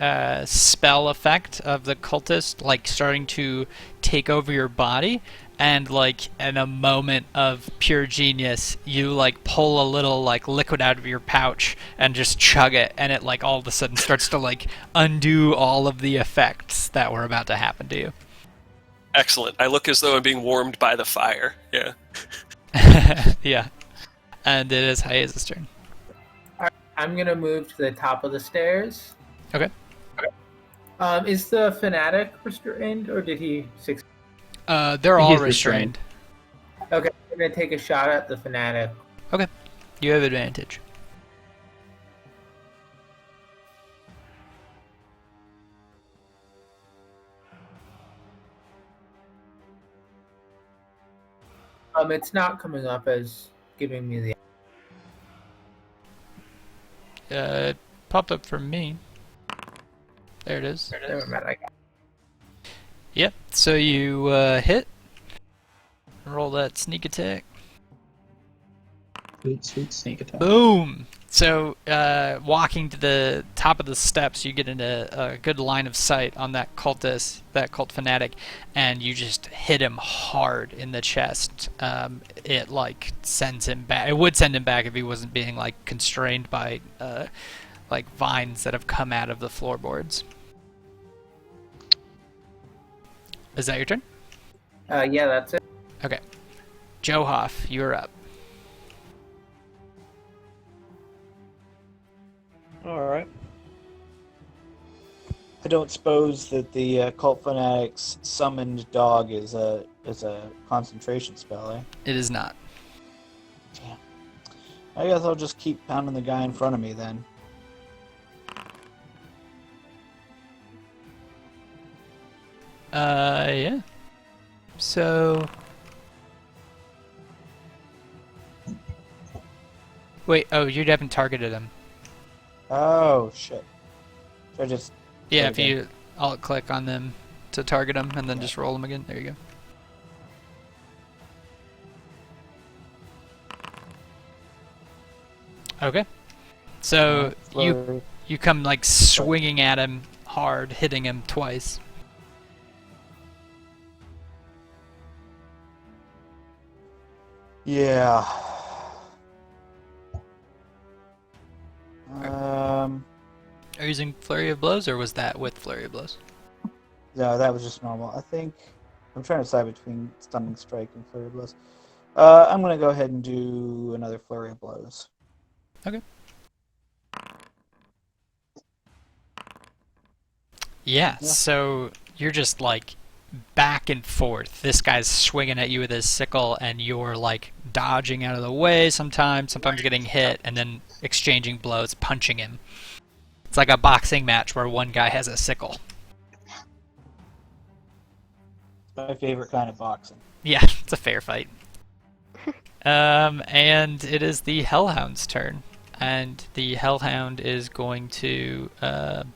spell effect of the cultist, like, starting to take over your body, and, like, in a moment of pure genius, you, like, pull a little, like, liquid out of your pouch and just chug it, and it, like, all of a sudden starts to, like, undo all of the effects that were about to happen to you. Excellent. I look as though I'm being warmed by the fire. Yeah. Yeah. And it is Hayes' turn. I'm gonna move to the top of the stairs. Okay. Is the fanatic restrained, or did he succeed? They're all He's restrained. Okay, I'm gonna take a shot at the fanatic. You have advantage. It's not coming up as giving me the. It popped up for me. There it is. Never mind. I got Yep. So you hit. Roll that sneak attack. Sweet sneak attack. Boom! So, walking to the top of the steps, you get into a good line of sight on that cultist, that cult fanatic, and you just hit him hard in the chest. It, like, sends him back. It would send him back if he wasn't being, like, constrained by, like, vines that have come out of the floorboards. Is that your turn? Yeah, that's it. Okay. Johoff, you're up. Alright. I don't suppose that the cult fanatic's summoned dog is a concentration spell, eh? It is not. Damn. I guess I'll just keep pounding the guy in front of me then. Yeah. So... Wait, oh, you haven't targeted him. Oh, shit. Should I just... Yeah, try if again? you alt-click on them to target them, and then just roll them again. There you go. Okay. So, you come, like, swinging at him hard, hitting him twice. Yeah. Are you using Flurry of Blows, or was that with Flurry of Blows? No, that was just normal. I think I'm trying to decide between Stunning Strike and Flurry of Blows. I'm gonna go ahead and do another Flurry of Blows. Okay. Yeah, so you're just, like, back and forth. This guy's swinging at you with his sickle, and you're, like, dodging out of the way sometimes getting hit, and then exchanging blows, punching him. It's like a boxing match where one guy has a sickle. My favorite kind of boxing. Yeah, it's a fair fight. And it is the Hellhound's turn. And the Hellhound is going to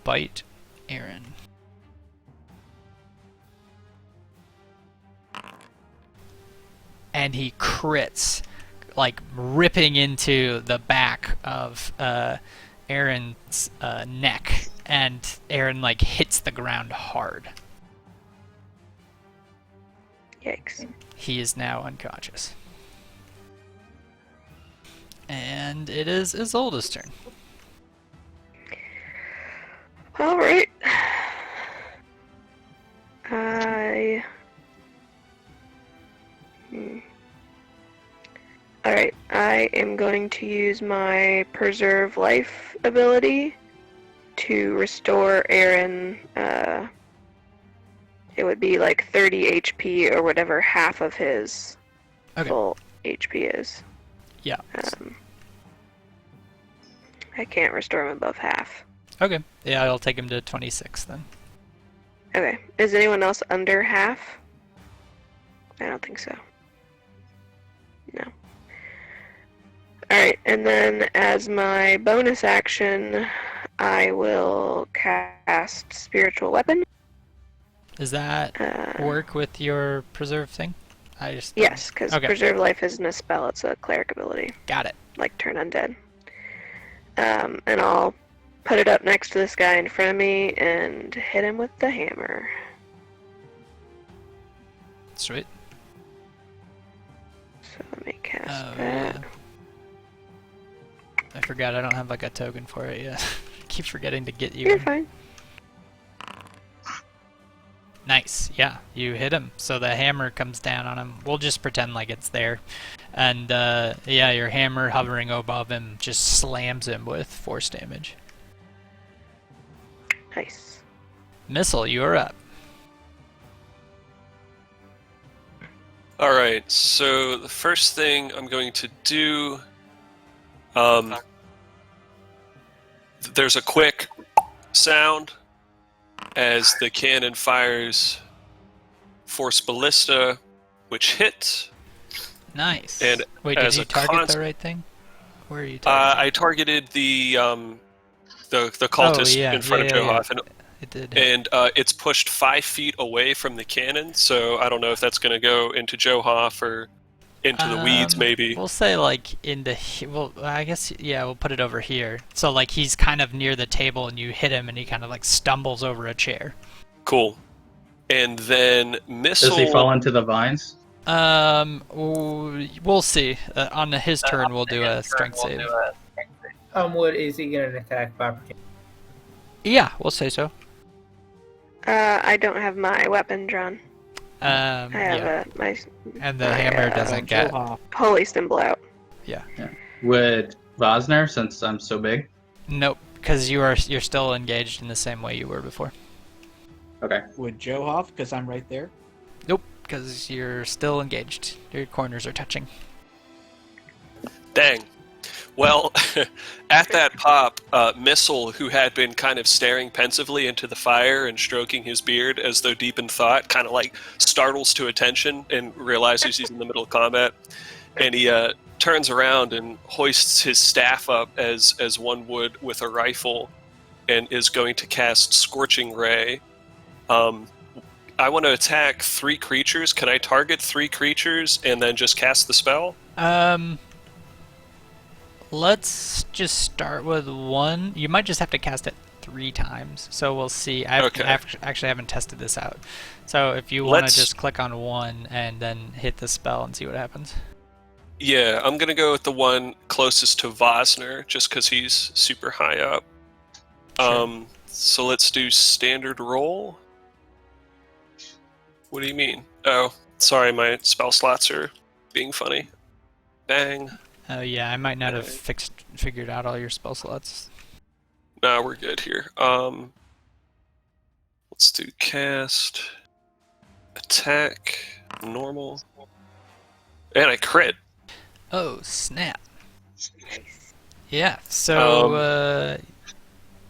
bite Aaron. And he crits, like ripping into the back of Aaron's neck, and Aaron like hits the ground hard. Yikes. He is now unconscious. And it is Isolde's turn. Alright. Alright, I am going to use my Preserve Life ability to restore Aaron, it would be like 30 HP or whatever half of his full HP is. Yeah. I can't restore him above half. Okay. Yeah, I'll take him to 26 then. Okay, is anyone else under half? I don't think so. No. Alright, and then as my bonus action, I will cast Spiritual Weapon. Does that work with your preserve thing? Yes, because Preserve Life isn't a spell, it's a cleric ability. Got it. Like Turn Undead. And I'll put it up next to this guy in front of me and hit him with the hammer. Sweet. So let me cast that. I forgot I don't have like a token for it yet. Keep forgetting to get you. You're fine. Nice, yeah, you hit him. So the hammer comes down on him. We'll just pretend like it's there. And yeah, your hammer hovering above him just slams him with force damage. Nice. Missile, you're up. Alright, so the first thing I'm going to do... there's a quick sound as the cannon fires Force Ballista, which hit. Nice. And Wait, did as you a target the right thing? Where are you targeting? I targeted the Oh cultist yeah, in front of Johoff, it did. and it's pushed 5 feet away from the cannon. So I don't know if that's going to go into Johoff or into the weeds, maybe. We'll say like well, I guess we'll put it over here. So like he's kind of near the table, and you hit him, and he kind of like stumbles over a chair. Cool. And then missile. Does he fall into the vines? We'll see. On his turn, we'll do a strength save. What is he gonna attack of opportunity? Yeah, we'll say so. I don't have my weapon drawn. I have Yeah. my And the my, hammer doesn't get. Johoff. holy symbol out. Would Vosner, since I'm so big? Nope, because you're still engaged in the same way you were before. Okay. Would Johoff, because I'm right there. Nope, because you're still engaged. Your corners are touching. Dang. Well, at that pop, Missile, who had been kind of staring pensively into the fire and stroking his beard as though deep in thought, kind of like startles to attention and realizes he's in the middle of combat. And he turns around and hoists his staff up as one would with a rifle and is going to cast Scorching Ray. I want to attack 3 creatures. Can I target 3 creatures and then just cast the spell? Let's just start with 1. You might just have to cast it 3 times, so we'll see. I actually haven't tested this out. So if you want to just click on 1 and then hit the spell and see what happens. Yeah, I'm going to go with the one closest to Vosner, just because he's super high up. Sure. So let's do standard roll. What do you mean? Oh, sorry, my spell slots are being funny. Bang. Oh yeah, I might not have figured out all your spell slots. Nah, we're good here. Let's do cast, attack, normal, and I crit. Oh snap! Nice. Yeah. So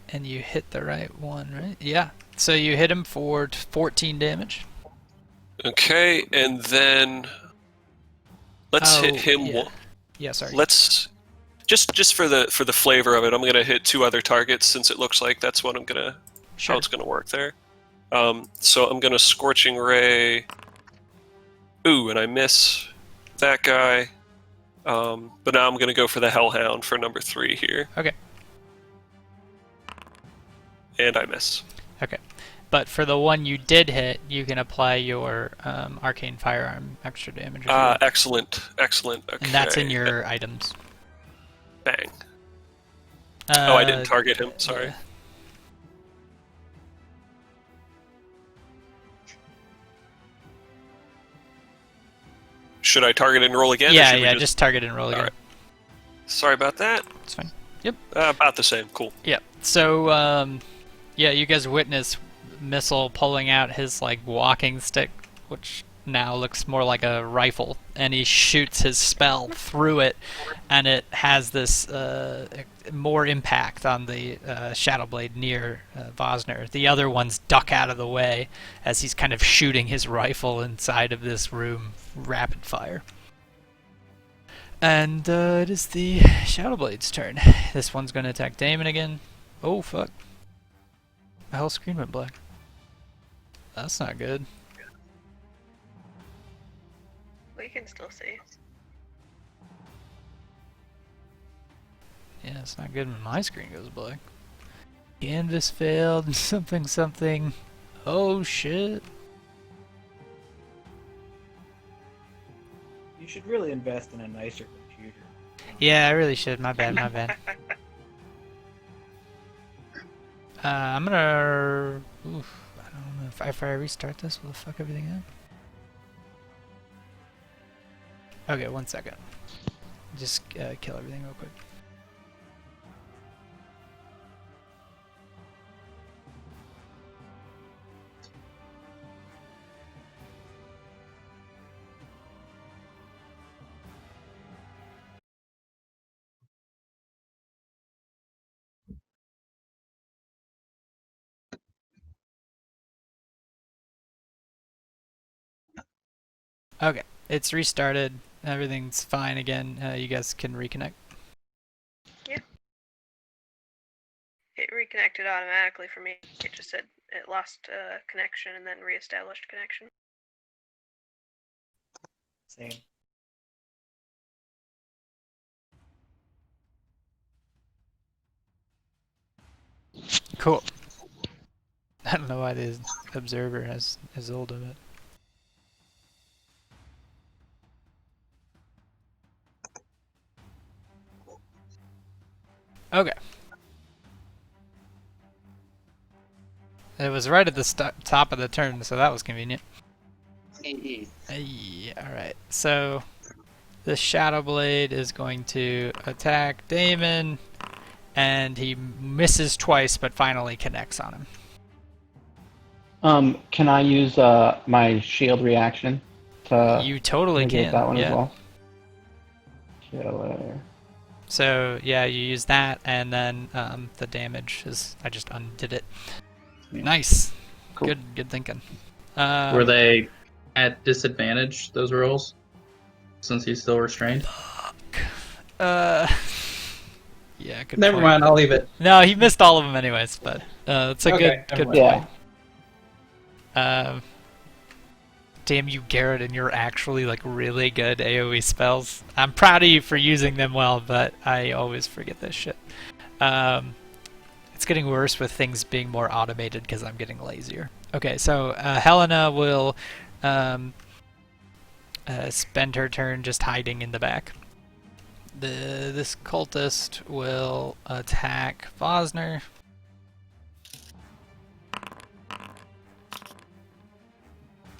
and you hit the right one, right? Yeah. So you hit him for 14 damage. Okay, and then let's hit him. Yeah. Yeah, sorry. Let's just for the flavor of it, I'm gonna hit 2 other targets since it looks like that's what I'm gonna how it's gonna work there. So I'm gonna Scorching Ray. Ooh, and I miss that guy. But now I'm gonna go for the Hellhound for number 3 here. Okay. And I miss. Okay. But for the one you did hit, you can apply your arcane firearm extra damage. Excellent. Okay. And that's in your items. Bang. I didn't target him. Sorry. Yeah. Should I target and roll again? Yeah, just target and roll again. Right. Sorry about that. It's fine. Yep. About the same. Cool. Yep. So, you guys witness Missile pulling out his like walking stick, which now looks more like a rifle, and he shoots his spell through it, and it has this more impact on the Shadow Blade near Vosner. The other ones duck out of the way as he's kind of shooting his rifle inside of this room, rapid fire. And it is the Shadow Blade's turn. This one's going to attack Damon again. Oh fuck! My whole screen went black. That's not good. We can still see. Yeah, it's not good when my screen goes black. Canvas failed, something. Oh shit. You should really invest in a nicer computer. Yeah, I really should. My bad. I'm gonna... Oof, I don't know if I restart this, will it fuck everything up? Okay, 1 second. Just kill everything real quick. Okay, it's restarted. everything's fine again. You guys can reconnect. It reconnected automatically for me. It just said it lost connection and then reestablished connection. Same. Cool. I don't know why the observer has hold of it. Okay. It was right at the top of the turn, so that was convenient. Hey, alright. So, the Shadow Blade is going to attack Damon, and he misses twice, but finally connects on him. Can I use my shield reaction to You totally negate can. that one yeah. as well? Killer. So yeah, you use that, and then the damage is. I just undid it. Yeah. Nice. Cool. Good thinking. Were they at disadvantage, those rolls? Since he's still restrained? Yeah. Good Never point. mind, I'll leave it. No, he missed all of them anyways, but it's a Okay, good never point. Yeah. Damn you, Garrett, and your actually like really good AoE spells. I'm proud of you for using them well, but I always forget this shit. It's getting worse with things being more automated because I'm getting lazier. Okay, so Helena will spend her turn just hiding in the back. This cultist will attack Vosner.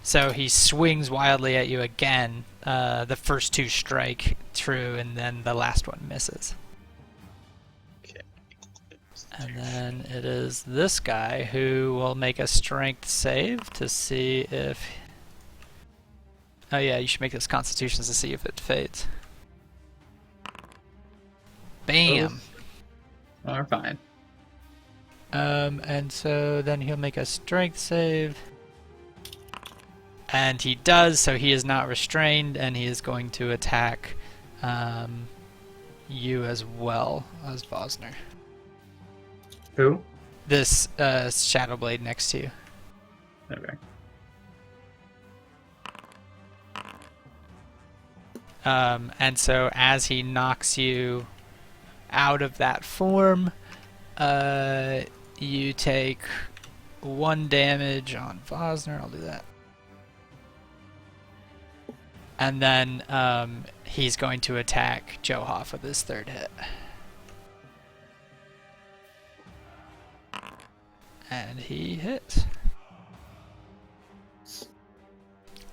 So he swings wildly at you again. The first two strike true, and then the last one misses. Okay. And then it is this guy who will make a strength save to see if... Oh yeah, you should make this Constitution to see if it fades. Bam! Are fine. And so then he'll make a strength save. And he does, so he is not restrained, and he is going to attack you as well as Vosner. Who? This Shadow Blade next to you. Okay. And so as he knocks you out of that form, you take 1 damage on Vosner. I'll do that. And then he's going to attack Johoff with his third hit. And he hits.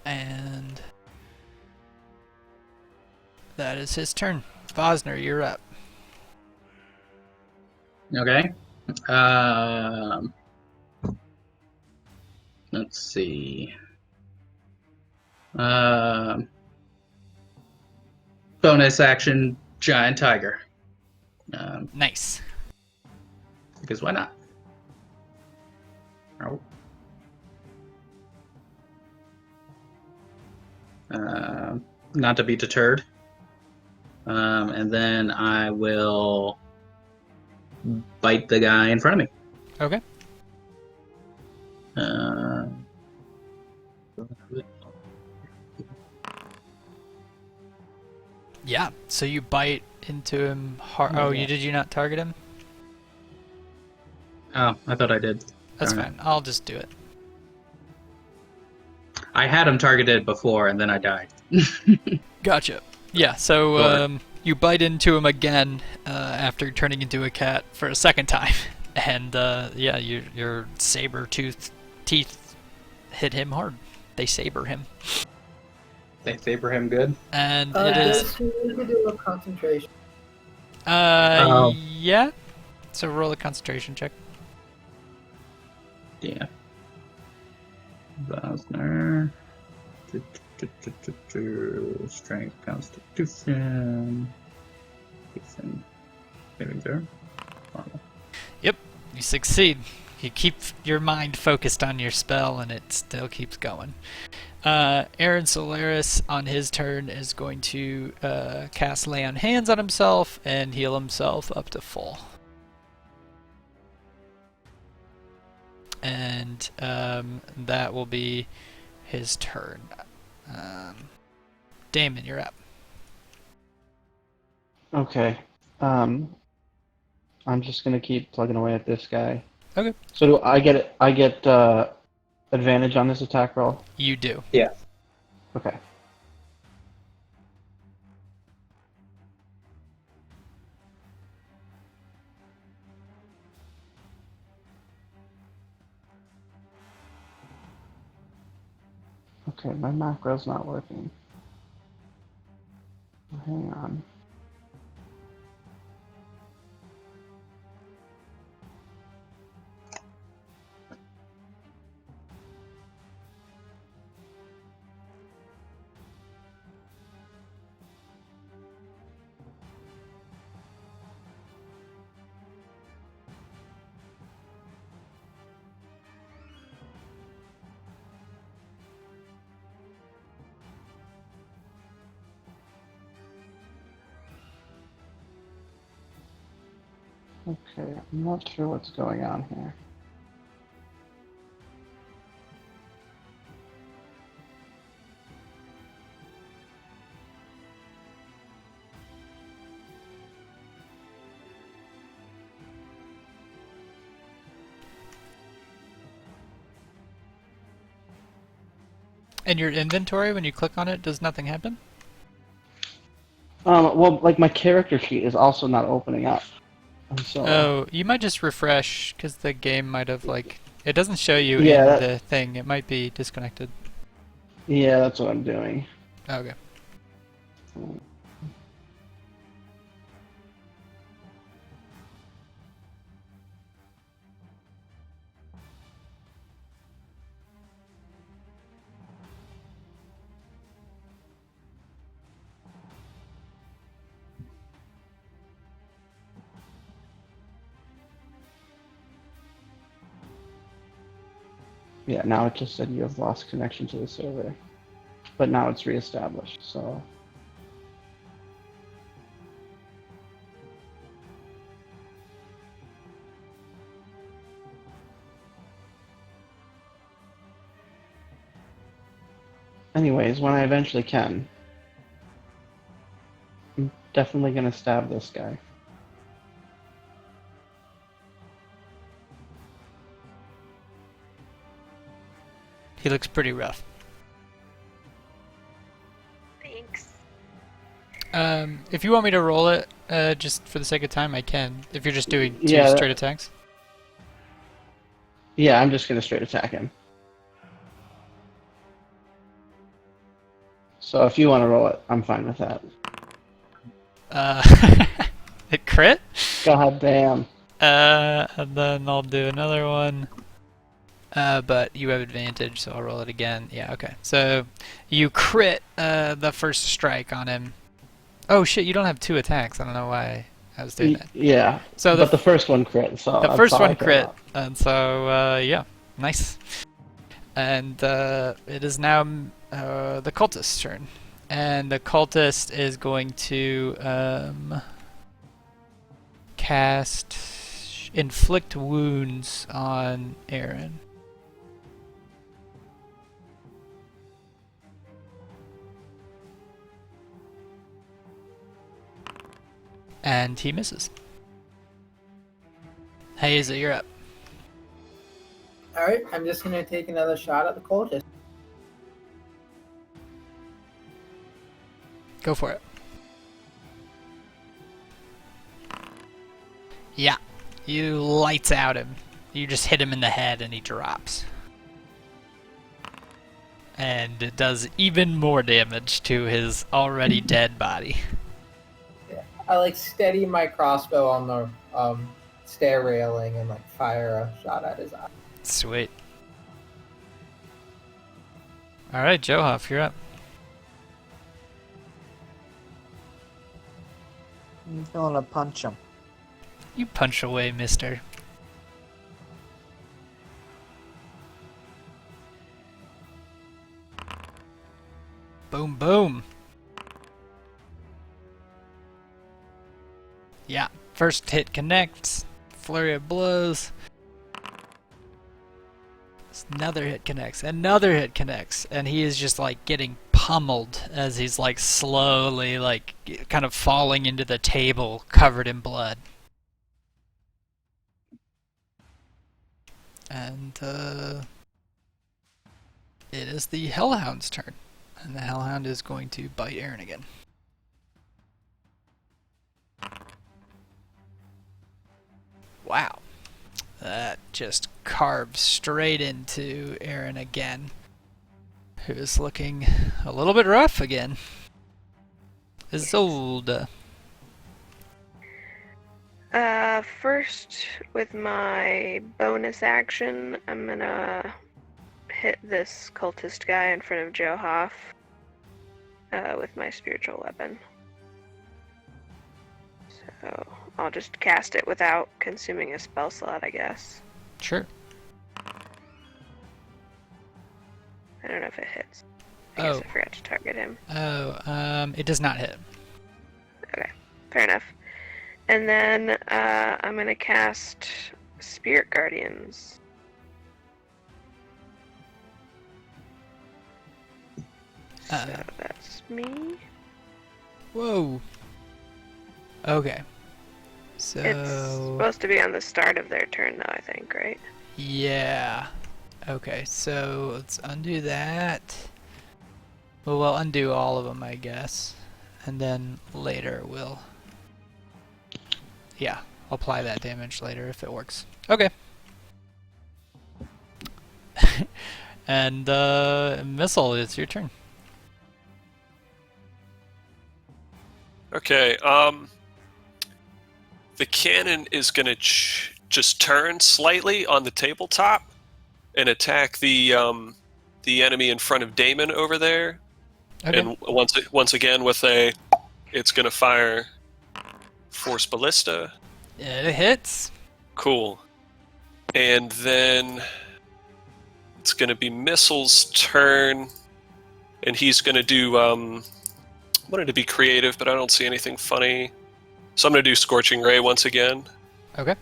And that is his turn. Vosner, you're up. Okay. Let's see. Bonus action, giant tiger. Nice. Because why not? Oh. Not to be deterred. And then I will bite the guy in front of me. Okay. Yeah, so you bite into him hard. Oh, Yeah. did you not target him? Oh, I thought I did. That's Darn it. fine. I'll just do it. I had him targeted before, and then I died. Gotcha. Yeah, so Sure. you bite into him again after turning into a cat for a second time. And yeah, your saber-toothed teeth hit him hard. They saber him. They saber him good. And it is... Does he need to do a concentration? Oh. Yeah. So roll a concentration check. Yeah. Vosner. Strength, Constitution. Saving throw. Normal. Yep, you succeed. You keep your mind focused on your spell, and it still keeps going. Aaron Solaris on his turn is going to cast Lay on Hands on himself and heal himself up to full. And that will be his turn. Damon, you're up. Okay. I'm just gonna keep plugging away at this guy. Okay. So do I get advantage on this attack roll? You do. Yeah. Okay. Okay, my macro's not working. Hang on. Okay, I'm not sure what's going on here. And your inventory, when you click on it, does nothing happen? Well, like my character sheet is also not opening up. And so, Oh, you might just refresh, because the game might have, like... It doesn't show you Yeah, in the thing. It might be disconnected. yeah, that's what I'm doing. Okay. Yeah, now it just said you have lost connection to the server. But now it's reestablished, so... Anyways, when I eventually can, I'm definitely gonna stab this guy. He looks pretty rough. Thanks. If you want me to roll it, just for the sake of time, I can. If you're just doing two Yeah, straight attacks. Yeah, I'm just gonna straight attack him. So if you want to roll it, I'm fine with that. It crit? God damn. And then I'll do another one. But you have advantage, so I'll roll it again. Yeah, okay. So you crit the first strike on him. Oh shit, you don't have two attacks. I don't know why I was doing that. Yeah, So but the first one crit, so the that's first all I one care crit, about. and so yeah, nice. And it is now the cultist's turn, and the cultist is going to cast inflict wounds on Aaron. And he misses. Hey, Izzy, you're up. Alright, I'm just gonna take another shot at the cultist. Go for it. Yeah, you lights out him. You just hit him in the head and he drops. And it does even more damage to his already dead body. I like steady my crossbow on the stair railing and like fire a shot at his eye. Sweet. Alright, Johoff, you're up. I'm gonna punch him. You punch away, mister. Boom, boom. Yeah, first hit connects. Flurry of blows. Another hit connects. Another hit connects. And he is just like getting pummeled as he's like slowly like kind of falling into the table covered in blood. And it is the Hellhound's turn. And the Hellhound is going to bite Aaron again. Wow. That just carves straight into Aaron again, who is looking a little bit rough again. Isolde. First, with my bonus action, I'm gonna hit this cultist guy in front of Joe Hoff with my spiritual weapon. So I'll just cast it without consuming a spell slot, I guess. Sure. I don't know if it hits. I guess I forgot to target him. It does not hit. Okay, fair enough. And then I'm gonna cast Spirit Guardians. So that's me. Whoa. Okay. So It's supposed to be on the start of their turn, though, I think, right? yeah. Okay, so let's undo that. Well, we'll undo all of them, I guess. And then later we'll... yeah, I'll apply that damage later if it works. Okay. And, Missile, it's your turn. Okay, the cannon is going to just turn slightly on the tabletop and attack the enemy in front of Damon over there. Okay. And once again with it's going to fire Force Ballista. It hits. Cool. And then it's going to be Missile's turn, and he's going to do... I wanted to be creative, but I don't see anything funny. So I'm going to do Scorching Ray once again. Okay.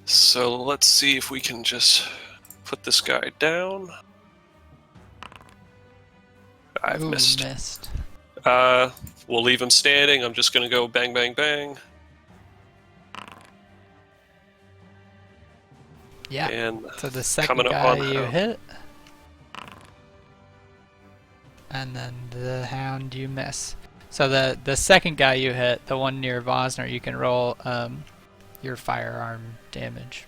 So let's see if we can just put this guy down. I've Ooh, missed. Missed. We'll leave him standing. I'm just going to go bang, bang, bang. Yeah. And So the second coming up guy on you Hound. hit. And then the Hound you miss. So the second guy you hit, the one near Vosner, you can roll your firearm damage.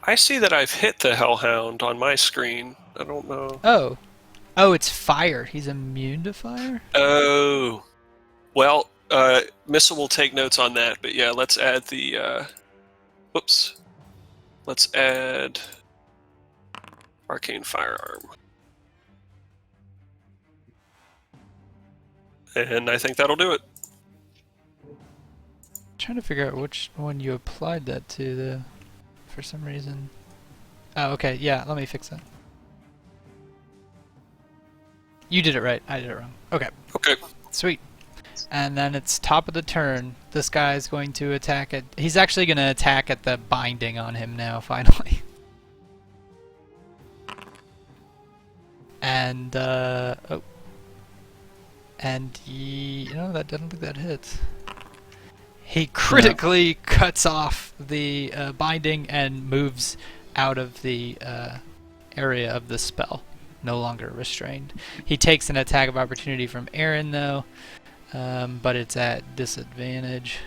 I see that I've hit the Hellhound on my screen. I don't know. Oh, it's fire. He's immune to fire? Oh. Well, Missile will take notes on that, but yeah, let's add the... whoops. Let's add Arcane Firearm. And I think that'll do it. Trying to figure out which one you applied that to for some reason. Oh, okay, yeah, let me fix that. You did it right, I did it wrong. Okay. Okay. Sweet. And then it's top of the turn. This guy's going to attack it. He's actually going to attack at the binding on him now, finally. And, oh. And you know, I don't think that hits. He critically cuts off the binding and moves out of the area of the spell. No longer restrained. He takes an attack of opportunity from Aaron, though, but it's at disadvantage.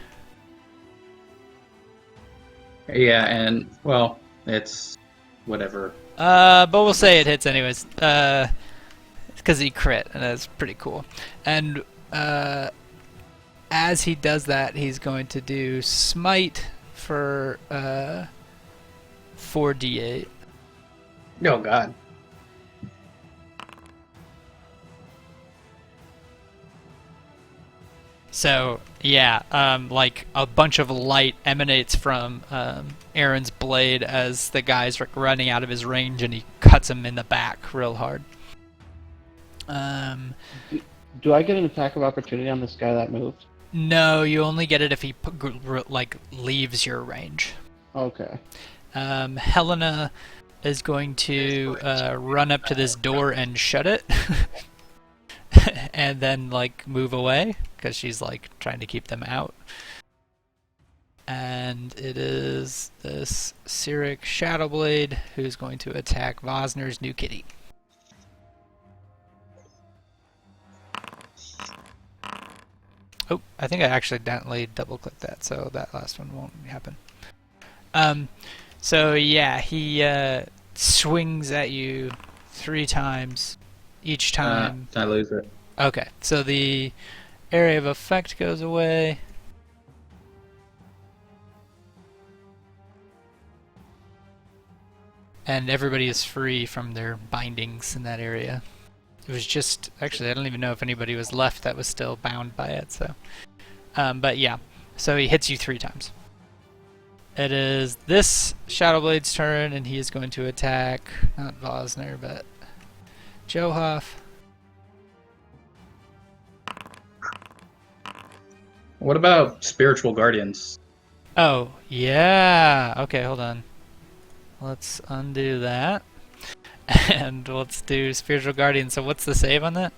Yeah, and, well, it's whatever. But we'll say it hits anyways. Because he crit, and that's pretty cool. And as he does that, he's going to do Smite for 4d8. Oh, God. So, yeah, like a bunch of light emanates from Aaron's blade as the guy's running out of his range, and he cuts him in the back real hard. Um, Do I get an attack of opportunity on this guy that moved? no, you only get it if he like leaves your range. Okay. Helena is going to run up to this door and shut it, and then like move away because she's like trying to keep them out. And it is this Cyric Shadowblade who's going to attack Vosner's new kitty. Oh, I think I accidentally double-clicked that, so that last one won't happen. So yeah, he swings at you 3 times. Each time. I lose it. Okay, so the area of effect goes away. And everybody is free from their bindings in that area. It was just, actually, I don't even know if anybody was left that was still bound by it, so. But yeah, so he hits you 3 times. It is this Shadowblade's turn, and he is going to attack, not Vosner, but Johoff. What about spiritual guardians? Oh, yeah. Okay, hold on. Let's undo that. And let's do Spiritual Guardian. So what's the save on that?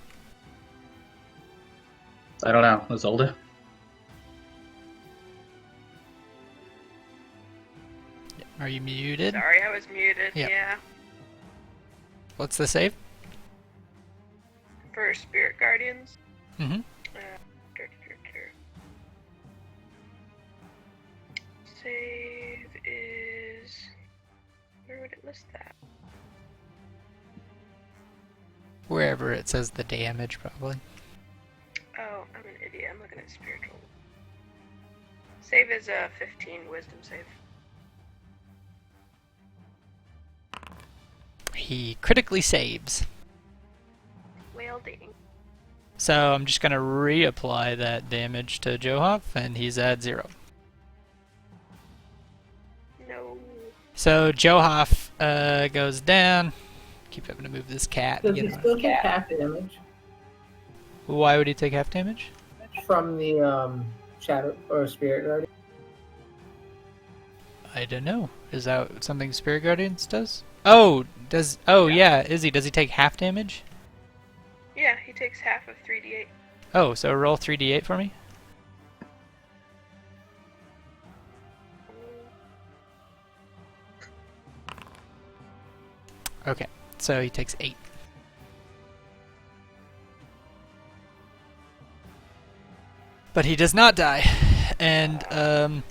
I don't know. Zolda? Are you muted? Sorry, I was muted. Yeah. Yeah. What's the save? For Spirit Guardians. Mm-hmm. Save is... Where would it list that? Wherever it says the damage, probably. Oh, I'm an idiot. I'm looking at spiritual. Save is a 15 wisdom save. He critically saves. Wielding. So I'm just going to reapply that damage to Johoff, and he's at 0. No. So Johoff goes down. Keep having to move this cat. Does he still take half damage Why would he take half damage? from the shadow or spirit guardian? I don't know. Is that something Spirit Guardians does? Oh, does... Oh, yeah. Izzy, does he take half damage? Yeah, he takes half of 3d8. Oh, so roll 3d8 for me? Okay, so he takes 8. But he does not die. And I'm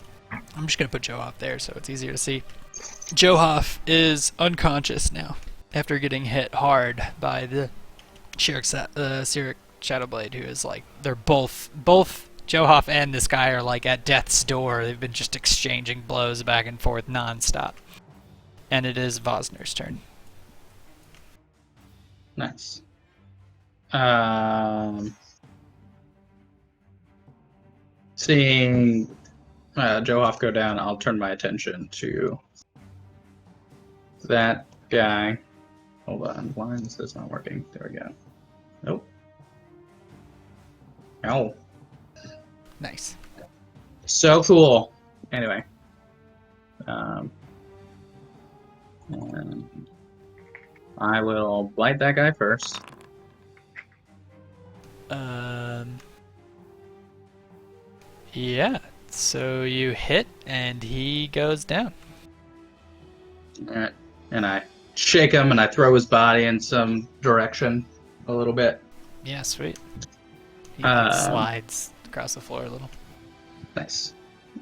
just going to put Johoff there so it's easier to see. Johoff is unconscious now after getting hit hard by the Cyric Shadowblade, who is like, they're both Johoff and this guy are like at death's door. They've been just exchanging blows back and forth nonstop. And it is Vosner's turn. Nice. Seeing Johoff go down, I'll turn my attention to that guy. Hold on, why is this not working? There we go. Nope. Oh. Nice. So cool. Anyway. And I will blight that guy first. Yeah. So you hit, and he goes down. Alright. And I shake him, and I throw his body in some direction a little bit. Yeah, sweet. He slides across the floor a little. Nice.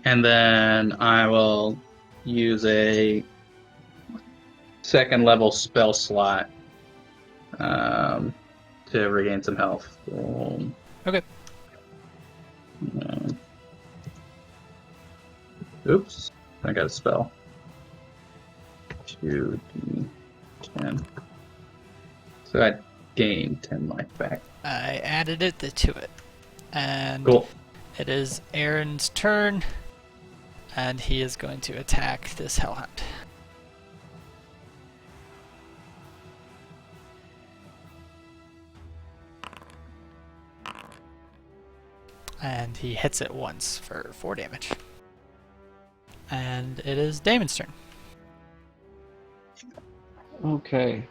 And then I will use a second level spell slot to regain some health. Okay. Oops. I got a spell. 2d10. So I gained 10 life back. I added it to it. And Cool. it is Aaron's turn, and he is going to attack this Hellhound. and he hits it once for 4 damage. And it is Damon's turn. Okay.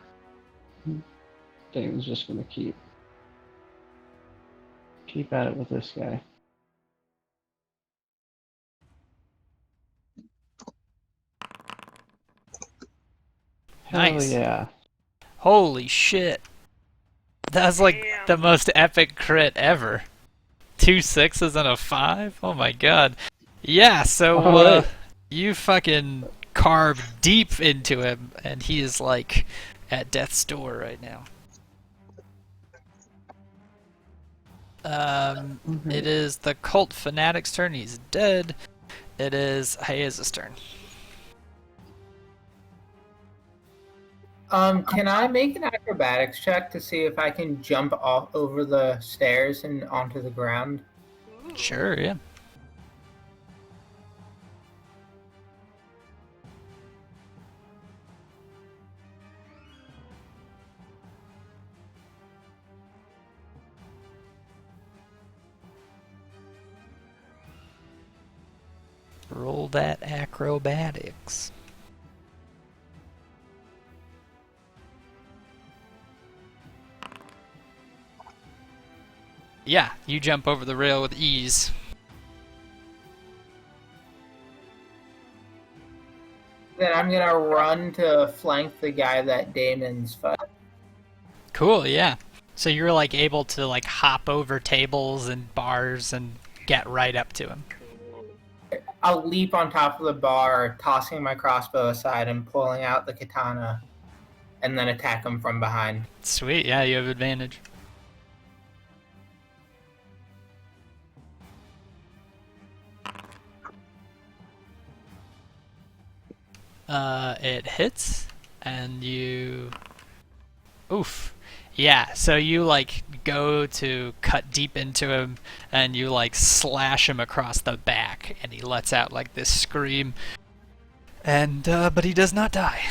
Damon's just gonna keep at it with this guy. Nice. Hell yeah. Holy shit. That's like Damn. the most epic crit ever. 2 6s and a 5? Oh my god. Yeah, so Alright. you fucking carve deep into him, and he is like at death's door right now. It is the cult fanatic's turn. He's dead. It is Hayeza's turn. Can I make an acrobatics check to see if I can jump off over the stairs and onto the ground? Sure, yeah. Roll that acrobatics. Yeah, you jump over the rail with ease. Then I'm gonna run to flank the guy that Damon's fighting. Cool, yeah. So you're like able to like hop over tables and bars and get right up to him. I'll leap on top of the bar, tossing my crossbow aside and pulling out the katana, and then attack him from behind. Sweet, yeah, you have advantage. It hits, and you... Oof. Yeah, so you, like, go to cut deep into him, and you, like, slash him across the back, and he lets out, like, this scream. And, but he does not die.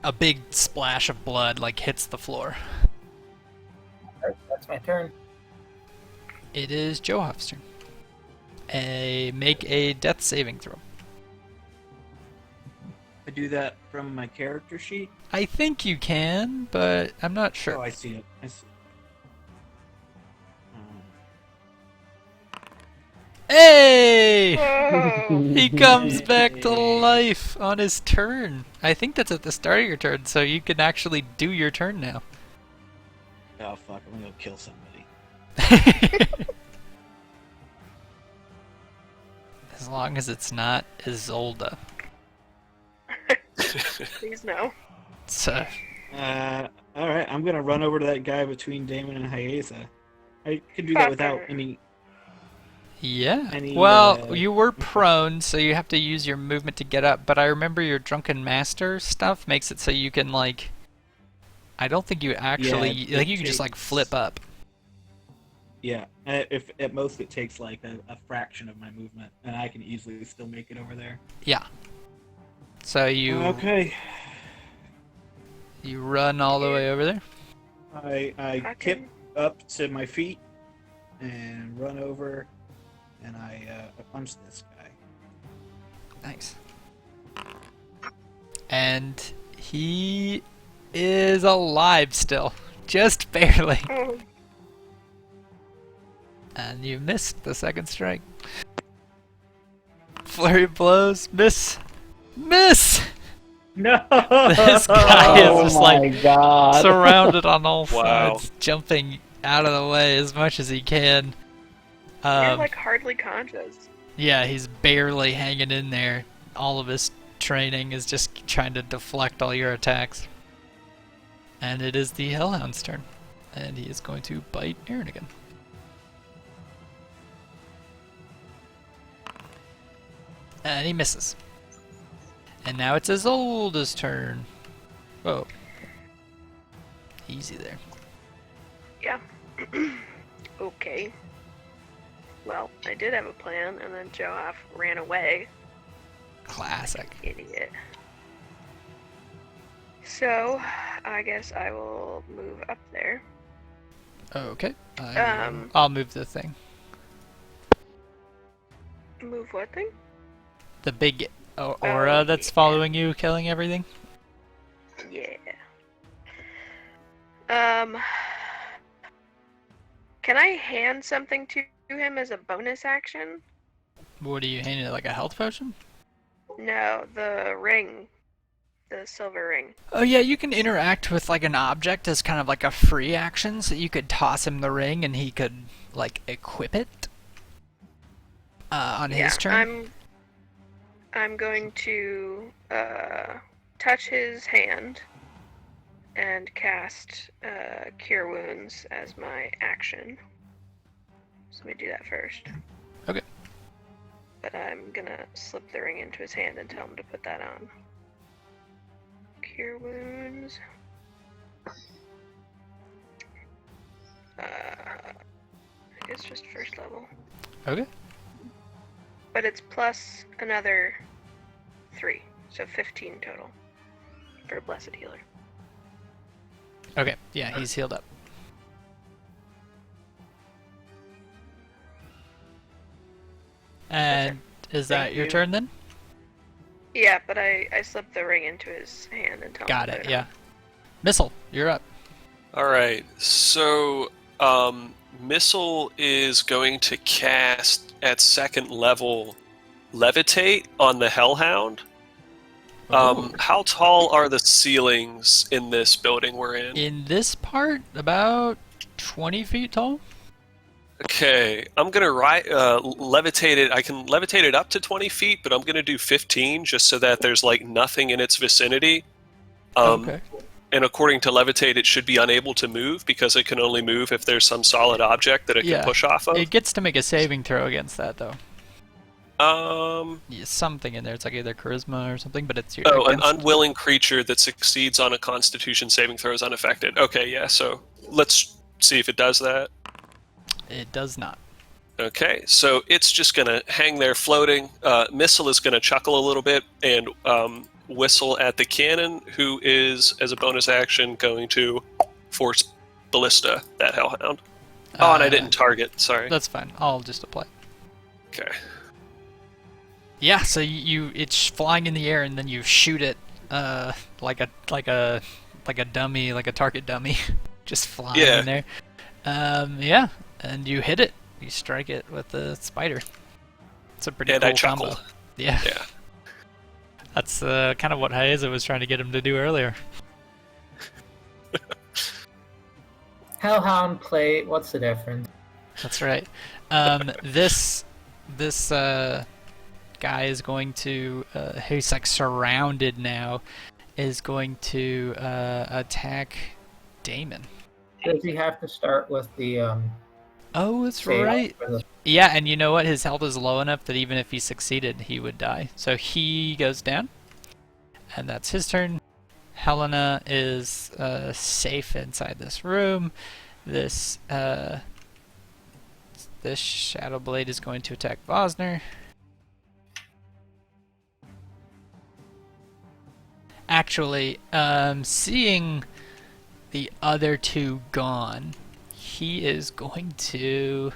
A big splash of blood, like, hits the floor. That's my turn. It is Johuff's turn. Make a death saving throw. I do that from my character sheet. I think you can, but I'm not sure. Oh, I see it. I see. Hey! Oh, He comes back to life on his turn. I think that's at the start of your turn, so you can actually do your turn now. Oh fuck! I'm gonna go kill somebody. As long as it's not Isolda. please no. So, All right. I'm gonna run over to that guy between Damon and Hayeza. I could do that without any. yeah. Any, Well, you were prone, so you have to use your movement to get up, but I remember your Drunken Master stuff makes it so you can, like... I don't think you actually... Yeah, like, you can just, like, flip up. Yeah. If at most it takes like a fraction of my movement, and I can easily still make it over there. Yeah. So you... Okay. You run all the way over there? I tip up to my feet and run over, and I punch this guy. Nice. And he is alive still. Just barely. Oh, And you missed the second strike. Flurry of blows. Miss. Miss! No. This guy is just my like god. surrounded on all Wow. sides, jumping out of the way as much as he can. you're like hardly conscious. Yeah, he's barely hanging in there. All of his training is just trying to deflect all your attacks. And it is the Hellhound's turn. And he is going to bite Aaron again. And he misses. And now it's Isolda's turn. Whoa. Easy there. Yeah. Okay. Well, I did have a plan, and then Joaf ran away. Classic. Idiot. So, I guess I will move up there. Okay. Um, I'll move the thing. Move what thing? The big aura that's yeah. following you, killing everything. Yeah. Can I hand something to him as a bonus action? What are you handing it, like a health potion? No, the ring. The silver ring. Oh yeah, you can interact with like an object as kind of like a free action, so you could toss him the ring and he could like equip it on his turn. I'm going to touch his hand and cast Cure Wounds as my action. So let me do that first. Okay. But I'm gonna slip the ring into his hand and tell him to put that on. Cure Wounds. I guess just first level. Okay. But it's plus another 3, so 15 total for a Blessed Healer. Okay. Yeah, he's healed up. And is that Thank your you. turn then? Yeah, but I slipped the ring into his hand and tell Got him to it. put it Yeah. Missile, you're up. All right. So, Missile is going to cast at second level Levitate on the Hellhound. How tall are the ceilings in this building we're in? In this part, about 20 feet tall. Okay, I'm gonna levitate it. I can levitate it up to 20 feet, but I'm gonna do 15 just so that there's like nothing in its vicinity. Okay. And according to levitate, it should be unable to move because it can only move if there's some solid object that it Yeah. can push off of. It gets to make a saving throw against that though. Um. Yeah, something in there. It's like either charisma or something, but it's your. Oh, an against- unwilling creature that succeeds on a Constitution saving throw is unaffected. Okay, yeah. So let's see if it does that. It does not. Okay, so it's just going to hang there floating. Missile is going to chuckle a little bit and whistle at the cannon, who is, as a bonus action, going to force Ballista, that Hellhound. Oh, and I didn't target, sorry. That's fine. I'll just apply. Okay. Yeah, so it's flying in the air and then you shoot it like a dummy, like a target dummy, just flying in there. Yeah, and you hit it. You strike it with the spider. It's a pretty And cool I chuckle. combo. Yeah. Yeah. That's kind of what Haeza was trying to get him to do earlier. Hellhound plate. What's the difference? That's right. This guy is going to, who's like surrounded now, is going to attack Damon. Does he have to start with the Oh, that's save right. for the- Yeah, and you know what? His health is low enough that even if he succeeded, he would die. So he goes down, and that's his turn. Helena is safe inside this room. This Shadow Blade is going to attack Vosner. Actually, seeing the other two gone, he is going to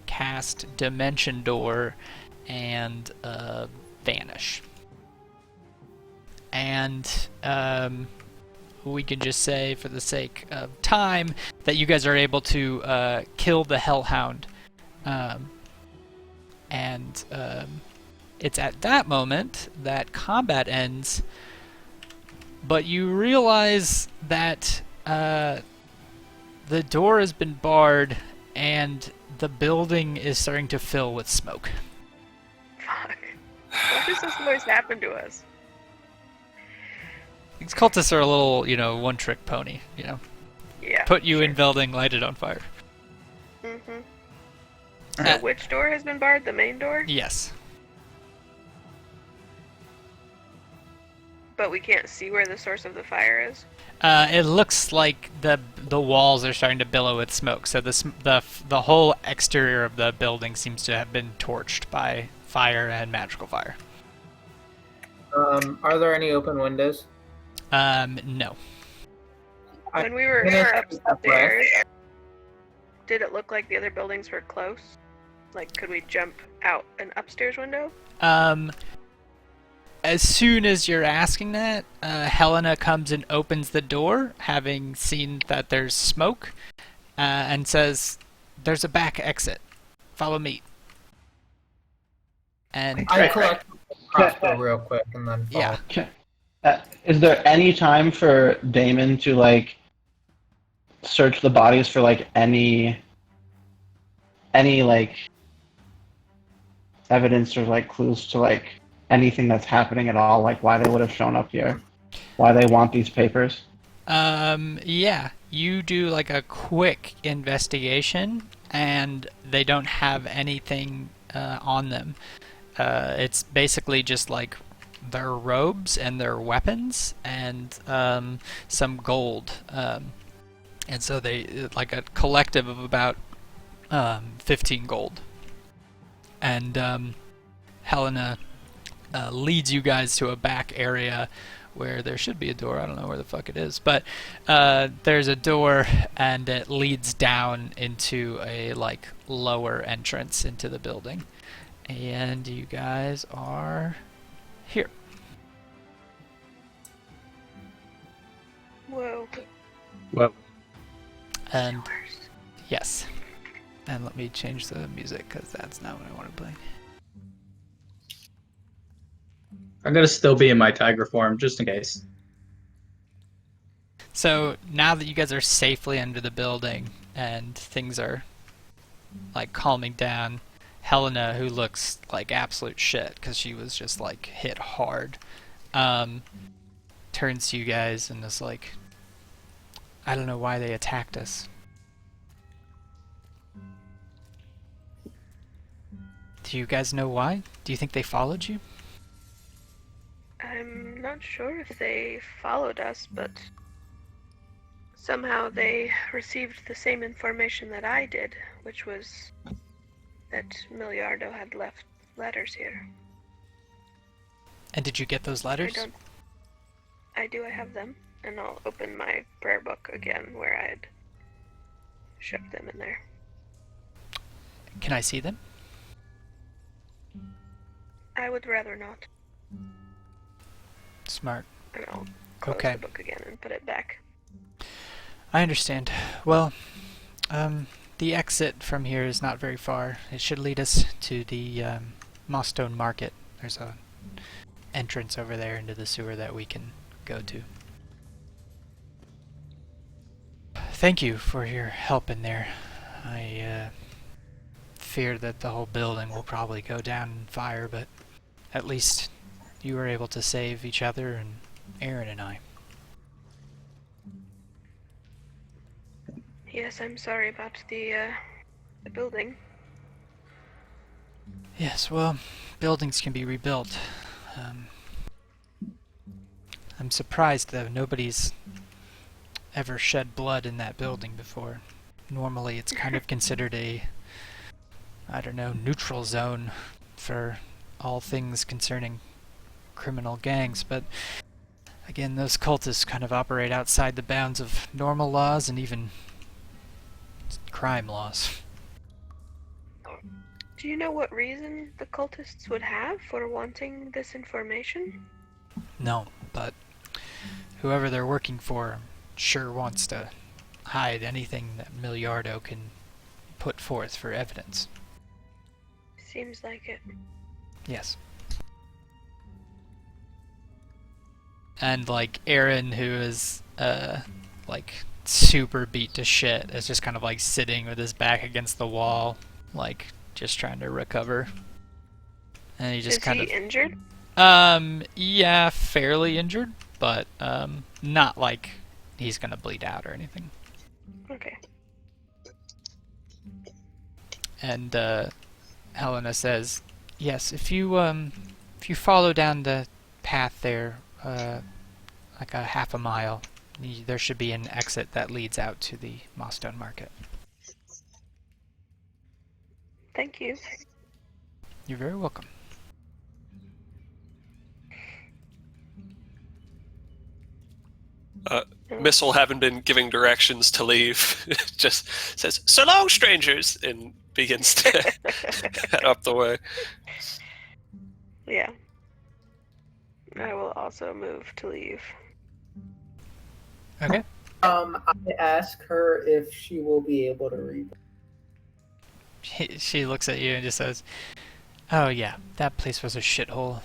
cast Dimension Door and Vanish. And we can just say, for the sake of time, that you guys are able to kill the Hellhound. And it's at that moment that combat ends, but you realize that the door has been barred and the building is starting to fill with smoke. Fuck. What does this noise happen to us? These cultists are a little, one-trick pony, Yeah. Put you in building, light it on fire. Mm-hmm. So which door has been barred? The main door? Yes. But we can't see where the source of the fire is? It looks like the walls are starting to billow with smoke, so the whole exterior of the building seems to have been torched by fire and magical fire. Are there any open windows? No. When we were upstairs, did it look like the other buildings were close? Like, could we jump out an upstairs window? As soon as you're asking that, Helena comes and opens the door, having seen that there's smoke, and says, "There's a back exit. Follow me." And I collect the crossbow real quick and then follow. yeah. Okay. Is there any time for Damon to like search the bodies for like any like evidence or like clues to like anything that's happening at all, like why they would have shown up here, why they want these papers? Yeah, you do like a quick investigation, and they don't have anything on them. It's basically just like their robes and their weapons and some gold. And so they like a collective of about 15 gold. And Helena leads you guys to a back area where there should be a door. I don't know where the fuck it is, but there's a door, and it leads down into a like lower entrance into the building. And you guys are here. Whoa. Well, And yes. And let me change the music because that's not what I want to play. I'm gonna still be in my tiger form just in case. So now that you guys are safely under the building and things are like calming down, Helena, who looks like absolute shit because she was just like hit hard, turns to you guys and is like, "I don't know why they attacked us. Do you guys know why? Do you think they followed you?" I'm not sure if they followed us, but somehow they received the same information that I did, which was that Miliardo had left letters here. And did you get those letters? I do, I have them, and I'll open my prayer book again where I had shoved them in there. Can I see them? I would rather not. Smart. And I'll close Okay. the book again and put it back. I understand. Well, the exit from here is not very far. It should lead us to the Mossstone Market. There's a entrance over there into the sewer that we can go to. Thank you for your help in there. I fear that the whole building will probably go down in fire, but at least you were able to save each other and Aaron and I. Yes, I'm sorry about the building. Yes, well, buildings can be rebuilt. I'm surprised, though, nobody's ever shed blood in that building before. Normally, it's kind of considered a, I don't know, neutral zone for all things concerning criminal gangs, but again, those cultists kind of operate outside the bounds of normal laws and even crime laws. Do you know what reason the cultists would have for wanting this information? No, but whoever they're working for sure wants to hide anything that Miliardo can put forth for evidence. Seems like it. Yes. And like Aaron, who is like super beat to shit, is just kind of like sitting with his back against the wall, like just trying to recover. And he just Is kind he of injured? yeah, fairly injured, but not like he's gonna bleed out or anything. Okay. And Helena says, "Yes, if you follow down the path there, like a half a mile, there should be an exit that leads out to the Mossstone Market." Thank you. You're very welcome. Missile, having been giving directions to leave, just says, "So long, strangers," and begins to head up the way. Yeah. I will also move to leave. Okay. I ask her if she will be able to read. She looks at you and just says, "Oh yeah, that place was a shithole.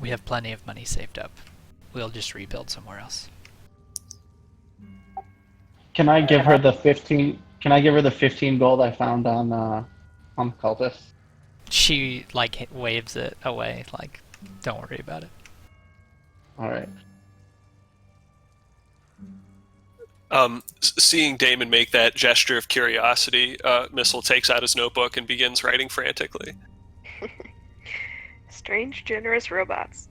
We have plenty of money saved up. We'll just rebuild somewhere else." Can I give her the 15? Can I give her the 15 gold I found on cultists? She like waves it away, like, "Don't worry about it." All right. Seeing Damon make that gesture of curiosity, Missile takes out his notebook and begins writing frantically. Strange, generous robots.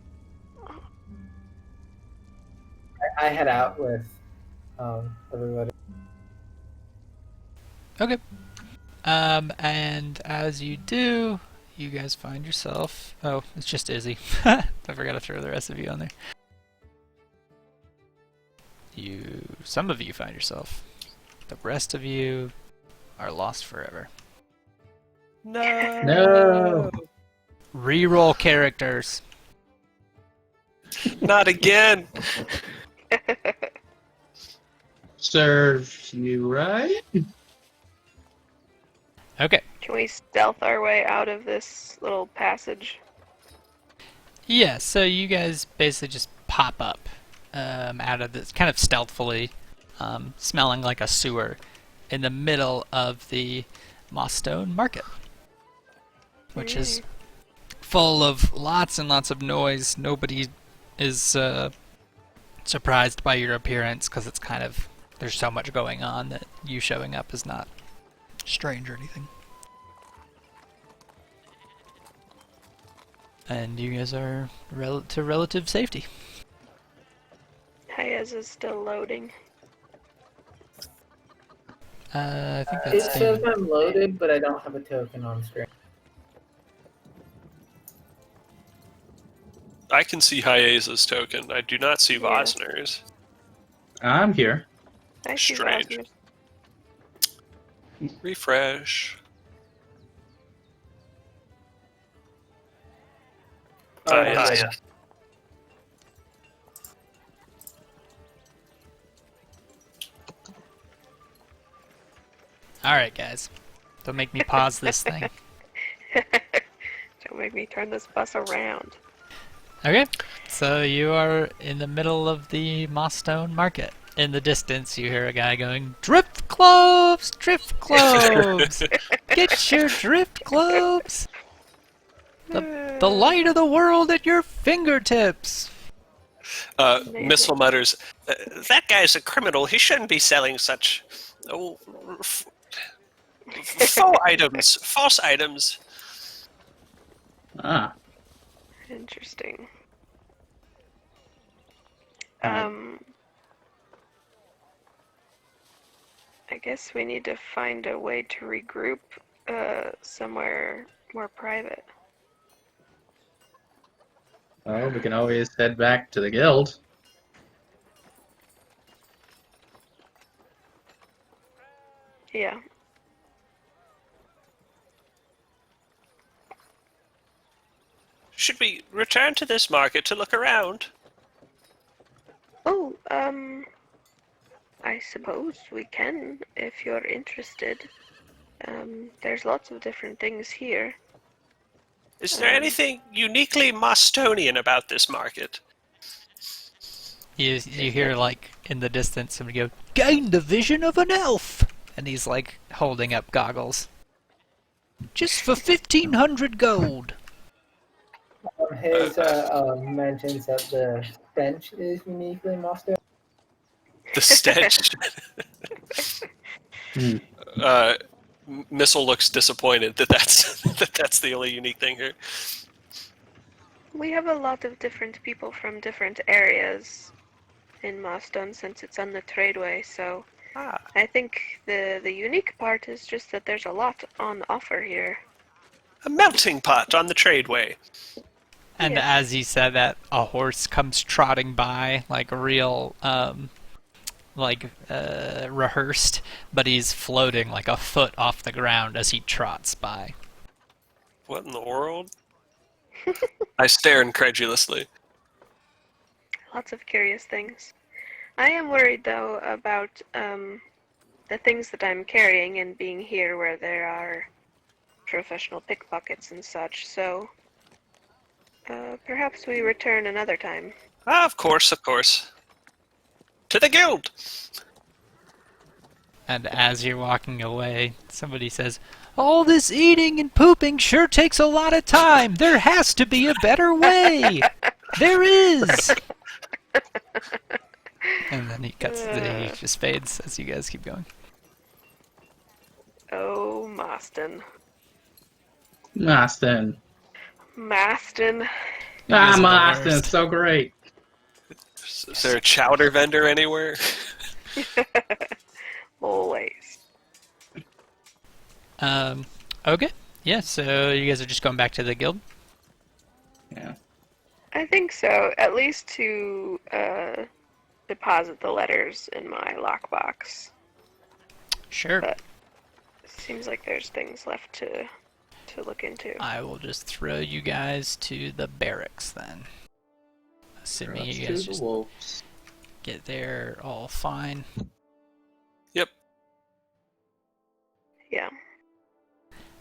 I head out with everybody. Okay. And as you do, you guys find yourself... Oh, it's just Izzy. I forgot to throw the rest of you on there. Some of you find yourself. The rest of you are lost forever. No. Reroll characters. Not again. Serves you right. Okay. Can we stealth our way out of this little passage? Yeah, so you guys basically just pop up out of this, kind of stealthily, smelling like a sewer, in the middle of the Mossstone Market, which is full of lots and lots of noise. Nobody is surprised by your appearance because it's kind of, there's so much going on that you showing up is not strange or anything. And you guys are to relative safety. Hayes is still loading. I think It that's says Damon. I'm loaded, but I don't have a token on screen. I can see Hyeza's token. I do not see Yeah. Vosner's. I'm here. I see Strange. Rosner's. Refresh. Yeah. Alright, guys. Don't make me pause this thing. Don't make me turn this bus around. Okay, so you are in the middle of the Mossstone Market. In the distance, you hear a guy going, "Drift cloves! Drift cloves! Get your drift cloves! The light of the world at your fingertips!" Missile mutters, "That guy's a criminal. He shouldn't be selling such false items." Ah. Interesting. Hmm. I guess we need to find a way to regroup somewhere more private. Well, we can always head back to the guild. Yeah. Should we return to this market to look around? Oh, I suppose we can if you're interested. There's lots of different things here. Is there anything uniquely Mostonian about this market? You hear, like, in the distance, somebody go, "Gain the vision of an elf!" And he's, like, holding up goggles. "Just for 1,500 gold!" His mentions that the stench is uniquely monster. The stench. Missile looks disappointed that's the only unique thing here. We have a lot of different people from different areas in Moston since it's on the tradeway, so I think the unique part is just that there's a lot on offer here. A melting pot on the tradeway. And Yes. as he said that, a horse comes trotting by, like real, rehearsed, but he's floating like a foot off the ground as he trots by. What in the world? I stare incredulously. Lots of curious things. I am worried though about the things that I'm carrying and being here where there are professional pickpockets and such. So perhaps we return another time. Ah, of course, of course. To the guild! And as you're walking away, somebody says, "All this eating and pooping sure takes a lot of time. There has to be a better way. There is." And then he just fades as you guys keep going. Oh, Maston. Austin. Maston. Ah, are the Austin, worst. so great. Is there a chowder vendor anywhere? Always. Okay. Yeah, so you guys are just going back to the guild? Yeah. I think so. At least to deposit the letters in my lockbox. Sure. But seems like there's things left to look into. I will just throw you guys to the barracks then. Assuming you To guys the just wolves. get there all fine. Yep. Yeah.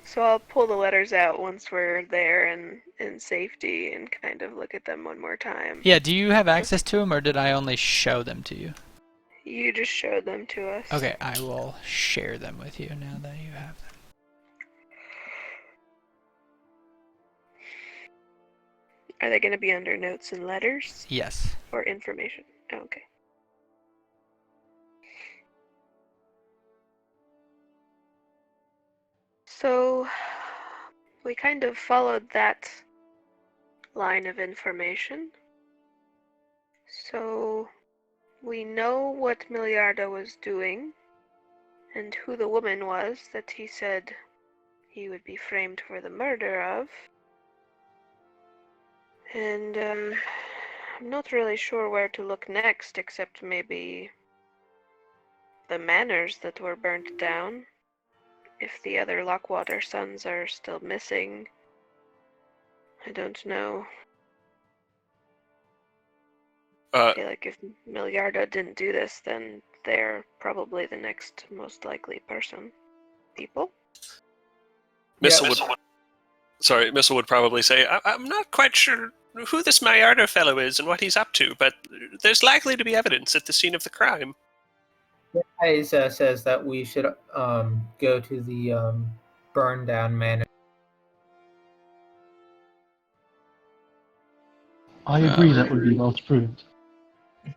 So I'll pull the letters out once we're there and in safety and kind of look at them one more time. Yeah, do you have access to them, or did I only show them to you? You just showed them to us. Okay, I will share them with you now that you have them. Are they going to be under notes and letters Yes. or information? Oh, okay. So we kind of followed that line of information. So we know what Miliardo was doing and who the woman was that he said he would be framed for the murder of. And I'm not really sure where to look next, except maybe the manors that were burnt down. If the other Lockwater sons are still missing, I don't know. I feel like if Miliardo didn't do this, then they're probably the next most likely people. Missile Yeah. would. Sorry, Missile would probably say, I'm not quite sure who this Mayardo fellow is and what he's up to, but there's likely to be evidence at the scene of the crime. Isa says that we should go to the burn down manor. I agree that would be most prudent. I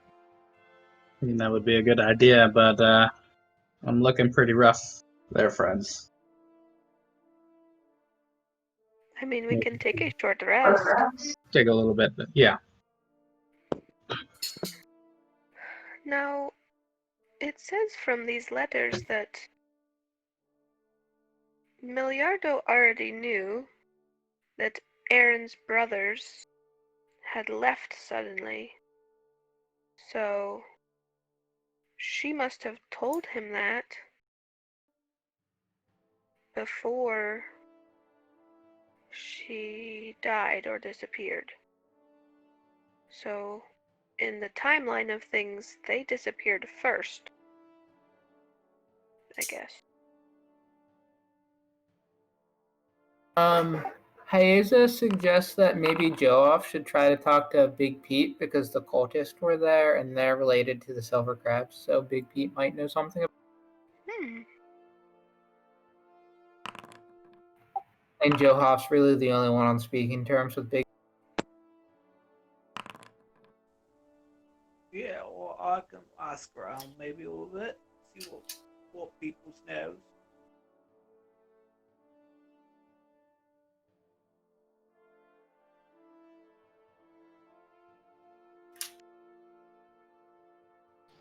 think that would be a good idea, but I'm looking pretty rough there, friends. I mean, we can take a short rest. Take a little bit, but yeah. Now, it says from these letters that Miliardo already knew that Aaron's brothers had left suddenly. So she must have told him that before she died or disappeared. So in the timeline of things, they disappeared first, I guess. Haeza suggests that maybe Jooff should try to talk to Big Pete because the cultists were there and they're related to the Silver Crabs, so Big Pete might know something. And Johoff's really the only one on speaking terms with Big. Yeah, well, I can ask around maybe a little bit, see what people knows.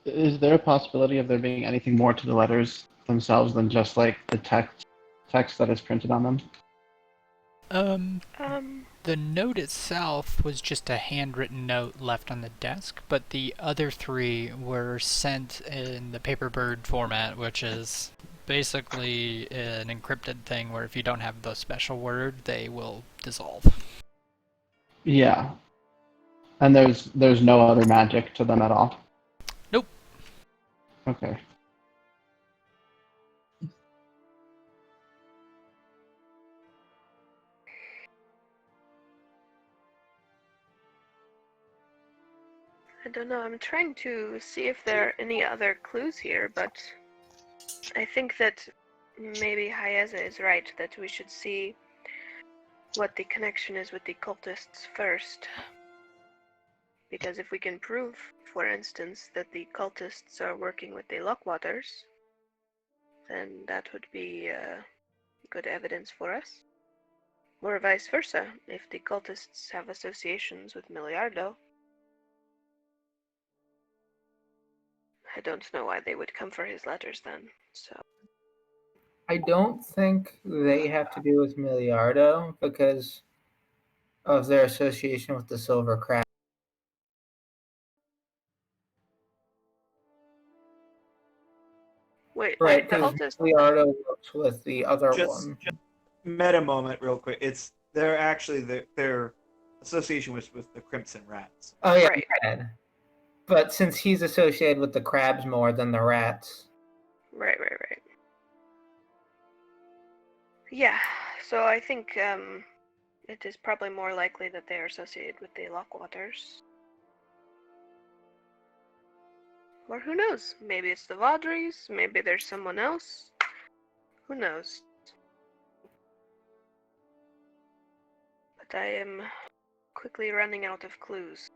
Is there a possibility of there being anything more to the letters themselves than just like the text that is printed on them? The note itself was just a handwritten note left on the desk, but the other 3 were sent in the Paperbird format, which is basically an encrypted thing where if you don't have the special word, they will dissolve. Yeah. And there's no other magic to them at all? Nope. Okay. I don't know, I'm trying to see if there are any other clues here, but I think that maybe Hayeza is right, that we should see what the connection is with the cultists first. Because if we can prove, for instance, that the cultists are working with the Lockwaters, then that would be good evidence for us. Or vice versa, if the cultists have associations with Miliardo. I don't know why they would come for his letters then, so... I don't think they have to do with Miliardo because of their association with the Silver Crab. Wait, Right, the because cultists... Miliardo works with the other Just one. meta moment, real quick. It's they're actually their association was with the Crimson Rats. Oh yeah, Right. Red. But since he's associated with the crabs more than the rats. Right. Yeah, so I think it is probably more likely that they are associated with the Lockwaters. Or who knows? Maybe it's the Vaudrys, maybe there's someone else. Who knows? But I am quickly running out of clues.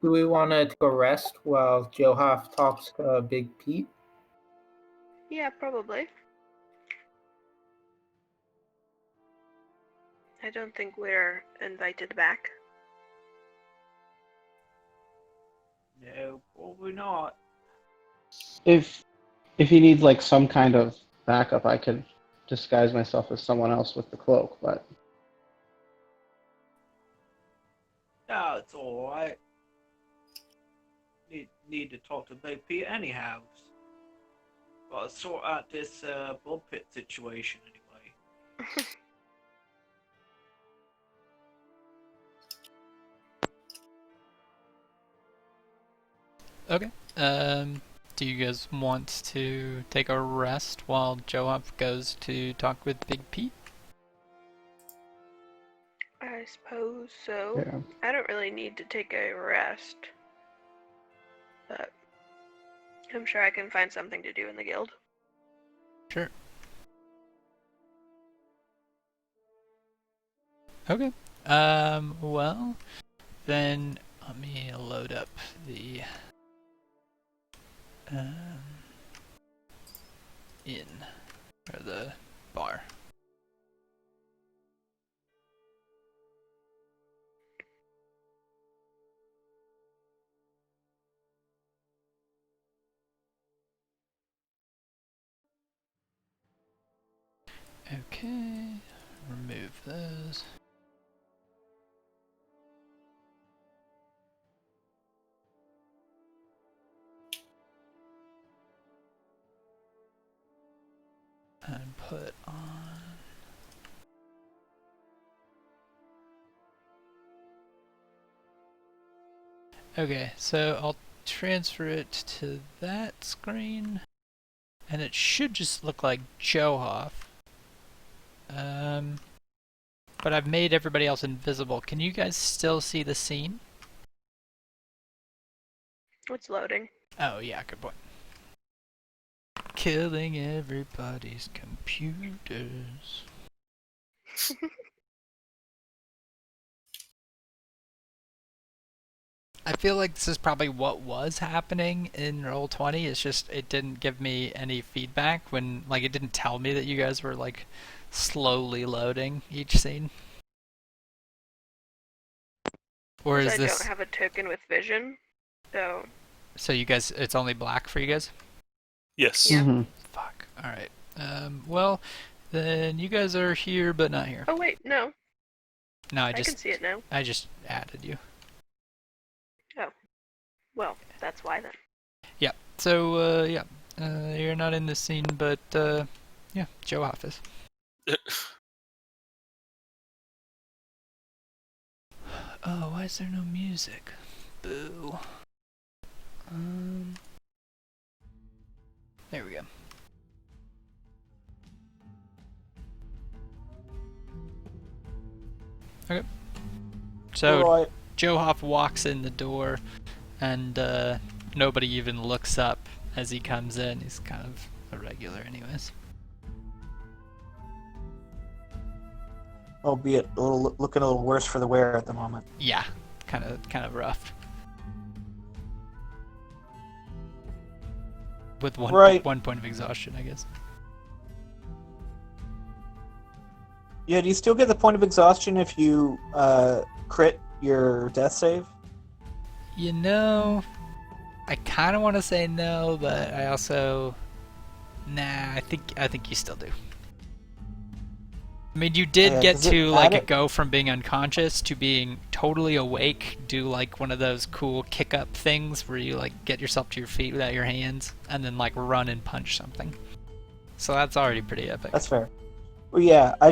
Do we want to take a rest while Johaf talks to Big Pete? Yeah, probably. I don't think we're invited back. No, probably not. If he needs like some kind of backup, I could disguise myself as someone else with the cloak, but No, it's alright. Need to talk to Big Pete anyhow. Gotta sort out this blood pit situation anyway. Okay. Do you guys want to take a rest while Joab goes to talk with Big Pete? I suppose so. yeah. I don't really need to take a rest. But I'm sure I can find something to do in the guild. Sure. Okay. Well, then let me load up the inn or the bar. Okay, remove those. And put on. Okay, so I'll transfer it to that screen, and it should just look like Johoff. But I've made everybody else invisible. Can you guys still see the scene? It's loading. Oh yeah, good point. Killing everybody's computers. I feel like this is probably what was happening in Roll20. It's just it didn't give me any feedback when, like, it didn't tell me that you guys were like slowly loading each scene. Or is I this? don't have a token with vision, so So you guys, it's only black for you guys? Yes. Yeah. Mhm. Fuck. All right. Well, then you guys are here, but not here. Oh wait, no, No, I can see it now. I just added you. Oh, well, that's why then. Yeah. So, you're not in this scene, but, yeah, Joe Hoff is. Oh, why is there no music? Boo. There we go. Okay. So, Right. Joe Hoff walks in the door, and nobody even looks up as he comes in. He's kind of a regular, anyways. Albeit looking a little worse for the wear at the moment. Yeah, kind of rough. With one point of exhaustion, I guess. Yeah, do you still get the point of exhaustion if you crit your death save? You know, I kind of want to say no, but I also, nah. I think you still do. I mean, you did Yeah, get 'cause it to like added- go from being unconscious to being totally awake. Do like one of those cool kick up things where you like get yourself to your feet without your hands, and then like run and punch something. So that's already pretty epic. That's fair. Well, yeah, I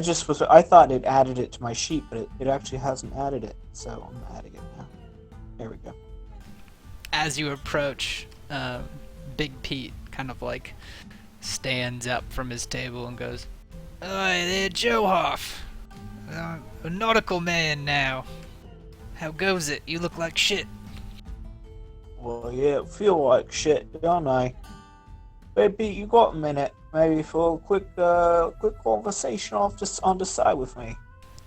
thought it added it to my sheet, but it actually hasn't added it, so I'm adding it now. There we go. As you approach, Big Pete kind of like stands up from his table and goes, "Oi there, Joe Hoff. A nautical man now. How goes it? You look like shit." Well, yeah, feel like shit, don't I? Baby, you got a minute, maybe for a quick conversation on the side with me?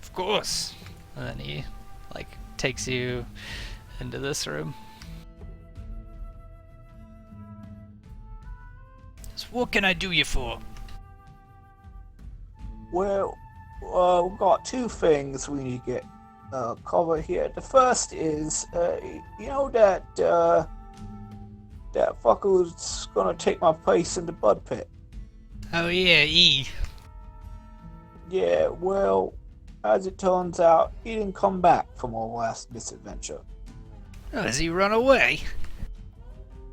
"Of course." And then he like takes you into this room. "So what can I do you for?" Well, we've got two things we need to get covered here. The first is, you know that fucker who's gonna take my place in the Bud Pit. "Oh yeah, E." Yeah, well, as it turns out, he didn't come back from our last misadventure. "Oh, has he run away?"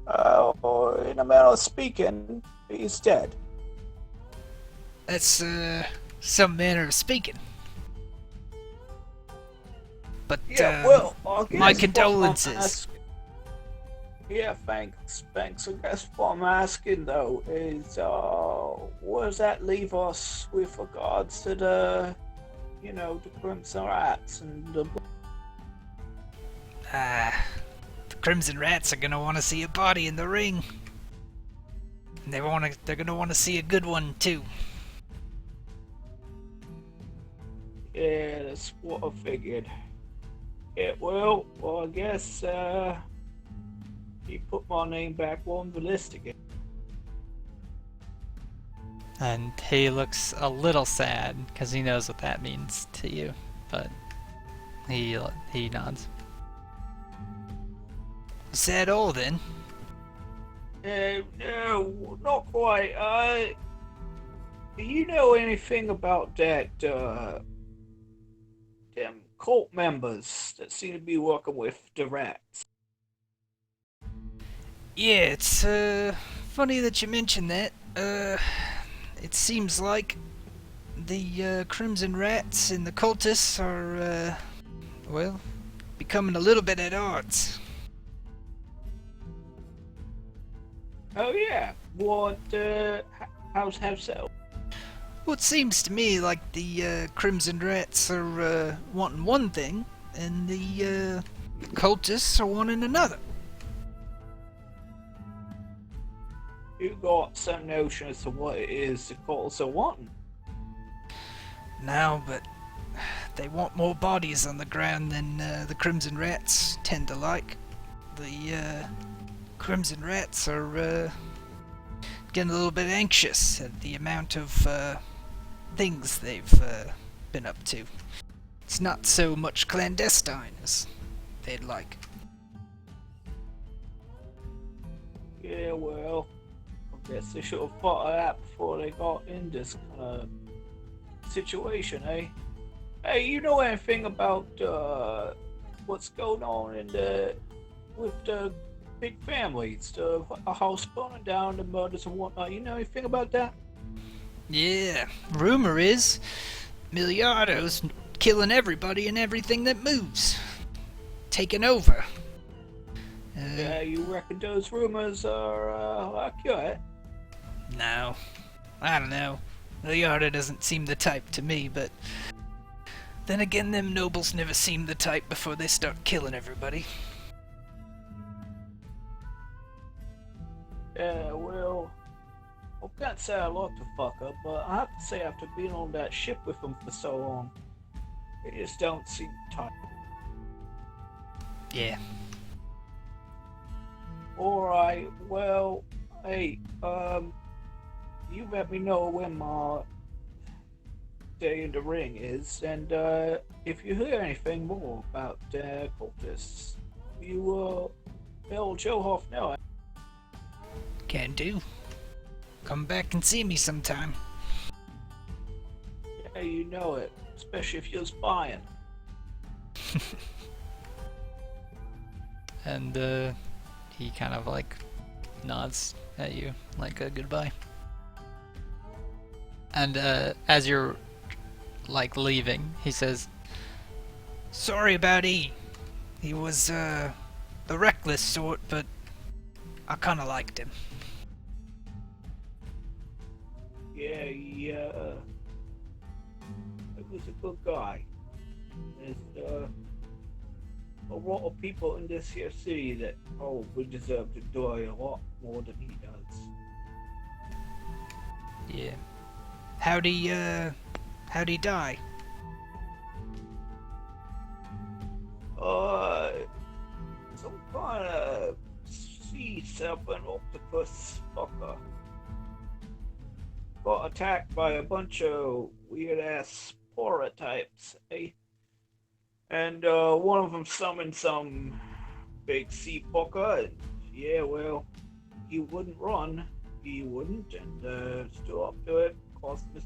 In a manner of speaking, he's dead. "That's some manner of speaking. But Yeah, well, I guess my what I'm condolences." asking- Yeah, thanks. I guess what I'm asking though is, what does that leave us with regards to the Crimson Rats and the? The Crimson Rats are gonna want to see a body in the ring. And they're gonna want to see a good one too. Yeah, that's what I figured. Yeah, well, I guess you put my name back on the list again. And he looks a little sad because he knows what that means to you, but he nods. "Is that all then?" No, not quite. Do you know anything about that, them cult members that seem to be working with the rats? "Yeah, it's funny that you mention that. It seems like the Crimson Rats and the cultists are well, becoming a little bit at odds." Oh yeah, what, how's so? "Well, it seems to me like the Crimson Rats are wanting one thing, and the cultists are wanting another." You got some notion as to what it is the cultists are wanting? "No, but they want more bodies on the ground than the Crimson Rats tend to like. The Crimson Rats are getting a little bit anxious at the amount of things they've been up to. It's not so much clandestine as they'd like." Yeah, well, Guess they should have thought of that before they got in this kind of situation, eh? Hey, you know anything about what's going on with the big families, the house burning down, the murders and whatnot? You know anything about that? Yeah, rumor is Miliardo's killing everybody and everything that moves. Taking over. Yeah, you reckon those rumors are accurate? No. I don't know. Miliardo doesn't seem the type to me, but then again, them nobles never seem the type before they start killing everybody. Yeah, well, I can't say I like the fucker, but I have to say after being on that ship with him for so long, it just don't seem tight. Yeah. Alright, well, hey, you let me know when my day in the ring is, and if you hear anything more about cultists, you tell Joe know. Can do. Come back and see me sometime. Yeah, you know it, especially if you're spying. And he kind of like nods at you like a goodbye. And as you're like leaving, he says, "Sorry about E. He was the reckless sort, but I kind of liked him." Yeah, he was a good guy. There's a lot of people in this here city that probably deserve to die a lot more than he does. Yeah. How'd he die? Some kind of sea serpent octopus fucker. Got attacked by a bunch of weird ass spora types, eh? And one of them summoned some big sea fucker, and yeah, well, he wouldn't run. He wouldn't, and stood up to it. Cost him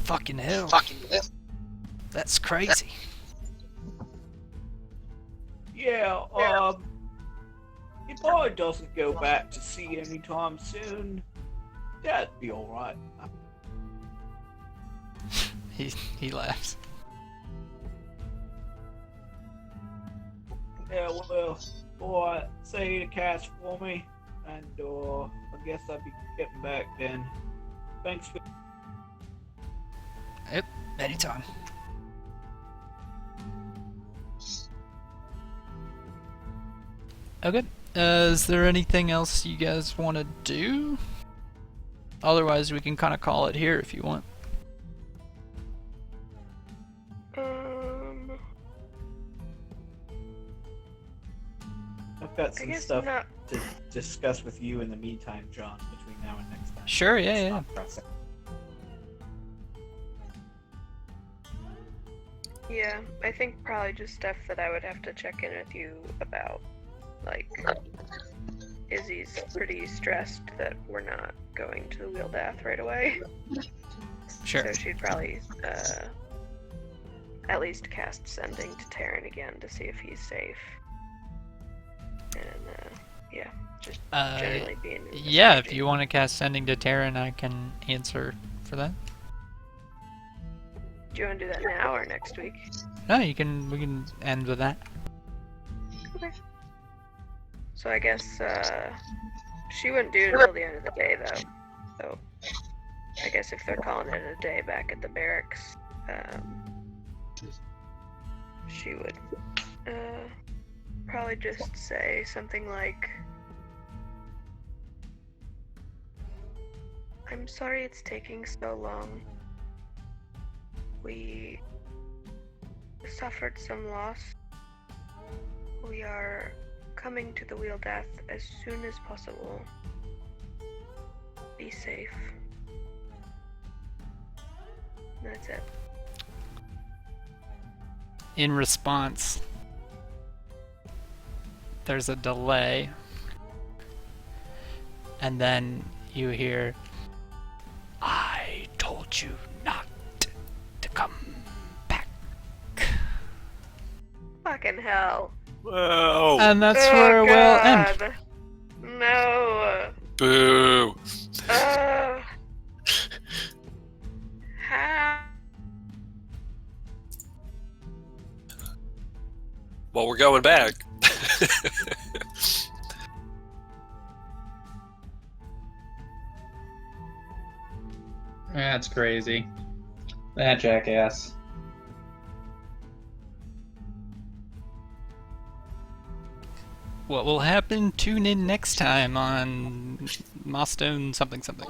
Fucking hell. That's crazy. Yeah, he probably doesn't go back to sea anytime soon. That'd be alright. He laughs. Yeah, well, alright, say the cash for me, and I guess I'll be getting back then. Thanks for. Yep, anytime. Okay. Is there anything else you guys want to do? Otherwise, we can kind of call it here if you want. I've got I some guess stuff not. to discuss with you in the meantime, John, between now and next time. Sure, yeah, It's yeah. not pressing. Yeah, I think probably just stuff that I would have to check in with you about. Like, Izzy's pretty stressed that we're not going to the Wheel Death right away. Sure. So she'd probably at least cast Sending to Terran again to see if he's safe. And yeah, just generally being. Yeah, if you want to cast Sending to Terran, I can answer for that. Do you want to do that now or next week? No, we can end with that. Okay. So I guess she wouldn't do it until the end of the day, though. So I guess if they're calling it a day back at the barracks, she would probably just say something like, "I'm sorry it's taking so long. We suffered some loss. We are coming to the Wheel Death as soon as possible. Be safe." And that's it. In response, there's a delay, and then you hear, "I told you not to come back." Fucking hell. Whoa! And that's Oh, where we'll end. God. No. Boo! How? Well, we're going back. That's crazy. That jackass. What will happen? Tune in next time on Milestone something something.